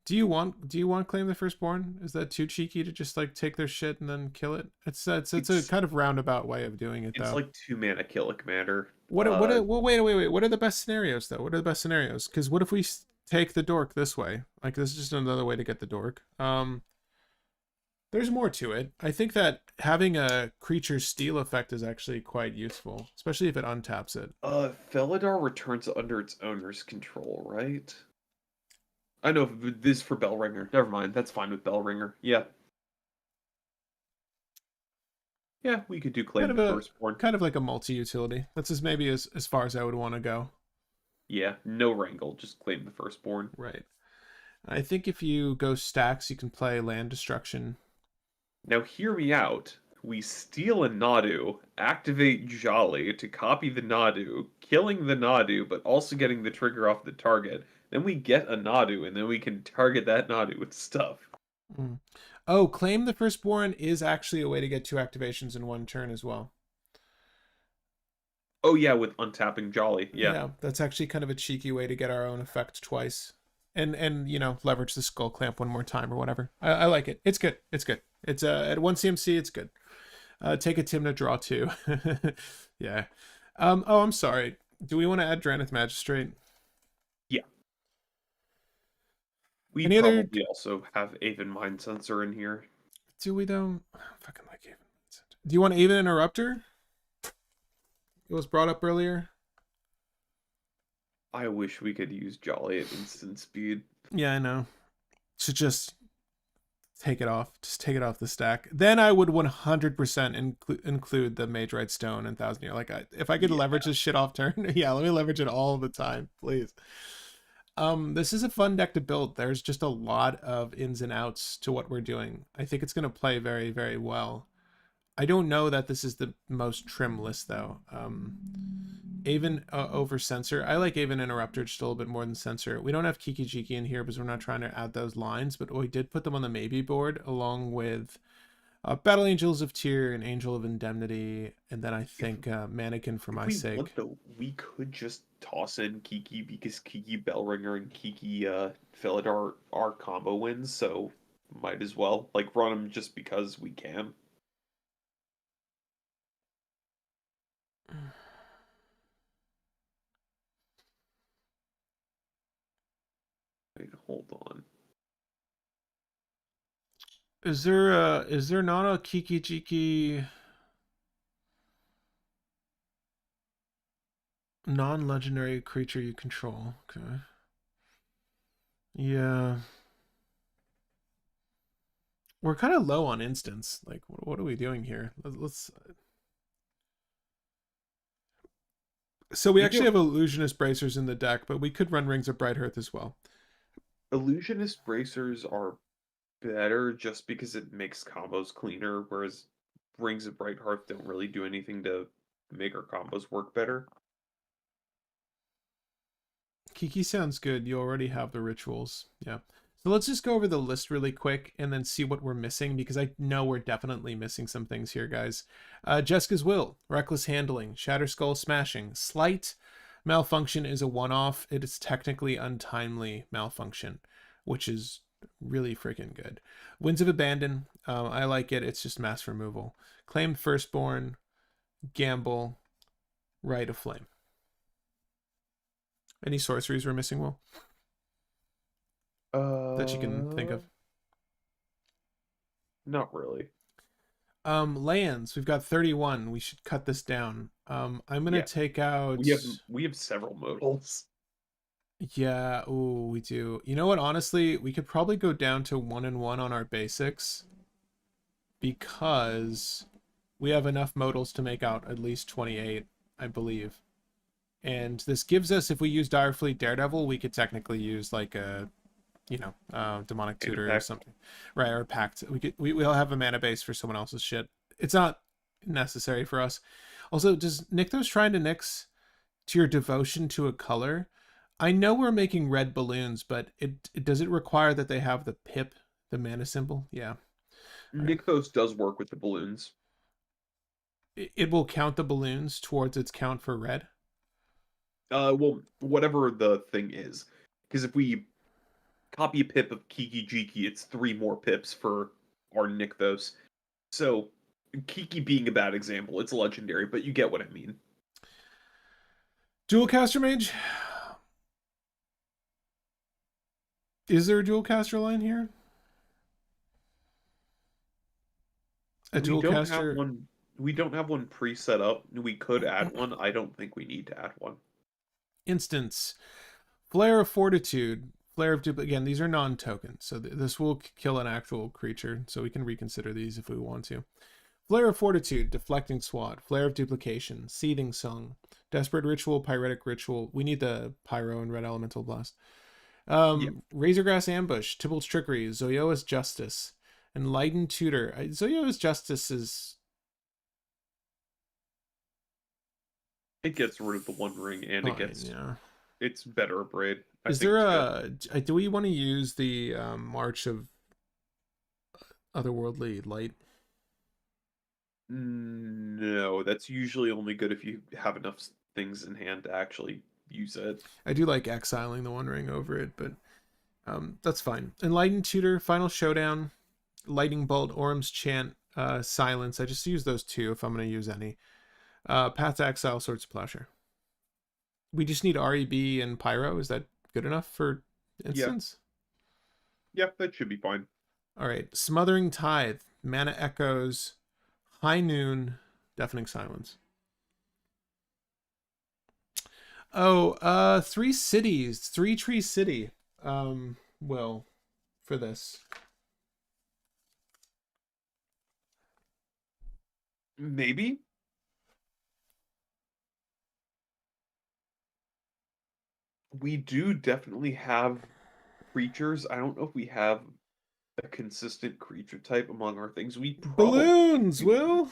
[SPEAKER 2] Do you want Claim the Firstborn? Is that too cheeky to just like take their shit and then kill it? It's a kind of roundabout way of doing it, though.
[SPEAKER 1] It's like 2 mana kill a commander.
[SPEAKER 2] Wait. What are the best scenarios, though? What are the best scenarios? Because what if we take the dork this way? Like, this is just another way to get the dork. There's more to it. I think that having a creature steal effect is actually quite useful, especially if it untaps it.
[SPEAKER 1] Felidar returns under its owner's control, right? I know this for Bellringer. Never mind, that's fine with Bellringer. Yeah. Yeah, we could do
[SPEAKER 2] Kind
[SPEAKER 1] claim
[SPEAKER 2] of
[SPEAKER 1] the
[SPEAKER 2] a
[SPEAKER 1] firstborn.
[SPEAKER 2] kind of like a multi-utility. That's as far as I would want to go.
[SPEAKER 1] Yeah, no wrangle, just claim the firstborn.
[SPEAKER 2] Right. I think if you go stacks, you can play land destruction.
[SPEAKER 1] Now hear me out. We steal a Nadu, activate jOlLy to copy the Nadu, killing the Nadu, but also getting the trigger off the target. Then we get a Nadu, and then we can target that Nadu with stuff.
[SPEAKER 2] Mm. Oh, claim the firstborn is actually a way to get 2 activations in 1 turn as well.
[SPEAKER 1] Oh yeah, with untapping jOlLy, yeah.
[SPEAKER 2] Yeah, that's actually kind of a cheeky way to get our own effect twice. And you know, leverage the skull clamp one more time or whatever. I like it. It's good. It's good. It's at 1 CMC, it's good. Take a Timna draw 2. Yeah. Oh, I'm sorry. Do we want to add Dranith Magistrate?
[SPEAKER 1] Yeah. We
[SPEAKER 2] Any other...
[SPEAKER 1] probably also have Aven Mind Sensor in here.
[SPEAKER 2] Do we though? I fucking like Aven. Do you want Aven Interrupter? It was brought up earlier.
[SPEAKER 1] I wish we could use jOlLy at instant speed.
[SPEAKER 2] Yeah, I know. To just take it off. Just take it off the stack. Then I would 100% include the Mage Right Stone and Thousand Year. Like, if I could leverage this shit off turn, yeah, let me leverage it all the time, please. This is a fun deck to build. There's just a lot of ins and outs to what we're doing. I think it's going to play very, very well. I don't know that this is the most trim list, though. Aven over Censor. I like Aven Interrupter just a little bit more than Censor. We don't have Kiki Jiki in here because we're not trying to add those lines, but we did put them on the maybe board along with Battle Angels of Tyr and Angel of Indemnity, and then I think Mannequin for my sake.
[SPEAKER 1] Though, we could just toss in Kiki because Kiki Bellringer and Kiki Philidor are combo wins, so might as well like run them just because we can. Wait, hold on.
[SPEAKER 2] Is there not a Kiki Jiki non-legendary creature you control? Okay. Yeah. We're kind of low on instants. Like, what are we doing here? Let's... So we actually have Illusionist Bracers in the deck, but we could run Rings of Brighthearth as well.
[SPEAKER 1] Illusionist Bracers are better just because it makes combos cleaner, whereas Rings of Brighthearth don't really do anything to make our combos work better.
[SPEAKER 2] Kiki sounds good. You already have the rituals. Yeah. So let's just go over the list really quick and then see what we're missing, because I know we're definitely missing some things here, guys. Jeska's Will, Reckless Handling, Shatterskull Smashing, Slight Malfunction is a one-off. It is technically Untimely Malfunction, which is really freaking good. Winds of Abandon, I like it. It's just mass removal. Claimed Firstborn, Gamble, Rite of Flame. Any sorceries we're missing, Will? That you can think of?
[SPEAKER 1] Not really.
[SPEAKER 2] Lands, we've got 31. We should cut this down. I'm gonna take out...
[SPEAKER 1] We have several modals.
[SPEAKER 2] Yeah, ooh, we do. You know what, honestly, we could probably go down to 1 and 1 on our basics, because we have enough modals to make out at least 28, I believe. And this gives us, if we use Direfleet Daredevil, we could technically use like a, you know, Demonic Tutor or something, right? Or Pact. We'll have a mana base for someone else's shit. It's not necessary for us. Also, does Nykthos trying to nix to your devotion to a color? I know we're making red balloons, but does it require that they have the pip, the mana symbol? Yeah.
[SPEAKER 1] Nykthos does work with the balloons.
[SPEAKER 2] It will count the balloons towards its count for red.
[SPEAKER 1] Well, whatever the thing is, because if we copy a pip of Kiki Jiki, it's 3 more pips for our Nykthos. So, Kiki being a bad example, it's legendary, but you get what I mean.
[SPEAKER 2] Dual caster mage? Is there a dual caster line here? A dual caster?
[SPEAKER 1] We don't have one pre-set up. We could add one. I don't think we need to add one.
[SPEAKER 2] Instance. Flare of Fortitude. Flare of Duplicate. Again, these are non-tokens, so this will kill an actual creature, so we can reconsider these if we want to. Flare of Fortitude, Deflecting Swat, Flare of Duplication, Seething Song, Desperate Ritual, Pyretic Ritual. We need the Pyro and Red Elemental Blast. Razorgrass Ambush, Tybalt's Trickery, Zoyoa's Justice, Enlightened Tutor. Zoyoa's Justice is...
[SPEAKER 1] It gets rid of the One Ring, and
[SPEAKER 2] fine, yeah.
[SPEAKER 1] It's better braid.
[SPEAKER 2] Is there a... Do we want to use the March of Otherworldly Light?
[SPEAKER 1] No, that's usually only good if you have enough things in hand to actually use it.
[SPEAKER 2] I do like exiling the One Ring over it, but that's fine. Enlightened Tutor, Final Showdown, Lightning Bolt, Orm's Chant, Silence. I just use those two if I'm going to use any. Path to Exile, Swords of Plowshare. We just need REB and Pyro. Is that good enough for instance?
[SPEAKER 1] Yep, that should be fine.
[SPEAKER 2] All right. Smothering Tithe, Mana Echoes, High Noon, Deafening Silence. Oh, 3 cities, 3 Tree City. Well, for this.
[SPEAKER 1] Maybe. We do definitely have creatures. I don't know if we have a consistent creature type among our things. We probably
[SPEAKER 2] Balloons, Will.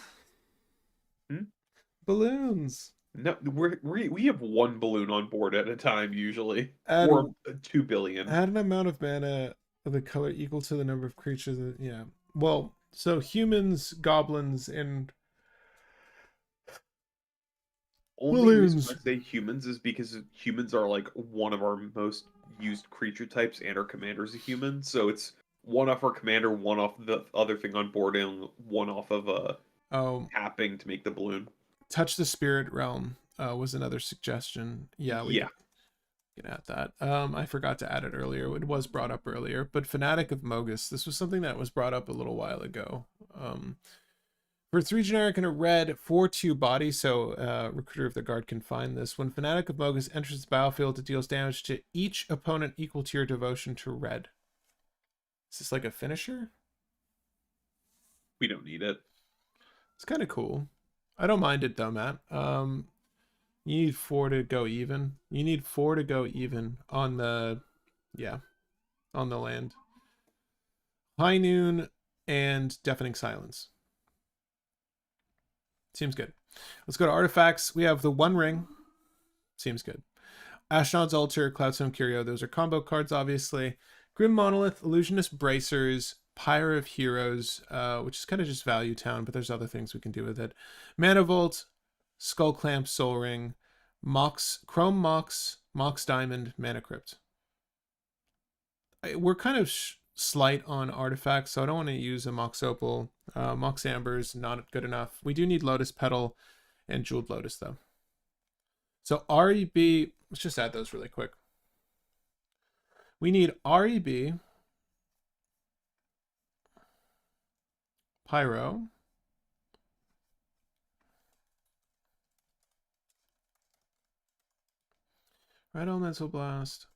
[SPEAKER 1] Hmm?
[SPEAKER 2] Balloons.
[SPEAKER 1] No, we have 1 balloon on board at a time usually, or 2 billion.
[SPEAKER 2] Add an amount of mana of the color equal to the number of creatures. Yeah. Well, so humans, goblins, and
[SPEAKER 1] Only reason I say humans is because humans are like one of our most used creature types, and our commander's a human, so it's one off our commander, one off the other thing on board, and one off of tapping to make the balloon.
[SPEAKER 2] Touch the Spirit Realm was another suggestion. Yeah, we can add that. I forgot to add it earlier. It was brought up earlier, but Fanatic of Mogis. This was something that was brought up a little while ago. For 3 generic and a red, 4/2 body, so Recruiter of the Guard can find this. When Fanatic of Mogis enters the battlefield, it deals damage to each opponent equal to your devotion to red. Is this like a finisher?
[SPEAKER 1] We don't need it.
[SPEAKER 2] It's kind of cool. I don't mind it though, Matt. You need 4 to go even. You need 4 to go even on the, on the land. High Noon and Deafening Silence. Seems good. Let's go to artifacts. We have the One Ring. Seems good. Ashnod's Altar, Cloudstone Curio. Those are combo cards, obviously. Grim Monolith, Illusionist Bracers, Pyre of Heroes, which is kind of just Value Town, but there's other things we can do with it. Mana Vault, Skull Clamp, Soul Ring, Mox, Chrome Mox, Mox Diamond, Mana Crypt. We're kind of slight on artifacts, so I don't want to use a Mox Opal. Mox Amber is not good enough. We do need Lotus Petal and Jeweled Lotus, though. So REB, let's just add those really quick. We need REB, Pyro, Red Elemental Blast,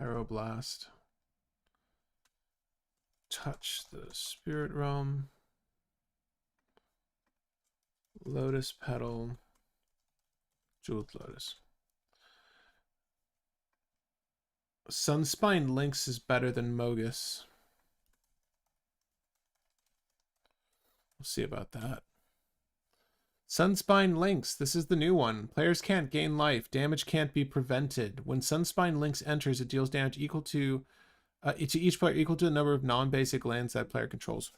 [SPEAKER 2] Pyroblast, Touch the Spirit Realm, Lotus Petal, Jeweled Lotus. Sunspine Lynx is better than Mogis. We'll see about that. Sunspine Lynx. This is the new one. Players can't gain life. Damage can't be prevented. When Sunspine Lynx enters, it deals damage equal to each player equal to the number of non-basic lands that player controls.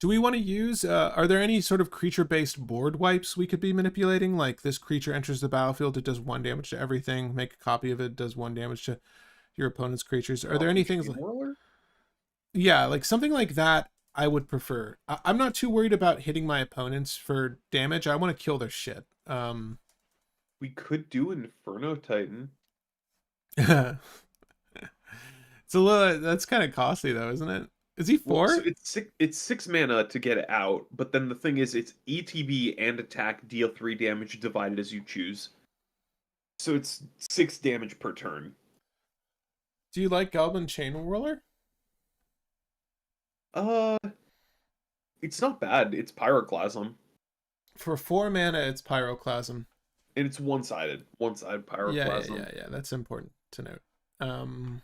[SPEAKER 2] Do we want to use, are there any sort of creature-based board wipes we could be manipulating? Like this creature enters the battlefield, it does 1 damage to everything. Make a copy of it, does 1 damage to your opponent's creatures. Are there any things like... Yeah, like something like that I would prefer. I'm not too worried about hitting my opponents for damage. I want to kill their shit.
[SPEAKER 1] We could do Inferno Titan.
[SPEAKER 2] It's a little... That's kind of costly though, isn't it? Is he 4?
[SPEAKER 1] Well, so it's 6 mana to get it out, but then the thing is, it's ETB and attack, deal 3 damage divided as you choose. So it's 6 damage per turn.
[SPEAKER 2] Do you like Goblin Chain Whirler?
[SPEAKER 1] Uh, it's not bad. It's Pyroclasm.
[SPEAKER 2] For 4 mana, it's Pyroclasm.
[SPEAKER 1] And it's one-sided. One-sided Pyroclasm.
[SPEAKER 2] Yeah. That's important to note.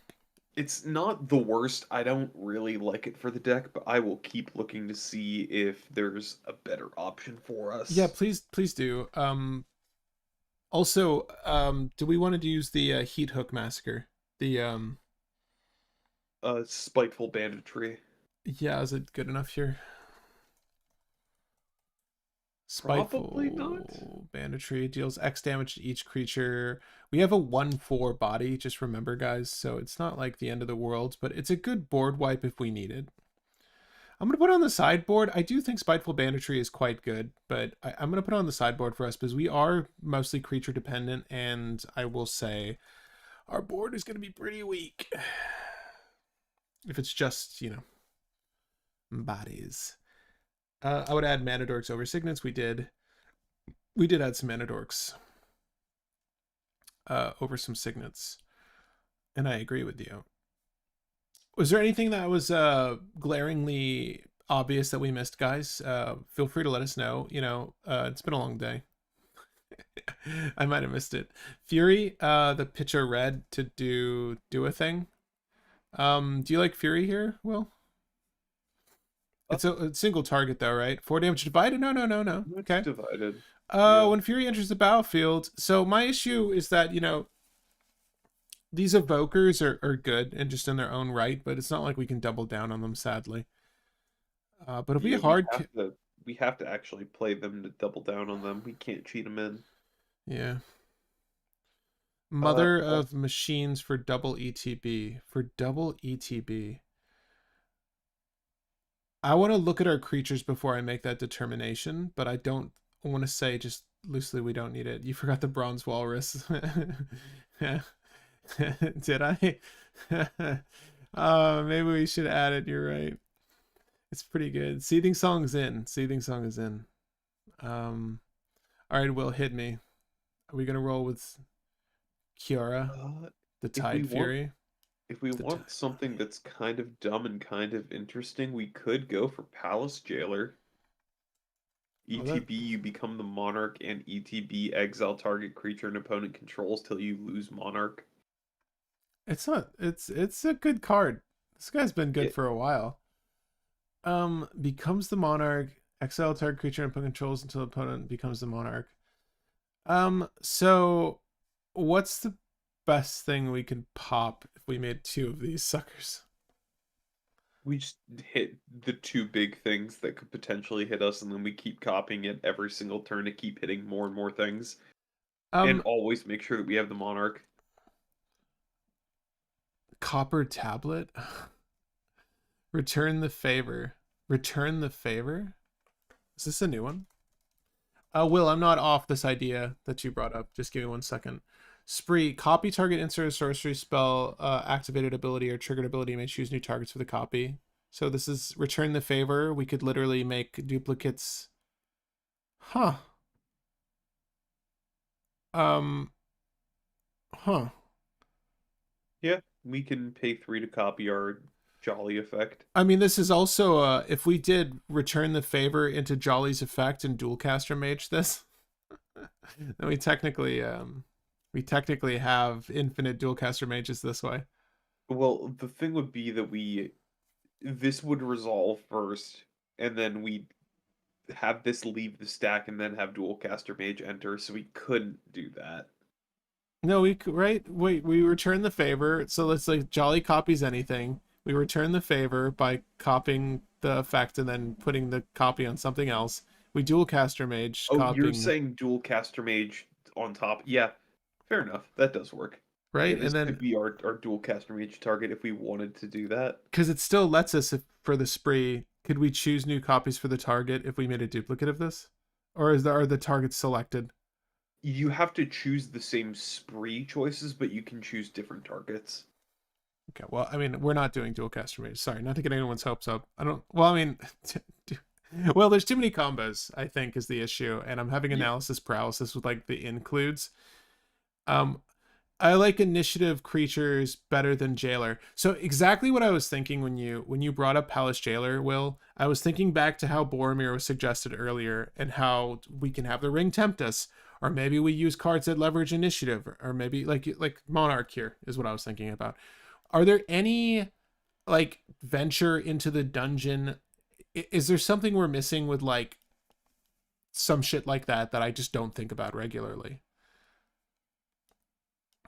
[SPEAKER 1] It's not the worst. I don't really like it for the deck, but I will keep looking to see if there's a better option for us.
[SPEAKER 2] Yeah, please do. Also, do we want to use the Heat Hook Massacre? The
[SPEAKER 1] Spiteful Banditry.
[SPEAKER 2] Yeah, is it good enough here?
[SPEAKER 1] Probably not.
[SPEAKER 2] Spiteful Banditry deals X damage to each creature. We have a 1/4 body, just remember, guys, so it's not like the end of the world, but it's a good board wipe if we need it. I'm going to put it on the sideboard. I do think Spiteful Banditry is quite good, but I'm going to put it on the sideboard for us because we are mostly creature dependent, and I will say our board is going to be pretty weak. If it's just, you know, bodies. I would add Mana Dorks over Signets. We did add some Mana Dorks over some Signets, and I agree with you. Was there anything that was glaringly obvious that we missed, guys? Feel free to let us know. You know, it's been a long day. I might have missed it. Fury, the pitcher red to do a thing. Do you like Fury here, Will? It's a single target though, right? 4 damage divided? No. Okay.
[SPEAKER 1] It's divided.
[SPEAKER 2] When Fury enters the battlefield, so my issue is that, you know, these evokers are good and just in their own right, but it's not like we can double down on them, sadly. But it'll be hard.
[SPEAKER 1] We have to actually play them to double down on them. We can't cheat them in.
[SPEAKER 2] Yeah. Mother of Machines for double ETB. For double ETB. I want to look at our creatures before I make that determination, but I don't want to say just loosely we don't need it. You forgot the Bronze Walrus. Did I? Maybe we should add it. You're right. It's pretty good. Seething Song is in. All right, Will, hit me. Are we gonna roll with Kiara, the Tide Fury?
[SPEAKER 1] If we want something that's kind of dumb and kind of interesting, we could go for Palace Jailer. ETB, you become the Monarch, and ETB, exile target creature an opponent controls till you lose Monarch.
[SPEAKER 2] It's a good card. This guy's been good for a while. Becomes the Monarch, exile target creature an opponent controls until the opponent becomes the Monarch. So what's the best thing we could pop if we made 2 of these suckers?
[SPEAKER 1] We just hit the 2 big things that could potentially hit us, and then we keep copying it every single turn to keep hitting more and more things. And always make sure that we have the Monarch.
[SPEAKER 2] Copper Tablet. Return the Favor. Return the Favor? Is this a new one? Will, I'm not off this idea that you brought up. Just give me 1 second. Spree, copy target insert a sorcery spell, activated ability or triggered ability. You may choose new targets for the copy. So this is Return the Favor. We could literally make duplicates. Huh.
[SPEAKER 1] Yeah, we can pay 3 to copy our jOlLy effect.
[SPEAKER 2] I mean, this is also, if we did Return the Favor into jOlLy's effect and Dualcaster Mage this, then we technically have infinite Dualcaster Mages this way.
[SPEAKER 1] Well, the thing would be that this would resolve first, and then we have this leave the stack and then have Dualcaster Mage enter, so we couldn't do that.
[SPEAKER 2] No, we could, right? Wait, we return the favor. So let's like jOlLy copies anything. We return the favor by copying the effect and then putting the copy on something else. We Dualcaster Mage.
[SPEAKER 1] Oh, you're saying Dualcaster Mage on top? Yeah, fair enough. That does work.
[SPEAKER 2] Right,
[SPEAKER 1] and then could be our Dualcaster Mage target if we wanted to do that.
[SPEAKER 2] Because it still lets us, for the spree, could we choose new copies for the target if we made a duplicate of this? Or are the targets selected?
[SPEAKER 1] You have to choose the same spree choices, but you can choose different targets.
[SPEAKER 2] Okay, well, I mean, we're not doing Dualcaster Mage. Sorry, not to get anyone's hopes up. Well, I mean, well, there's too many combos, I think, is the issue. And I'm having analysis paralysis with, like, the includes. I like initiative creatures better than Jailer. So exactly what I was thinking when you brought up Palace Jailer, Will. I was thinking back to how Boromir was suggested earlier, and how we can have the ring tempt us, or maybe we use cards that leverage initiative, or maybe like Monarch here is what I was thinking about. Are there any like venture into the dungeon? Is there something we're missing with like some shit like that I just don't think about regularly?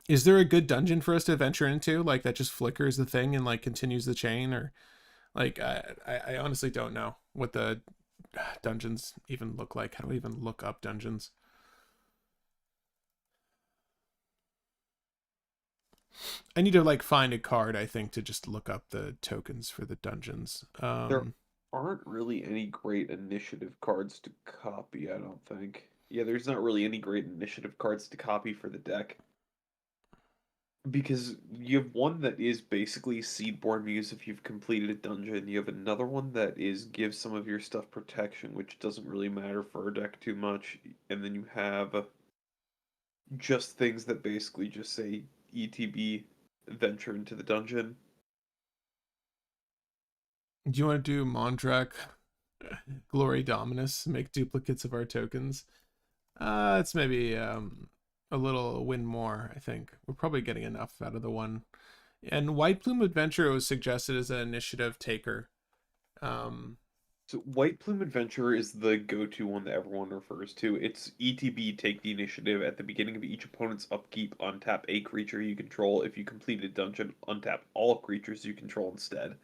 [SPEAKER 2] Is there a good dungeon for us to venture into, like that just flickers the thing and like continues the chain, or like I honestly don't know what the dungeons even look like. How do we even look up dungeons? I need to like find a card, I think, to just look up the tokens for the dungeons.
[SPEAKER 1] There aren't really any great initiative cards to copy, I don't think. Yeah, there's not really any great initiative cards to copy for the deck. Because you have one that is basically Seedborn Muse if you've completed a dungeon. You have another one that is give some of your stuff protection, which doesn't really matter for our deck too much. And then you have just things that basically just say ETB, venture into the dungeon.
[SPEAKER 2] Do you want to do Mondrak, Glory Dominus, make duplicates of our tokens? It's maybe a little win more, I think. We're probably getting enough out of the one. And White Plume Adventure was suggested as an initiative taker.
[SPEAKER 1] So White Plume Adventure is the go-to one that everyone refers to. It's ETB, take the initiative. At the beginning of each opponent's upkeep, untap a creature you control. If you complete a dungeon, untap all creatures you control instead.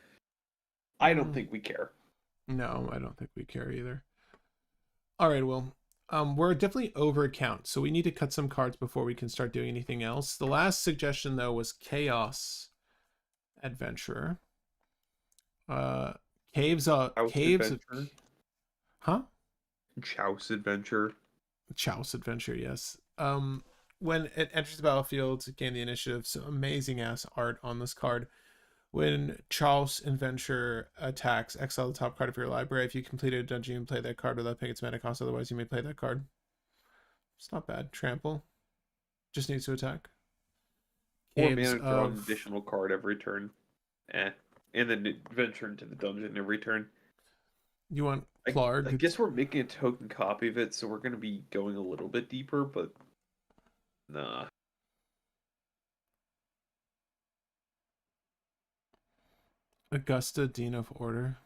[SPEAKER 1] I don't think we care.
[SPEAKER 2] No, I don't think we care either. All right, well, we're definitely over count, so we need to cut some cards before we can start doing anything else. The last suggestion, though, was Chaos Adventurer. Caves
[SPEAKER 1] Adventure?
[SPEAKER 2] Huh?
[SPEAKER 1] Chouse Adventure.
[SPEAKER 2] Chouse Adventure, yes. When it enters the battlefield, gain the initiative. So amazing ass art on this card. When Chouse Adventure attacks, exile the top card of your library. If you completed a dungeon, you can play that card without paying its mana cost. Otherwise, you may play that card. It's not bad. Trample. Just needs to attack.
[SPEAKER 1] Or mana, draw an additional card every turn. And then venture into the dungeon every turn.
[SPEAKER 2] You want Plarg?
[SPEAKER 1] I guess we're making a token copy of it, so we're going to be going a little bit deeper, but nah.
[SPEAKER 2] Augusta, Dean of Order.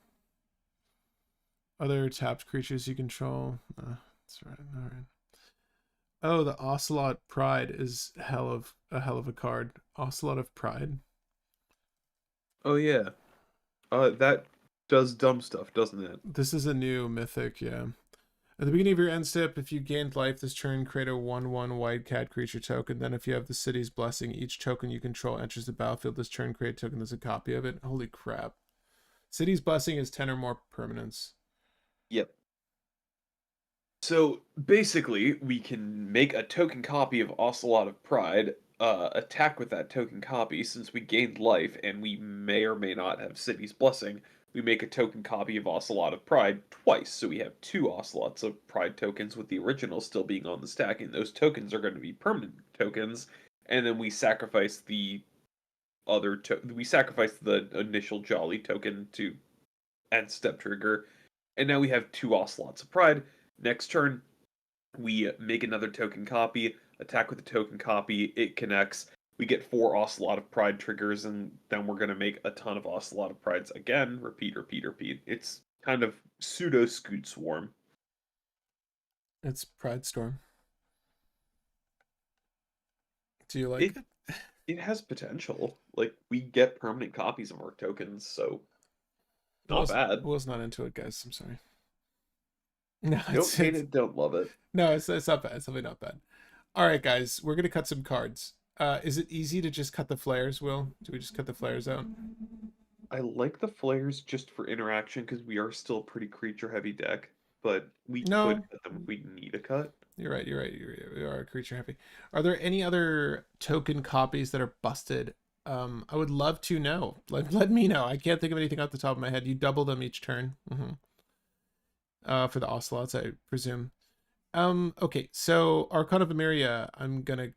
[SPEAKER 2] Other tapped creatures you control. That's right. All right. Oh, the Ocelot Pride is a hell of a card. Ocelot of Pride.
[SPEAKER 1] Oh yeah. That does dumb stuff, doesn't it?
[SPEAKER 2] This is a new mythic, yeah. At the beginning of your end step, if you gained life this turn, create a 1/1 white cat creature token. Then if you have the city's blessing, each token you control enters the battlefield this turn, create a token that's a copy of it. Holy crap. City's blessing is 10 or more permanents.
[SPEAKER 1] Yep. So basically, we can make a token copy of Ocelot of Pride, attack with that token copy. Since we gained life and we may or may not have City's Blessing, we make a token copy of Ocelot of Pride twice. So we have 2 Ocelots of Pride tokens, with the original still being on the stack, and those tokens are going to be permanent tokens. And then we sacrifice the initial jOlLy token to end step trigger, and now we have 2 Ocelots of Pride. Next turn, we make another token copy, attack with the token copy, it connects, we get 4 Ocelot of Pride triggers, and then we're going to make a ton of Ocelot of Prides again, repeat. It's kind of pseudo-Scoot Swarm.
[SPEAKER 2] It's Pride Storm. Do you like it?
[SPEAKER 1] It has potential. Like, we get permanent copies of our tokens, so not bad.
[SPEAKER 2] Will's not into it, guys. I'm sorry. No,
[SPEAKER 1] don't hate it, don't love it.
[SPEAKER 2] No, it's not bad. It's definitely not bad. All right, guys, we're gonna cut some cards. Is it easy to just cut the flares, Will? Do we just cut the flares out?
[SPEAKER 1] I like the flares just for interaction because we are still a pretty creature-heavy deck, but we could cut them if we need a cut.
[SPEAKER 2] You're right. We are creature heavy. Are there any other token copies that are busted? I would love to know. Let me know. I can't think of anything off the top of my head. You double them each turn. For the Ocelots, I presume. Okay, so Archon of Emeria, I'm gonna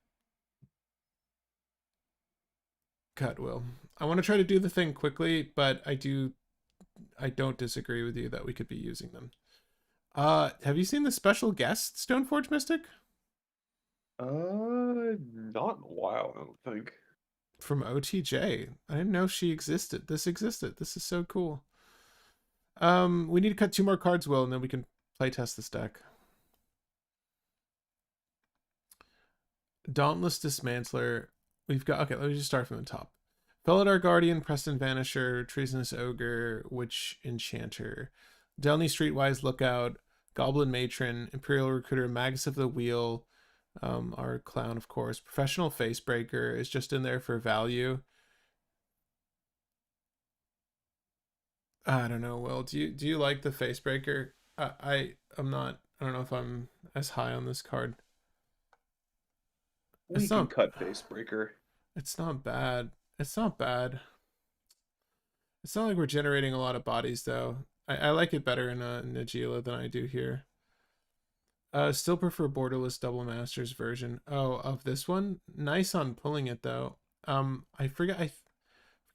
[SPEAKER 2] cut, Will. I want to try to do the thing quickly, but I don't disagree with you that we could be using them. Have you seen the special guest Stoneforge Mystic?
[SPEAKER 1] Not in a while, I don't think.
[SPEAKER 2] From OTJ. I didn't know she existed. This existed. This is so cool. We need to cut 2 more cards, Will, and then we can playtest this deck. Dauntless Dismantler. We've got, okay, let me just start from the top. Felidar Guardian, Preston Vanisher, Treasonous Ogre, Witch Enchanter, Delny Streetwise Lookout, Goblin Matron, Imperial Recruiter, Magus of the Wheel, our clown, of course. Professional Facebreaker is just in there for value. I don't know, Will. Do you like the Facebreaker? I'm not. I don't know if I'm as high on this card.
[SPEAKER 1] We can cut Facebreaker.
[SPEAKER 2] It's not bad. It's not bad. It's not like we're generating a lot of bodies, though. I like it better in Najeela than I do here. Still prefer borderless double masters version. Oh, of this one? Nice on pulling it, though. I forget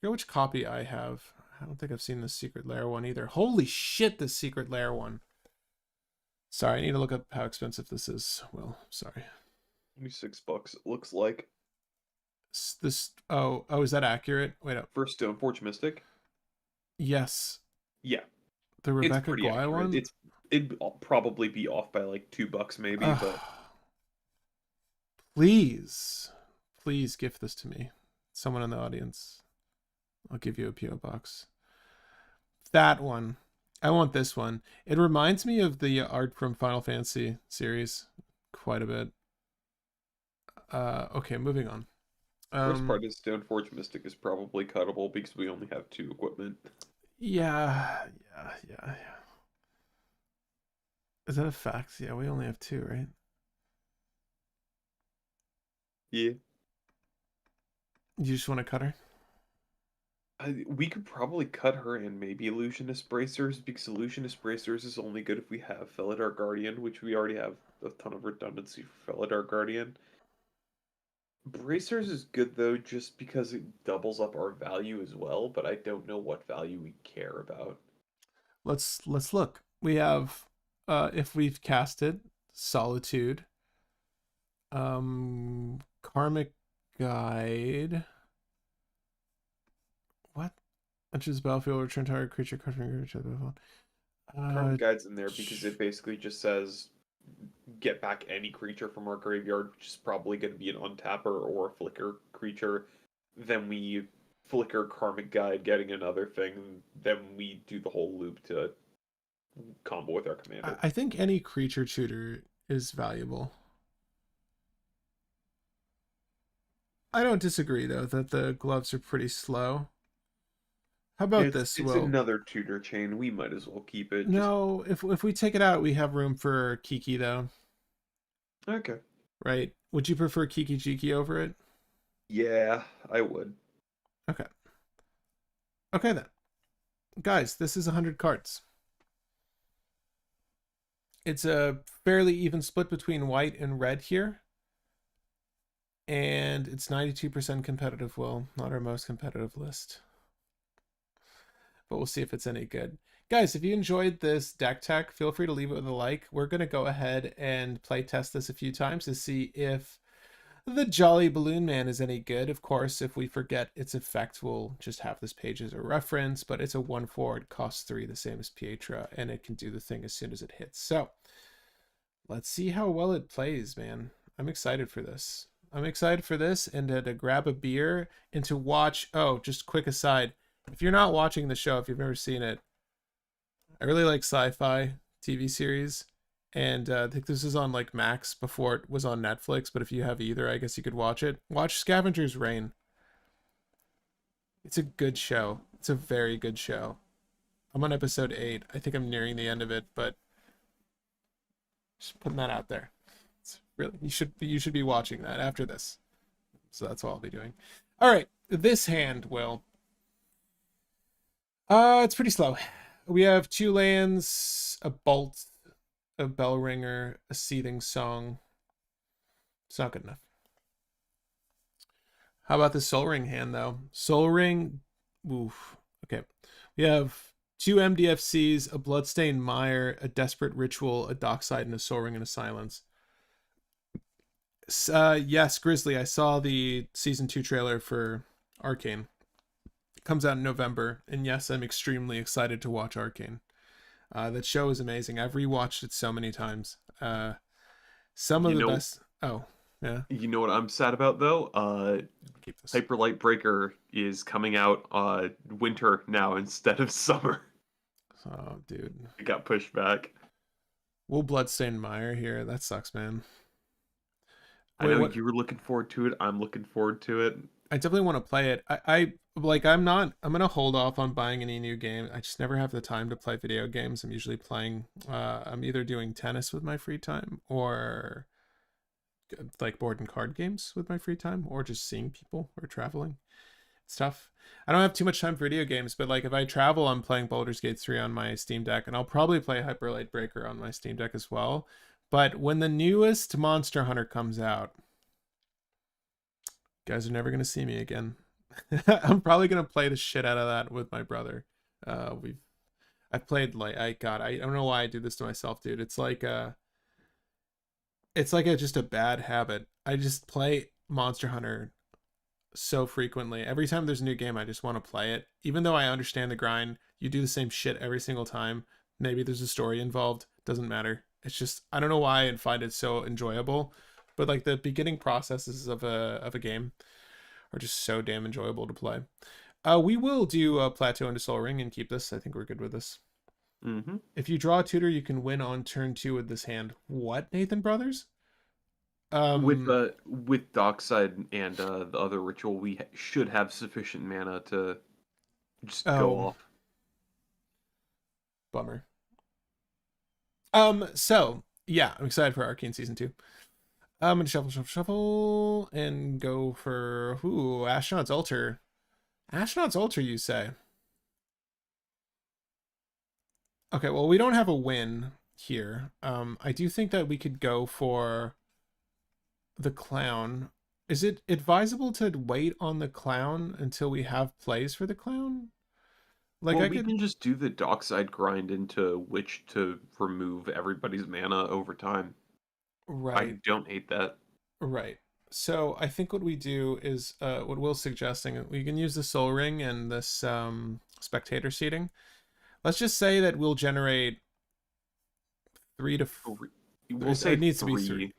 [SPEAKER 2] which copy I have. I don't think I've seen the Secret Lair one either. Holy shit, the Secret Lair one. Sorry, I need to look up how expensive this is. Well, sorry.
[SPEAKER 1] $26 it looks like.
[SPEAKER 2] This is that accurate? Wait up.
[SPEAKER 1] For Stoneforge Mystic?
[SPEAKER 2] Yes.
[SPEAKER 1] Yeah.
[SPEAKER 2] The Rebecca Guai one?
[SPEAKER 1] It'd probably be off by like $2 maybe, but
[SPEAKER 2] please gift this to me. Someone in the audience. I'll give you a PO box. That one. I want this one. It reminds me of the art from Final Fantasy series quite a bit. Okay, moving on.
[SPEAKER 1] First part is Stoneforge Mystic is probably cuttable because we only have 2 equipment.
[SPEAKER 2] Yeah. Is that a fact? Yeah, we only have 2, right?
[SPEAKER 1] Yeah.
[SPEAKER 2] You just want to cut her?
[SPEAKER 1] We could probably cut her and maybe Illusionist Bracers, because Illusionist Bracers is only good if we have Felidar Guardian, which we already have a ton of redundancy for Felidar Guardian. Bracers is good though, just because it doubles up our value as well, but I don't know what value we care about.
[SPEAKER 2] Let's look. We have, if we've casted Solitude, Karmic Guide. What? Enters the battlefield, return target creature card from your to the battlefield.
[SPEAKER 1] Karmic Guide's in there because it basically just says get back any creature from our graveyard, which is probably going to be an untapper or a flicker creature. Then we flicker Karmic Guide, getting another thing. Then we do the whole loop to combo with our commander.
[SPEAKER 2] I think any creature tutor is valuable. I don't disagree, though, that the gloves are pretty slow. How about this?
[SPEAKER 1] It's another tutor chain. We might as well keep it.
[SPEAKER 2] No, if we take it out, we have room for Kiki, though.
[SPEAKER 1] Okay.
[SPEAKER 2] Right? Would you prefer Kiki Jiki over it?
[SPEAKER 1] Yeah, I would.
[SPEAKER 2] Okay. Okay, then. Guys, this is 100 cards. It's a fairly even split between white and red here. And it's 92% competitive, Will. Not our most competitive list. But we'll see if it's any good. Guys, if you enjoyed this deck tech, feel free to leave it with a like. We're going to go ahead and play test this a few times to see if the Jolly Balloon Man is any good. Of course, if we forget its effect, we'll just have this page as a reference, but it's a 1/4, it costs 3, the same as Pietra, and it can do the thing as soon as it hits. So, let's see how well it plays, man. I'm excited for this. I'm excited for this, and to grab a beer and to watch... Oh, just quick aside. If you're not watching the show, if you've never seen it, I really like sci-fi TV series, and I think this is on like Max before it was on Netflix, but if you have either, I guess you could watch it. Watch Scavenger's Reign. It's a good show. It's a very good show. I'm on episode 8. I think I'm nearing the end of it, but just putting that out there. It's really, you should be watching that after this. So that's what I'll be doing. All right, this hand, Will. It's pretty slow. We have 2 lands, a Bolt, a Bellringer, a Seething Song. It's not good enough. How about the Soul Ring hand, though? Soul Ring, oof. Okay. We have 2 MDFCs, a Bloodstained Mire, a Desperate Ritual, a Dockside, and a Soul Ring and a Silence. Yes, Grizzly, I saw the Season 2 trailer for Arcane. It comes out in November, and yes, I'm extremely excited to watch Arcane. That show is amazing. I've rewatched it so many times. Some of the best... Oh, yeah.
[SPEAKER 1] You know what I'm sad about, though?
[SPEAKER 2] Keep this.
[SPEAKER 1] Hyper Light Breaker is coming out winter now instead of summer.
[SPEAKER 2] Oh, dude.
[SPEAKER 1] It got pushed back.
[SPEAKER 2] We'll Bloodstained Mire here. That sucks, man.
[SPEAKER 1] Wait, I know you were looking forward to it. I'm looking forward to it.
[SPEAKER 2] I definitely want to play it. I'm gonna hold off on buying any new game. I just never have the time to play video games. I'm usually playing, I'm either doing tennis with my free time or like board and card games with my free time, or just seeing people or traveling. It's tough. I don't have too much time for video games, but like if I travel, I'm playing Baldur's Gate 3 on my Steam Deck, and I'll probably play Hyper Light Breaker on my Steam Deck as well. But when the newest Monster Hunter comes out, you guys are never going to see me again. I'm probably going to play the shit out of that with my brother. I've played like, I don't know why I do this to myself, dude. It's like just a bad habit. I just play Monster Hunter so frequently. Every time there's a new game, I just want to play it. Even though I understand the grind, you do the same shit every single time. Maybe there's a story involved. Doesn't matter. It's just, I don't know why I find it so enjoyable, but like the beginning processes of a game are just so damn enjoyable to play. We will do a Plateau into Soul Ring and keep this. I think we're good with this.
[SPEAKER 1] Mm-hmm.
[SPEAKER 2] If you draw a tutor, you can win on turn 2 with this hand. What, Nathan Brothers?
[SPEAKER 1] With Dockside and the other ritual, we should have sufficient mana to just go off.
[SPEAKER 2] Bummer. So yeah, I'm excited for Arcane Season 2. I'm gonna shuffle, and go for Astronaut's Altar. Astronaut's Altar, you say? Okay, well, we don't have a win here. I do think that we could go for the Clown. Is it advisable to wait on the Clown until we have plays for the Clown?
[SPEAKER 1] Like, well, we can just do the Dockside grind into which to remove everybody's mana over time.
[SPEAKER 2] Right.
[SPEAKER 1] I don't hate that.
[SPEAKER 2] Right. So I think what we do is what Will's suggesting. We can use the Soul Ring and this spectator seating. Let's just say that we'll generate 3 to 4.
[SPEAKER 1] We'll say
[SPEAKER 2] it needs to be 3.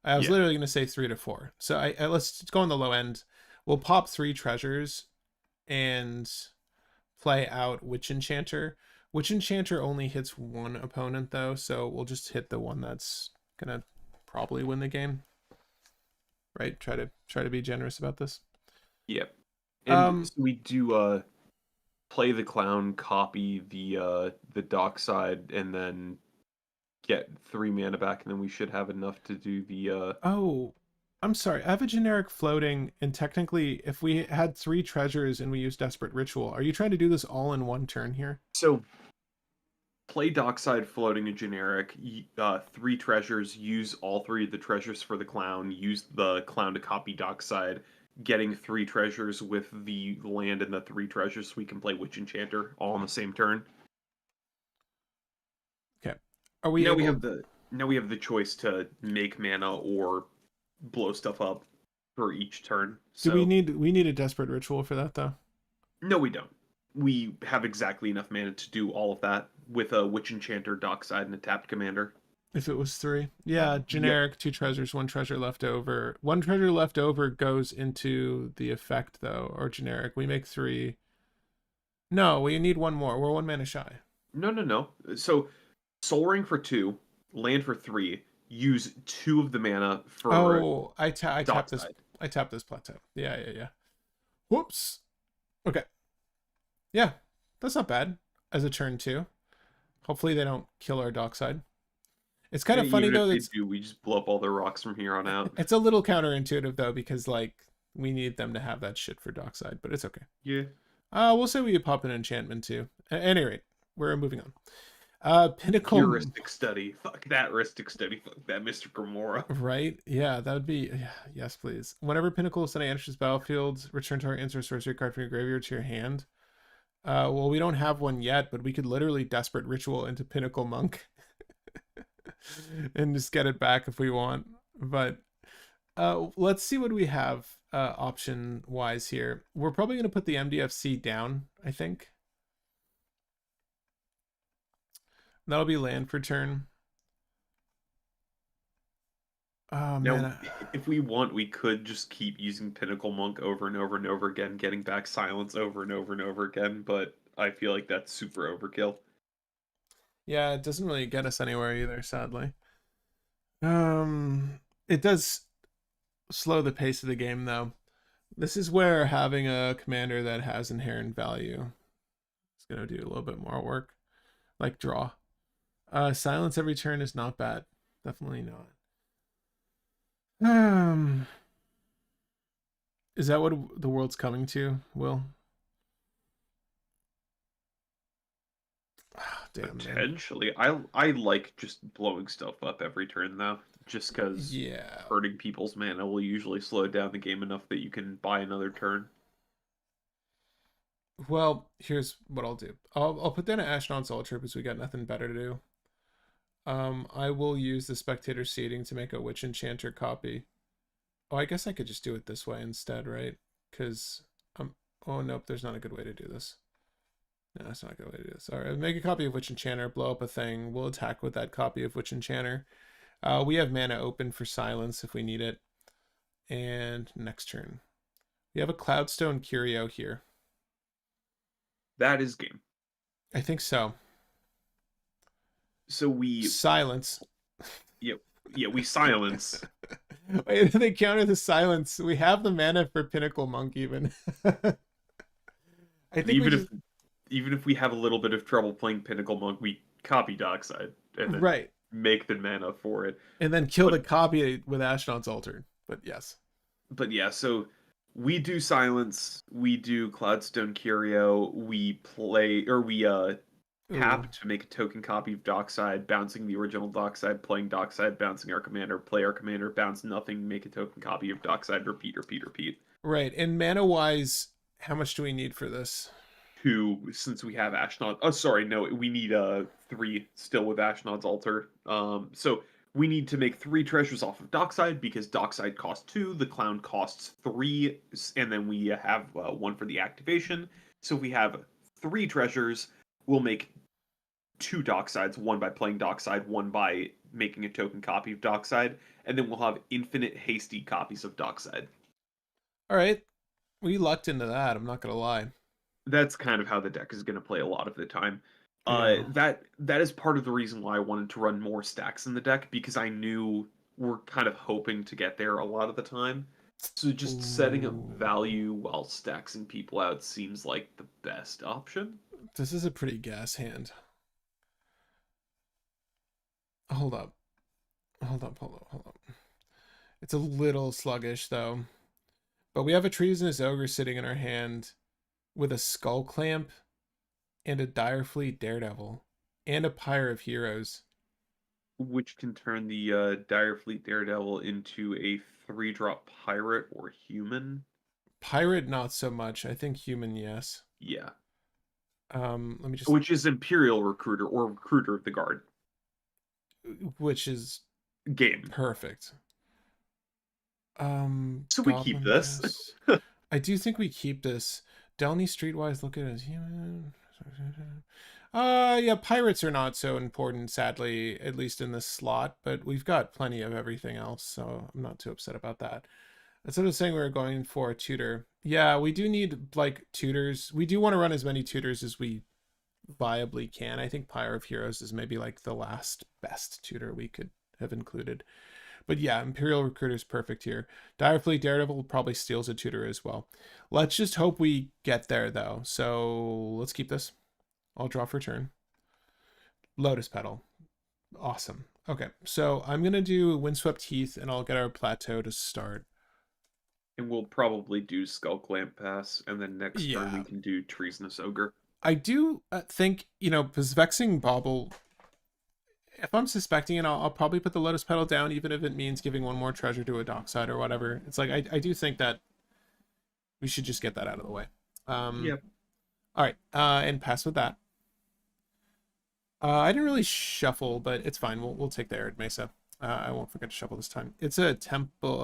[SPEAKER 2] I was literally going to say 3 to 4. So let's go on the low end. We'll pop 3 treasures and play out Witch Enchanter. Witch Enchanter only hits 1 opponent though, so we'll just hit the one that's gonna probably win the game. Right? Try to be generous about this.
[SPEAKER 1] Yep. And so we do play the Clown, copy the Dockside, and then get 3 mana back, and then we should have enough to do the
[SPEAKER 2] Oh, I'm sorry. I have a generic floating, and technically, if we had 3 treasures and we use Desperate Ritual, are you trying to do this all in one turn here?
[SPEAKER 1] So, play Dockside, floating a generic, 3 treasures, use all 3 of the treasures for the Clown, use the Clown to copy Dockside, getting 3 treasures with the land and the 3 treasures so we can play Witch Enchanter all on the same turn.
[SPEAKER 2] Okay. Are we
[SPEAKER 1] now we have the choice to make mana or blow stuff up for each turn.
[SPEAKER 2] So we need a Desperate Ritual for that though?
[SPEAKER 1] No, we don't. We have exactly enough mana to do all of that with a Witch Enchanter, Dockside, and a tapped commander.
[SPEAKER 2] If it was 3. Yeah, generic, 2 treasures, 1 treasure left over. 1 treasure left over goes into the effect though, or generic. We make 3. No, we need 1 more. We're 1 mana shy.
[SPEAKER 1] No. So Soul Ring for 2, land for 3. Use 2 of the mana for.
[SPEAKER 2] I tap this. I tap this Plateau. Yeah. Whoops. Okay. Yeah, that's not bad as a turn 2. Hopefully they don't kill our Dockside. It's kind of funny though.
[SPEAKER 1] If they do, we just blow up all their rocks from here on out.
[SPEAKER 2] It's a little counterintuitive though, because like we need them to have that shit for Dockside, but it's okay.
[SPEAKER 1] Yeah.
[SPEAKER 2] We'll say we pop an enchantment too. At any rate, we're moving on. Pinnacle,
[SPEAKER 1] Heuristic study. Fuck that heuristic study. Fuck that Mr. Grimoire.
[SPEAKER 2] right? Yeah, that would be, yeah, yes, please. Whenever Pinnacle suddenly enters battlefield, return target insert sorcery card from your graveyard to your hand. Well, we don't have one yet, but we could literally Desperate Ritual into Pinnacle Monk and just get it back if we want. But let's see what we have option wise here. We're probably going to put the MDFC down, I think. That'll be land for turn. Oh,
[SPEAKER 1] Now,
[SPEAKER 2] man.
[SPEAKER 1] if we want, we could just keep using Pinnacle Monk over and over and over again, getting back silence over and over and over again, but I feel like that's super overkill.
[SPEAKER 2] Yeah, it doesn't really get us anywhere either, sadly. It does slow the pace of the game, though. This is where having a commander that has inherent value is going to do a little bit more work, like draw. Silence every turn is not bad. Definitely not. Is that what the world's coming to, Will? Oh, damn,
[SPEAKER 1] Potentially. I like just blowing stuff up every turn, though, just because
[SPEAKER 2] yeah,
[SPEAKER 1] hurting people's mana will usually slow down the game enough that you can buy another turn.
[SPEAKER 2] well, here's what I'll do. I'll put down an Ashnod's Ultra because we got nothing better to do. I will use the spectator seating to make a Witch Enchanter copy. Oh, I guess I could just do it this way instead, right? Because oh nope, there's not a good way to do this. No, that's not a good way to do this. All right, make a copy of Witch Enchanter, blow up a thing. We'll attack with that copy of Witch Enchanter. We have mana open for silence if we need it. And next turn, we have a Cloudstone Curio here.
[SPEAKER 1] That is game.
[SPEAKER 2] I think so.
[SPEAKER 1] So we
[SPEAKER 2] silence.
[SPEAKER 1] Yeah, we silence.
[SPEAKER 2] Wait, they counter the silence. We have the mana for Pinnacle Monk even. I think
[SPEAKER 1] even if we have a little bit of trouble playing Pinnacle Monk, we copy Dockside and then
[SPEAKER 2] right.
[SPEAKER 1] make the mana for it.
[SPEAKER 2] And then kill the copy with Ashnod's Altar. But yes.
[SPEAKER 1] But yeah, so we do silence, we do Cloudstone Curio, we play or we tap to make a token copy of Dockside, bouncing the original Dockside, playing Dockside, bouncing our commander, play our commander, bounce nothing, make a token copy of Dockside, repeat, repeat, repeat.
[SPEAKER 2] Right. And mana wise, how much do we need for this?
[SPEAKER 1] 2, since we have Ashnod. Oh, sorry, no, we need 3 still with Ashnod's Altar. So we need to make 3 treasures off of Dockside because Dockside costs 2, the Clown costs 3, and then we have 1 for the activation. So if we have 3 treasures, we'll make 2 Docksides, 1 by playing Dockside, 1 by making a token copy of Dockside, and then we'll have infinite hasty copies of Dockside.
[SPEAKER 2] All right. We lucked into that, I'm not going to lie.
[SPEAKER 1] That's kind of how the deck is going to play a lot of the time.
[SPEAKER 2] Yeah.
[SPEAKER 1] That is part of the reason why I wanted to run more stacks in the deck, because I knew we're kind of hoping to get there a lot of the time. So just setting up value while staxing people out seems like the best option.
[SPEAKER 2] This is a pretty gas hand. Hold up. It's a little sluggish though. But we have a Treasonous Ogre sitting in our hand with a Skull Clamp and a Direfleet Daredevil and a Pyre of Heroes.
[SPEAKER 1] Which can turn the Direfleet Daredevil into a 3-drop pirate or human.
[SPEAKER 2] Pirate, not so much. I think human, yes.
[SPEAKER 1] Yeah.
[SPEAKER 2] Let me just.
[SPEAKER 1] Which is Imperial Recruiter or Recruiter of the Guard.
[SPEAKER 2] Which is
[SPEAKER 1] game
[SPEAKER 2] perfect.
[SPEAKER 1] So
[SPEAKER 2] Goblin,
[SPEAKER 1] we keep this.
[SPEAKER 2] Yes. I do think we keep this. Delny Streetwise, look at it as human. Yeah, pirates are not so important, sadly, at least in this slot, but we've got plenty of everything else, so I'm not too upset about that. Instead of saying we were going for a tutor, yeah, we do need like tutors. We do want to run as many tutors as we viably can. I think Pyre of Heroes is maybe like the last best tutor we could have included. But yeah, Imperial Recruiter is perfect here. Direfleet Daredevil probably steals a tutor as well. Let's just hope we get there though. So let's keep this. I'll draw for turn. Lotus Petal. Awesome. Okay, so I'm going to do Windswept Heath and I'll get our plateau to start.
[SPEAKER 1] And we'll probably do Skull Clamp Pass, and then next turn we can do Treasonous Ogre.
[SPEAKER 2] I do think, because Vexing Bauble if I'm suspecting it, I'll probably put the Lotus Petal down, even if it means giving one more treasure to a dockside or whatever. It's like, I do think that we should just get that out of the way.
[SPEAKER 1] Yeah.
[SPEAKER 2] All right, and pass with that. I didn't really shuffle, but it's fine. We'll take the Arid Mesa. I won't forget to shuffle this time. It's a temple.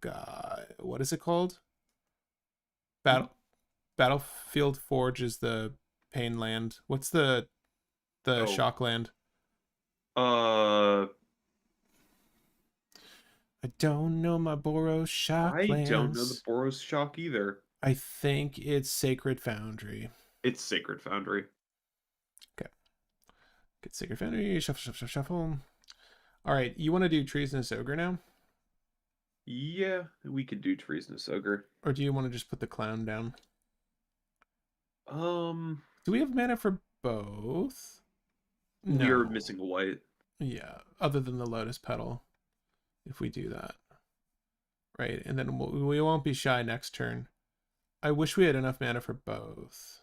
[SPEAKER 2] God, what is it called? Battlefield Forge is the pain land. What's the shock land?
[SPEAKER 1] Uh,
[SPEAKER 2] I don't know my bOrOs shock
[SPEAKER 1] I
[SPEAKER 2] lands.
[SPEAKER 1] don't know the bOrOs shock either.
[SPEAKER 2] I think it's Sacred Foundry.
[SPEAKER 1] It's Sacred Foundry.
[SPEAKER 2] Okay. Get Sacred Foundry. Shuffle. All right. You want to do Treasonous Ogre now?
[SPEAKER 1] Yeah, we could do Treasonous Ogre.
[SPEAKER 2] Or do you want to just put the clown down?
[SPEAKER 1] Do
[SPEAKER 2] we have mana for both?
[SPEAKER 1] No. We're missing a white.
[SPEAKER 2] Yeah, other than the Lotus Petal. If we do that. Right, and then we won't be shy next turn. I wish we had enough mana for both.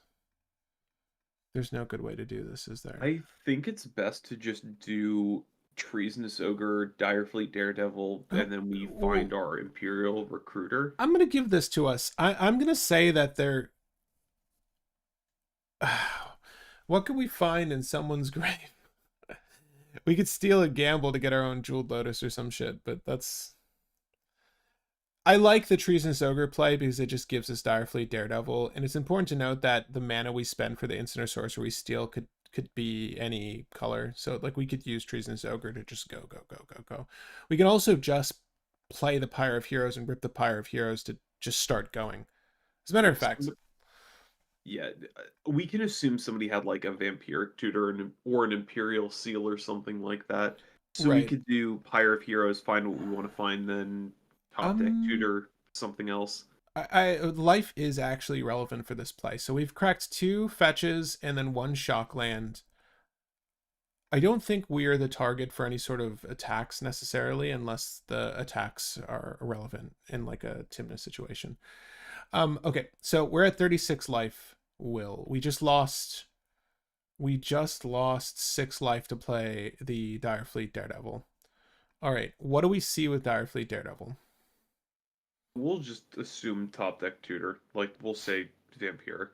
[SPEAKER 2] There's no good way to do this, is there?
[SPEAKER 1] I think it's best to just do Treasonous Ogre, Direfleet Daredevil, and then we find our Imperial Recruiter.
[SPEAKER 2] I'm going to give this to us. I'm going to say that they're... What could we find in someone's grave? We could steal a gamble to get our own Jeweled Lotus or some shit, but that's... I like the Treasonous Ogre play because it just gives us Direfleet Daredevil, and it's important to note that the mana we spend for the instant or sorcery we steal could be any color. So like we could use Treasonous Ogre to just go. We can also just play the Pyre of Heroes and rip the Pyre of Heroes to just start going. As a matter of fact...
[SPEAKER 1] Yeah, we can assume somebody had like a Vampiric Tutor or an Imperial Seal or something like that. So we could do Pyre of Heroes, find what we want to find, then top deck Tutor, something else.
[SPEAKER 2] Life is actually relevant for this play. So we've cracked 2 fetches and then 1 shock land. I don't think we're the target for any sort of attacks necessarily, unless the attacks are irrelevant in like a Tymna situation. Okay, so we're at 36 life, Will. We just lost 6 life to play the Direfleet Daredevil. All right, what do we see with Direfleet Daredevil?
[SPEAKER 1] We'll just assume top deck Tutor. Like, we'll say Vampiric.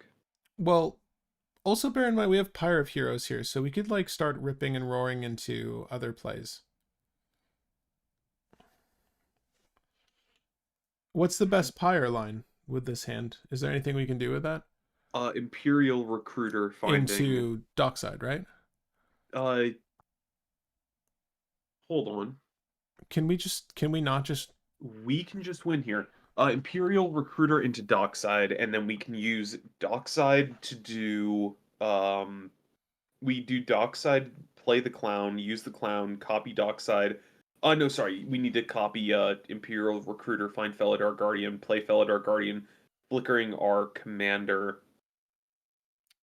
[SPEAKER 2] Well, also bear in mind we have Pyre of Heroes here, so we could like start ripping and roaring into other plays. What's the best Pyre line with this hand? Is there anything we can do with that?
[SPEAKER 1] Imperial Recruiter finding
[SPEAKER 2] into dockside, right?
[SPEAKER 1] Hold on.
[SPEAKER 2] Can we not just...
[SPEAKER 1] We can just win here. Imperial Recruiter into dockside, and then we can use dockside to do we do dockside, play the clown, use the clown, copy dockside. No, sorry, we need to copy Imperial Recruiter, find Felidar Guardian, play Felidar Guardian, flickering our CoMmaNdEr.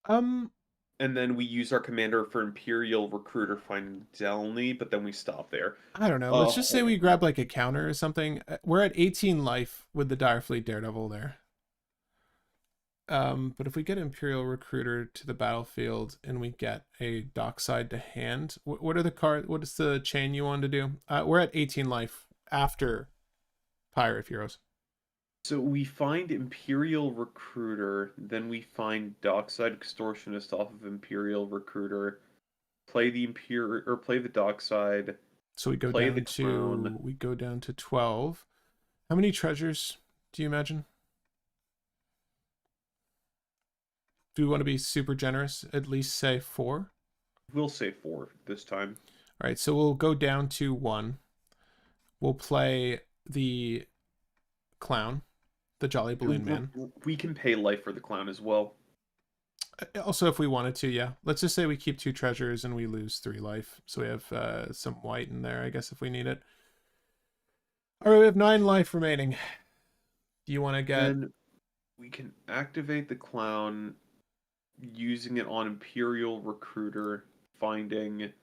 [SPEAKER 1] And then we use our CoMmaNdEr for Imperial Recruiter, find Delny, but then we stop there.
[SPEAKER 2] I don't know. Let's just say we grab like a counter or something. We're at 18 life with the Direfleet Daredevil there. But if we get Imperial Recruiter to the battlefield and we get a dockside to hand, what are the cards? What is the chain you want to do? We're at 18 life after Pyre of Heroes.
[SPEAKER 1] So we find Imperial Recruiter, then we find Dockside Extortionist off of Imperial Recruiter, play the play the Dockside.
[SPEAKER 2] So we go down to 12. How many treasures do you imagine? Do we want to be super generous? At least say 4?
[SPEAKER 1] We'll say 4 this time.
[SPEAKER 2] All right, so we'll go down to 1. We'll play the clown, the Jolly Balloon Man.
[SPEAKER 1] We can pay life for the clown as well.
[SPEAKER 2] Also, if we wanted to, yeah. Let's just say we keep 2 treasures and we lose 3 life. So we have some white in there, I guess, if we need it. All right, we have 9 life remaining. Do you want to get...
[SPEAKER 1] And we can activate the clown using it on Imperial Recruiter, finding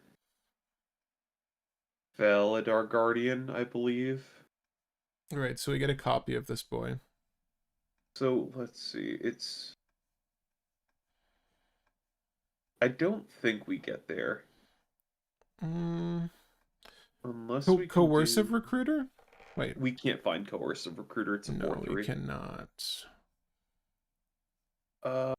[SPEAKER 1] Felidar Guardian, I believe.
[SPEAKER 2] All right, so we get a copy of this boy.
[SPEAKER 1] So, let's see, I don't think we get there. Unless we can
[SPEAKER 2] Coercive
[SPEAKER 1] do...
[SPEAKER 2] Recruiter? Wait.
[SPEAKER 1] We can't find Coercive Recruiter. It's a 4-3.
[SPEAKER 2] No, we cannot.
[SPEAKER 1] Uh,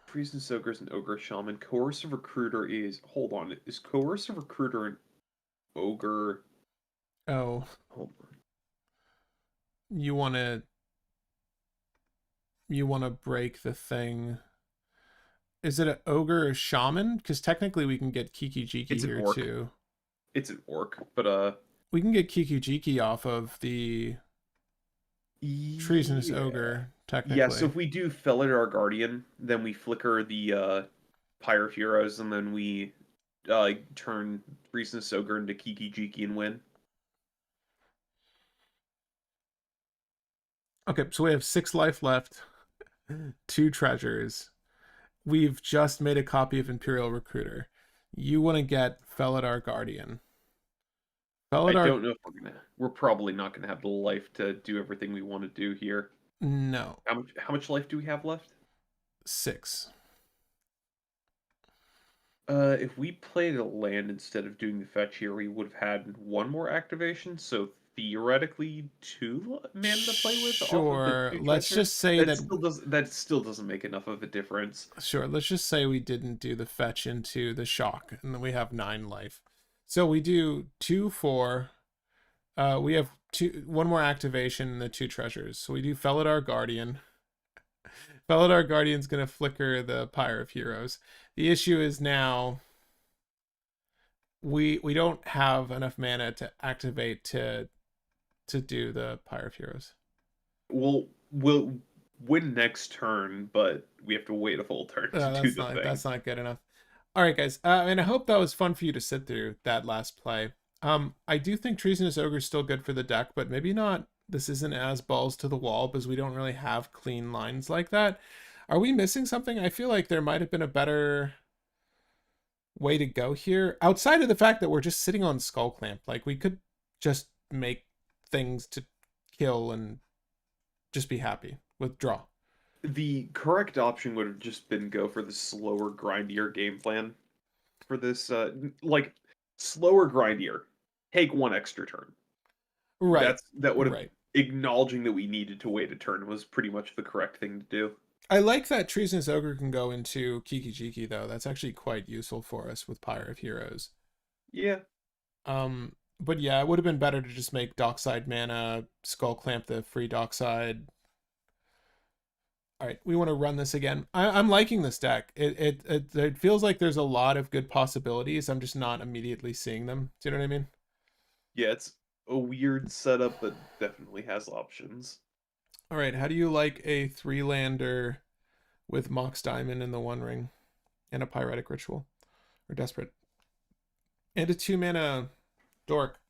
[SPEAKER 1] Treasonous Ogre is an Ogre Shaman. Coercive Recruiter is... Hold on. Is Coercive Recruiter an Ogre?
[SPEAKER 2] Oh.
[SPEAKER 1] Hold on.
[SPEAKER 2] You want to break the thing. Is it an Ogre or Shaman? Because technically we can get Kiki-Jiki here too.
[SPEAKER 1] It's an Orc, but
[SPEAKER 2] we can get Kiki-Jiki off of the Treasonous Ogre, technically.
[SPEAKER 1] Yeah, so if we do Felidar Guardian, then we flicker the Pyre of Heroes, and then we turn Treasonous Ogre into Kiki-Jiki and win.
[SPEAKER 2] Okay, so we have 6 life left, 2 treasures. We've just made a copy of Imperial Recruiter. You want to get Felidar Guardian.
[SPEAKER 1] I don't know if we're probably not gonna have the life to do everything we want to do here.
[SPEAKER 2] No.
[SPEAKER 1] How much life do we have left?
[SPEAKER 2] 6.
[SPEAKER 1] If we played a land instead of doing the fetch here, we would have had 1 more activation, so theoretically 2 mana to play with.
[SPEAKER 2] Sure.
[SPEAKER 1] Off of
[SPEAKER 2] Let's just say
[SPEAKER 1] that still doesn't make enough of a difference.
[SPEAKER 2] Sure. Let's just say we didn't do the fetch into the shock, and then we have 9 life. So we do 2, 4. We have 1 more activation and the 2 treasures. So we do Felidar Guardian. Felidar Guardian's gonna flicker the Pyre of Heroes. The issue is now we don't have enough mana to activate to do the Pyre of Heroes.
[SPEAKER 1] We'll win next turn, but we have to wait a full turn to do the thing.
[SPEAKER 2] That's not good enough. All right, guys. And I hope that was fun for you to sit through that last play. I do think Treasonous Ogre is still good for the deck, but maybe not. This isn't as balls to the wall because we don't really have clean lines like that. Are we missing something? I feel like there might have been a better way to go here. Outside of the fact that we're just sitting on Skull Clamp. Like, we could just make things to kill and just be happy with draw.
[SPEAKER 1] The correct option would have just been go for the slower, grindier game plan for this. Like, slower, grindier. Take 1 extra turn.
[SPEAKER 2] Right.
[SPEAKER 1] That would have acknowledging that we needed to wait a turn was pretty much the correct thing to do.
[SPEAKER 2] I like that Treasonous Ogre can go into Kiki-Jiki, though. That's actually quite useful for us with Pyre of Heroes.
[SPEAKER 1] Yeah.
[SPEAKER 2] But yeah, it would have been better to just make Dockside mana, Skull Clamp the free Dockside. All right, we want to run this again. I'm liking this deck. It feels like there's a lot of good possibilities. I'm just not immediately seeing them. Do you know what I mean?
[SPEAKER 1] Yeah, it's a weird setup, but definitely has options.
[SPEAKER 2] All right, how do you like a 3-lander with Mox Diamond in the 1 ring and a Pyretic Ritual or Desperate and a 2-mana Dork?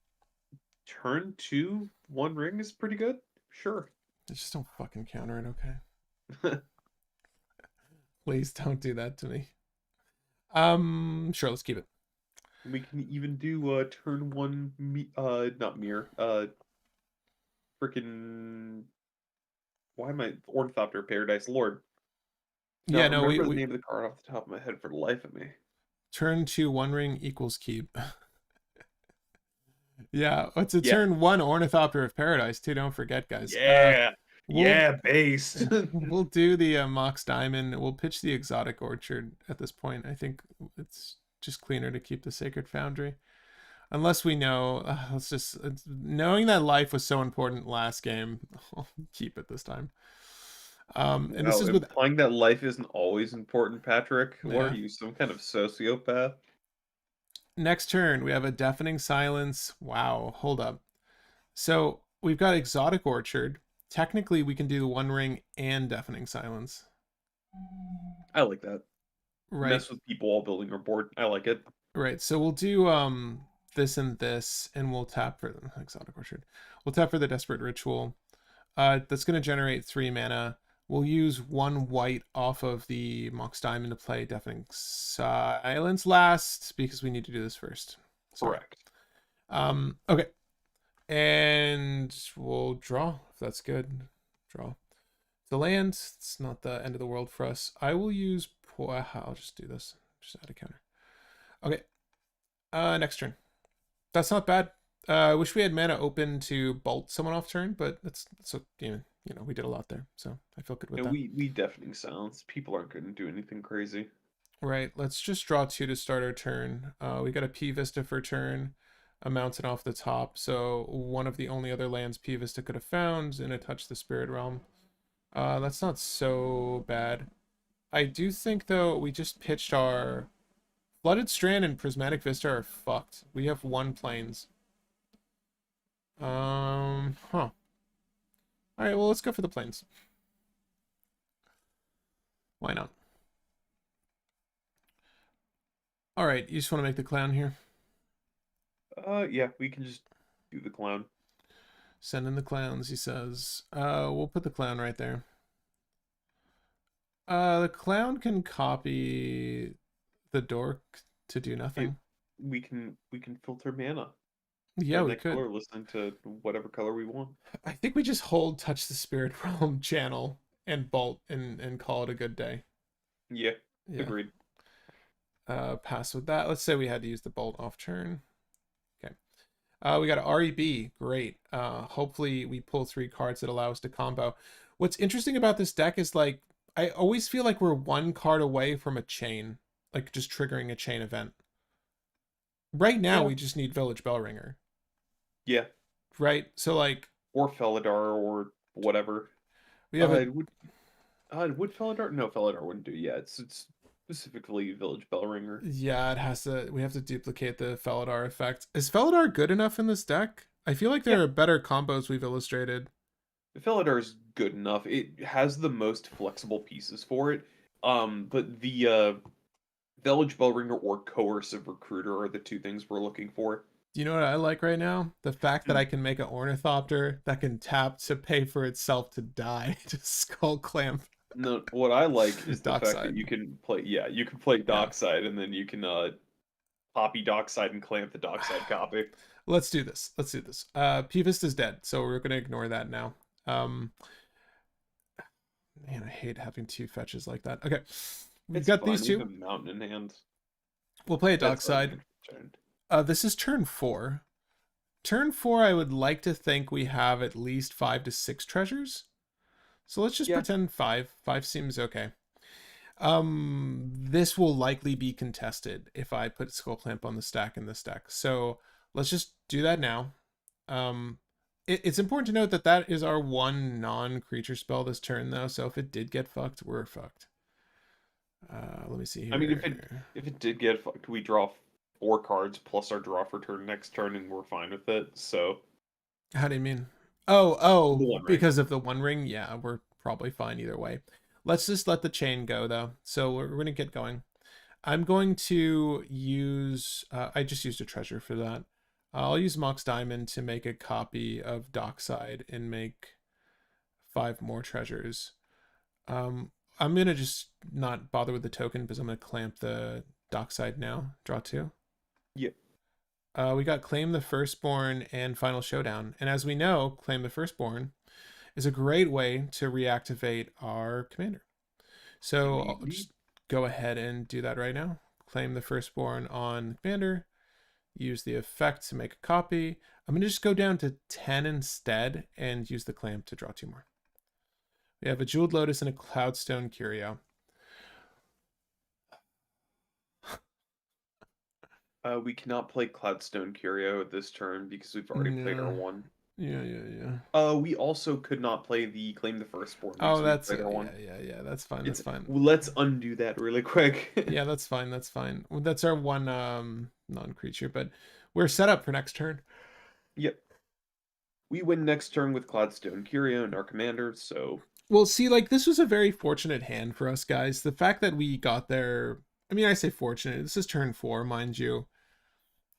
[SPEAKER 1] Turn 2, 1 ring is pretty good. Sure.
[SPEAKER 2] Just don't fucking counter it, okay? Please don't do that to me. Sure, let's keep it.
[SPEAKER 1] We can even do turn 1 not mirror. Freaking why am I Ornithopter Paradise Lord? Now,
[SPEAKER 2] yeah, no,
[SPEAKER 1] remember the name of the card off the top of my head for the life of me.
[SPEAKER 2] Turn 2 1 ring equals keep. Yeah, it's a turn 1 Ornithopter of Paradise too. Don't forget, guys.
[SPEAKER 1] Yeah, based.
[SPEAKER 2] We'll do the Mox Diamond. We'll pitch the Exotic Orchard at this point. I think it's just cleaner to keep the Sacred Foundry, unless we know. Knowing that life was so important last game. I'll keep it this time. And this is with
[SPEAKER 1] implying that life isn't always important, Patrick. Yeah. What are you, some kind of sociopath?
[SPEAKER 2] Next turn, we have a Deafening Silence. Wow, hold up. So we've got Exotic Orchard. Technically, we can do 1 ring and Deafening Silence.
[SPEAKER 1] I like that.
[SPEAKER 2] Right.
[SPEAKER 1] Mess with people while building our board. I like it.
[SPEAKER 2] Right. So we'll do this and this, and we'll tap for the Exotic Orchard. We'll tap for the Desperate Ritual. That's going to generate 3 mana. We'll use 1 white off of the Mox Diamond to play Deafening Silence last, because we need to do this first.
[SPEAKER 1] Correct.
[SPEAKER 2] Okay. And we'll draw, if that's good. Draw. The land, it's not the end of the world for us. I will use... I'll just do this. Just add a counter. Okay. Next turn. That's not bad. I wish we had mana open to bolt someone off turn, but that's so you know, we did a lot there, so I feel good with
[SPEAKER 1] And
[SPEAKER 2] that.
[SPEAKER 1] we deafening silence. People aren't going to do anything crazy.
[SPEAKER 2] Right, let's just draw 2 to start our turn. We got a P Vista for turn, a mountain off the top, so one of the only other lands P Vista could have found, and it touched the Spirit Realm. That's not so bad. I do think, though, we just pitched our Flooded Strand and Prismatic Vista are fucked. We have 1 plains. Huh. Alright, well, let's go for the plains. Why not? Alright, you just want to make the clown here?
[SPEAKER 1] Yeah, we can just do the clown.
[SPEAKER 2] Send in the clowns, he says. We'll put the clown right there. The clown can copy the dork to do nothing.
[SPEAKER 1] We can filter mana.
[SPEAKER 2] Yeah, we could.
[SPEAKER 1] Colorless into whatever color we want.
[SPEAKER 2] I think we just hold Touch the Spirit Realm channel and bolt and call it a good day.
[SPEAKER 1] Yeah, agreed.
[SPEAKER 2] Pass with that. Let's say we had to use the bolt off turn. Okay. We got an REB. Great. Hopefully we pull 3 cards that allow us to combo. What's interesting about this deck is, like, I always feel like we're 1 card away from a chain, like just triggering a chain event. Right now, we just need Village Bellringer.
[SPEAKER 1] Yeah.
[SPEAKER 2] Right? So, like...
[SPEAKER 1] Or Felidar, or whatever.
[SPEAKER 2] We have
[SPEAKER 1] would Felidar? No, Felidar wouldn't do. Yeah, it's specifically Village Bellringer.
[SPEAKER 2] Yeah, it has to... We have to duplicate the Felidar effect. Is Felidar good enough in this deck? I feel like there are better combos we've illustrated.
[SPEAKER 1] Felidar is good enough. It has the most flexible pieces for it. But the Village Bellringer or Coercive Recruiter are the 2 things we're looking for.
[SPEAKER 2] Do you know what I like right now? The fact that I can make an Ornithopter that can tap to pay for itself to die to Skull Clamp.
[SPEAKER 1] No, what I like is the fact
[SPEAKER 2] Dockside.
[SPEAKER 1] that you can play. Yeah, you can play Dockside, and then you can copy Dockside and clamp the Dockside copy.
[SPEAKER 2] Let's do this. Let's do this. Pivist is dead, so we're gonna ignore that now. Man, I hate having 2 fetches like that. Okay, we've got these 2.
[SPEAKER 1] Mountain in hand.
[SPEAKER 2] We'll play a Dockside. This is turn 4. Turn 4, I would like to think we have at least 5 to 6 treasures. So let's just pretend 5. 5 seems okay. This will likely be contested if I put Skull Clamp on the stack in this deck. So let's just do that now. It's important to note that that is our 1 non-creature spell this turn, though. So if it did get fucked, we're fucked. Let me see here.
[SPEAKER 1] I mean, if it did get fucked, we draw 4 cards plus our draw for turn next turn, and we're fine with it. So,
[SPEAKER 2] how do you mean? Oh, because of the 1 ring? Yeah, we're probably fine either way. Let's just let the chain go, though. So we're going to get going. I'm going to use... I just used a treasure for that. I'll use Mox Diamond to make a copy of Dockside and make 5 more treasures. I'm going to just not bother with the token because I'm going to clamp the Dockside now. Draw 2.
[SPEAKER 1] Yep.
[SPEAKER 2] We got Claim the Firstborn and Final Showdown. And as we know, Claim the Firstborn is a great way to reactivate our commander. So I'll just go ahead and do that right now. Claim the Firstborn on the commander. Use the effect to make a copy. I'm going to just go down to 10 instead and use the clamp to draw 2 more. We have a Jeweled Lotus and a Cloudstone Curio.
[SPEAKER 1] We cannot play Cloudstone Curio this turn because we've already played our 1.
[SPEAKER 2] Yeah.
[SPEAKER 1] We also could not play the Claim the Firstborn.
[SPEAKER 2] Oh, that's yeah. That's fine. That's fine.
[SPEAKER 1] Let's undo that really quick.
[SPEAKER 2] Yeah, that's fine. That's fine. Well, that's our 1 non-creature, but we're set up for next turn.
[SPEAKER 1] Yep. We win next turn with Cloudstone Curio and our commander. So,
[SPEAKER 2] well, see, like, this was a very fortunate hand for us, guys. The fact that we got there. I mean, I say fortunate. This is turn 4, mind you.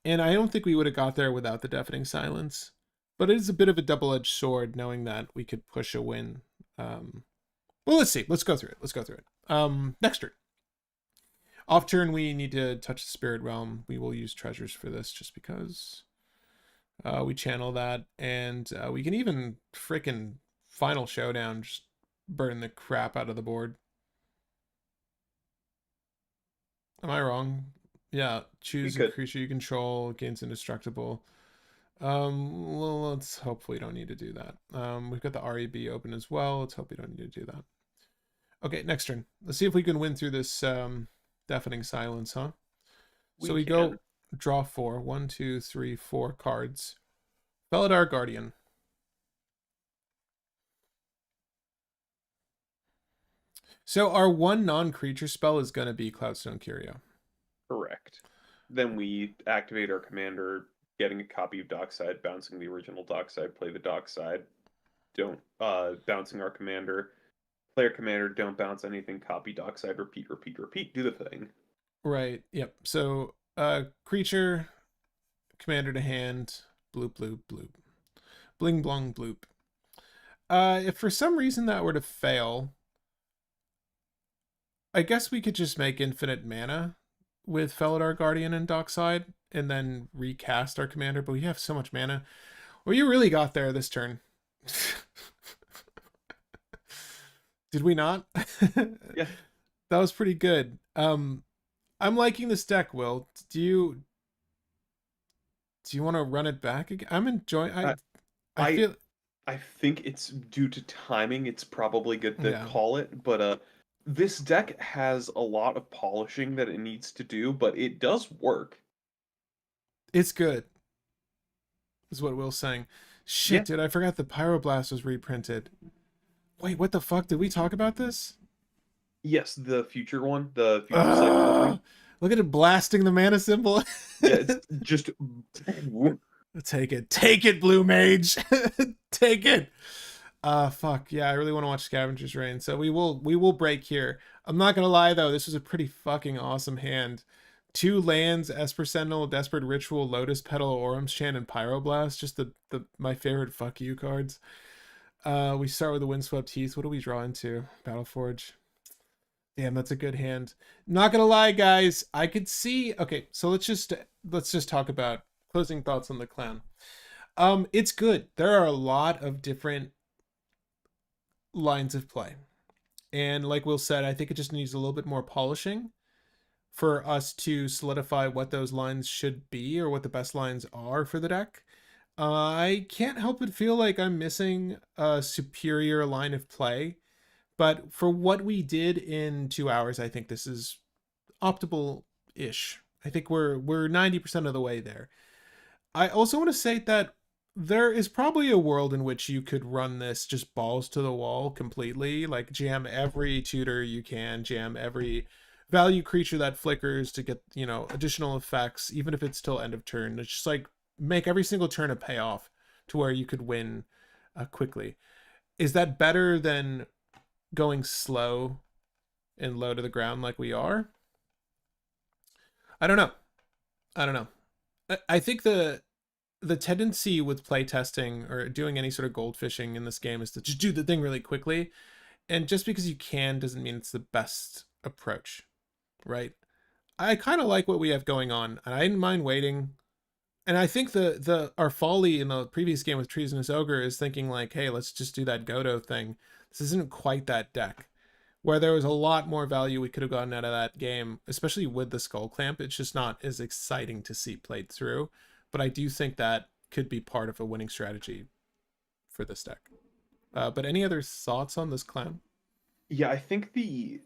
[SPEAKER 2] And I don't think we would have got there without the Deafening Silence. But it is a bit of a double-edged sword knowing that we could push a win. Well, let's see. Let's go through it. Next turn. Off turn, we need to touch the Spirit Realm. We will use treasures for this just because we channel that. And we can even freaking Final Showdown, just burn the crap out of the board. Am I wrong? Yeah,
[SPEAKER 1] You
[SPEAKER 2] choose a
[SPEAKER 1] could.
[SPEAKER 2] creature you control, gains indestructible. Well, let's hope we don't need to do that. We've got the REB open as well. Let's hope we don't need to do that. Okay, next turn. Let's see if we can win through this deafening silence, huh? So we
[SPEAKER 1] can.
[SPEAKER 2] go draw 4. 1, 2, 3, 4 cards. Felidar Guardian. So our one non-creature spell is going to be Cloudstone Curio.
[SPEAKER 1] Correct. Then we activate our commander, getting a copy of Dockside, bouncing the original Dockside, play the Dockside, don't bouncing our commander, play our commander, don't bounce anything, copy Dockside, repeat, repeat, repeat, do the thing.
[SPEAKER 2] Right. Yep. So creature, commander to hand, bloop bloop bloop. Bling blong bloop. If for some reason that were to fail, I guess we could just make infinite mana with Felidar Guardian and Dockside and then recast our commander, but we have so much mana. Well, you really got there this turn. Did we not?
[SPEAKER 1] Yeah.
[SPEAKER 2] That was pretty good. I'm liking this deck, Will. Do you want to run it back again? I'm enjoying I feel
[SPEAKER 1] I think it's due to timing. It's probably good to
[SPEAKER 2] yeah.
[SPEAKER 1] call it, but this deck has a lot of polishing that it needs to do, but it does work.
[SPEAKER 2] It's good. Is what Will's saying. Shit,
[SPEAKER 1] Yeah.
[SPEAKER 2] dude, I forgot the Pyroblast was reprinted. Wait, what the fuck? Did we talk about this?
[SPEAKER 1] Yes, the future one, the future sight filtering.
[SPEAKER 2] Look at it blasting the mana symbol.
[SPEAKER 1] Yeah, it's just
[SPEAKER 2] Take it, Blue Mage. Take it. Fuck yeah, I really want to watch Scavenger's Reign, so we will break here. I'm not gonna lie though, this was a pretty fucking awesome hand. 2 lands, Esper Sentinel, Desperate Ritual, Lotus Petal, Orum's Chant, and Pyroblast. Just the my favorite fuck you cards. We start with the Windswept Heath. What do we draw into? Battleforge. Damn, that's a good hand. Not gonna lie, guys. I could see. Okay, so let's just talk about closing thoughts on the clown. It's good. There are a lot of different lines of play, and like Will said, I think it just needs a little bit more polishing for us to solidify what those lines should be or what the best lines are for the deck. I can't help but feel like I'm missing a superior line of play. But for what we did in 2 hours, I think this is optimal-ish. I think we're 90% of the way there. I also want to say that there is probably a world in which you could run this just balls to the wall completely, like jam every tutor you can, jam every value creature that flickers to get, additional effects, even if it's till end of turn. It's just like make every single turn a payoff to where you could win quickly. Is that better than going slow and low to the ground like we are? I don't know. I think the tendency with playtesting or doing any sort of goldfishing in this game is to just do the thing really quickly. And just because you can doesn't mean it's the best approach, right? I kind of like what we have going on, and I didn't mind waiting. And I think our folly in the previous game with Treasonous Ogre is thinking like, hey, let's just do that Godo thing. This isn't quite that deck. Where there was a lot more value we could have gotten out of that game, especially with the Skull Clamp. It's just not as exciting to see played through. But I do think that could be part of a winning strategy for this deck. But any other thoughts on this clown?
[SPEAKER 1] Yeah, I think the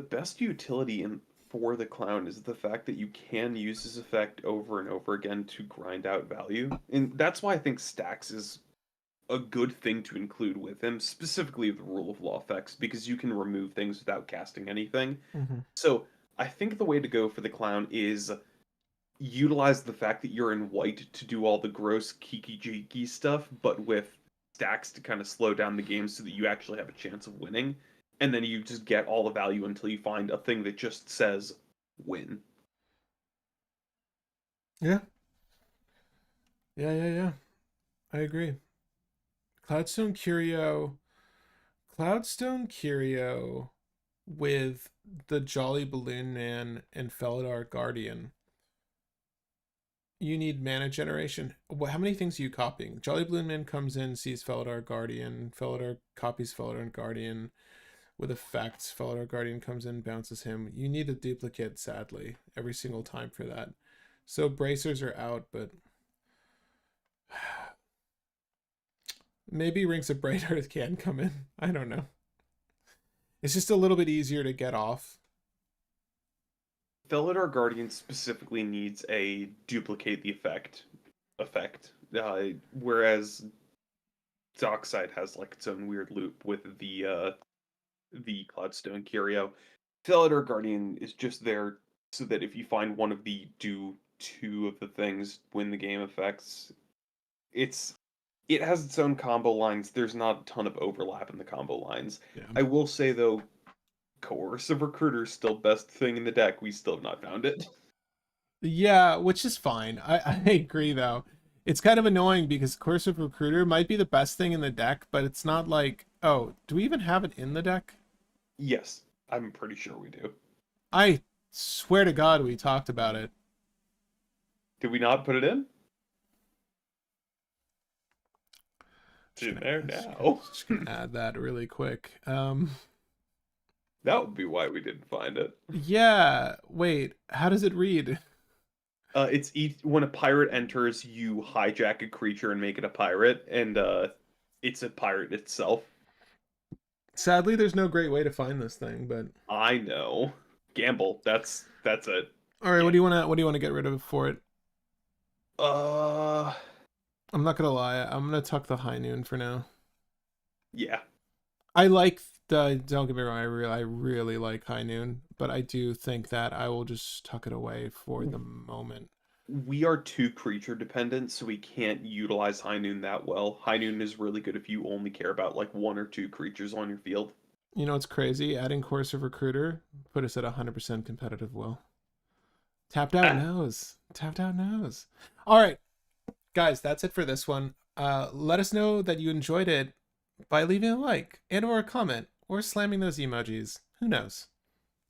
[SPEAKER 1] best utility for the clown is the fact that you can use this effect over and over again to grind out value. And that's why I think stacks is a good thing to include with him, specifically the rule of law effects, because you can remove things without casting anything.
[SPEAKER 2] Mm-hmm.
[SPEAKER 1] So I think the way to go for the clown is utilize the fact that you're in white to do all the gross kiki-jiki stuff, but with stacks to kind of slow down the game so that you actually have a chance of winning. And then you just get all the value until you find a thing that just says win.
[SPEAKER 2] Yeah. I agree. Cloudstone Curio with the Jolly Balloon Man and Felidar Guardian. You need mana generation. How many things are you copying? Jolly Balloon Man comes in, sees Felidar Guardian. Felidar copies Felidar Guardian. with effects. Fellow Guardian comes in, bounces him. You need a duplicate, sadly, every single time for that. So bracers are out, but maybe Rings of Bright Earth can come in. I don't know. It's just a little bit easier to get off.
[SPEAKER 1] Felidar Guardian specifically needs a duplicate the effect, whereas Dockside has like its own weird loop with the Cloudstone Curio. Felidar Guardian is just there so that if you find one of the do two of the things win the game effects, it has its own combo lines. There's not a ton of overlap in the combo lines.
[SPEAKER 2] Yeah.
[SPEAKER 1] I will say though, Coercive Recruiter is still best thing in the deck. We still have not found it.
[SPEAKER 2] Yeah, which is fine. I agree though. It's kind of annoying because Coercive Recruiter might be the best thing in the deck, but it's not like, oh, do we even have it in the deck?
[SPEAKER 1] Yes, I'm pretty sure we do.
[SPEAKER 2] I swear to God we talked about it.
[SPEAKER 1] Did we not put it in? It's in there now.
[SPEAKER 2] Just gonna add that really quick.
[SPEAKER 1] That would be why we didn't find it.
[SPEAKER 2] Yeah, wait, how does it read?
[SPEAKER 1] It's when a pirate enters, you hijack a creature and make it a pirate, and it's a pirate itself.
[SPEAKER 2] Sadly, there's no great way to find this thing, but
[SPEAKER 1] I know. Gamble. That's it.
[SPEAKER 2] all right. Yeah. What do you want to get rid of for it?
[SPEAKER 1] I'm
[SPEAKER 2] not gonna lie. I'm gonna tuck the High Noon for now.
[SPEAKER 1] Yeah.
[SPEAKER 2] I like the. Don't get me wrong. I really like High Noon, but I do think that I will just tuck it away for the moment.
[SPEAKER 1] We are too creature dependent, so we can't utilize High Noon that well. High Noon is really good if you only care about like one or two creatures on your field.
[SPEAKER 2] You know what's crazy? Adding Coercive Recruiter put us at 100% competitive will. Tapped out nose. Tapped out nose. All right, guys, that's it for this one. Let us know that you enjoyed it by leaving a like and or a comment or slamming those emojis. Who knows?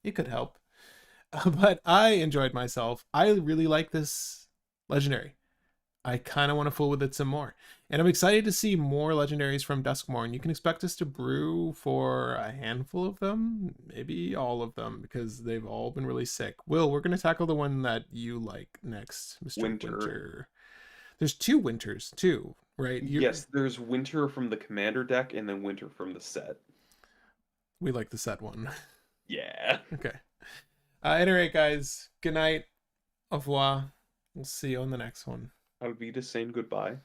[SPEAKER 2] It could help. But I enjoyed myself. I really like this legendary. I kind of want to fool with it some more. And I'm excited to see more legendaries from DuSKmoURn. You can expect us to brew for a handful of them, maybe all of them, because they've all been really sick. Will, we're going to tackle the one that you like next, Mr. Winter. There's two Winters, too, right?
[SPEAKER 1] Yes, there's Winter from the Commander deck and then Winter from the set.
[SPEAKER 2] We like the set one.
[SPEAKER 1] Yeah.
[SPEAKER 2] Okay. At any rate, guys, good night. Au revoir. We'll see you on the next one.
[SPEAKER 1] I'll be just saying goodbye.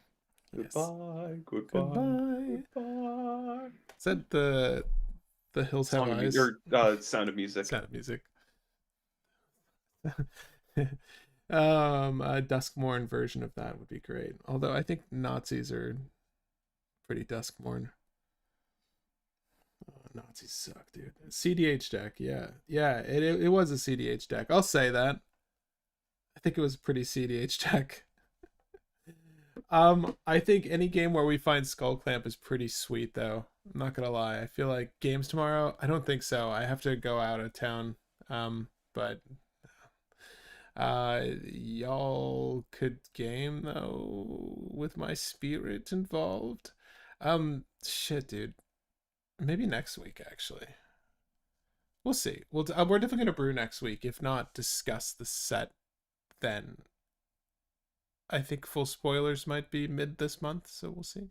[SPEAKER 2] Yes.
[SPEAKER 1] Goodbye, goodbye, goodbye.
[SPEAKER 2] Is that the Hills Have Eyes?
[SPEAKER 1] Or Sound of Music.
[SPEAKER 2] Sound of Music. A DuSKmoURn version of that would be great. Although I think Nazis are pretty DuSKmoURn. Oh, Nazis suck, dude. CDH deck, yeah. Yeah, it was a CDH deck. I'll say that. I think it was a pretty CDH deck. I think any game where we find Skull Clamp is pretty sweet, though. I'm not gonna lie. I feel like games tomorrow, I don't think so. I have to go out of town. But y'all could game though with my spirit involved. Shit, dude. Maybe next week, actually. We'll see. We're definitely gonna brew next week. If not, discuss the set then. I think full spoilers might be mid this month, so we'll see.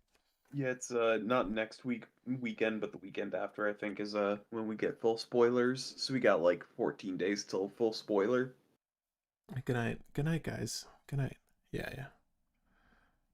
[SPEAKER 1] Yeah, it's not next weekend, but the weekend after, I think, is when we get full spoilers. So we got like 14 days till full spoiler.
[SPEAKER 2] Good night. Good night, guys. Good night. Yeah, yeah.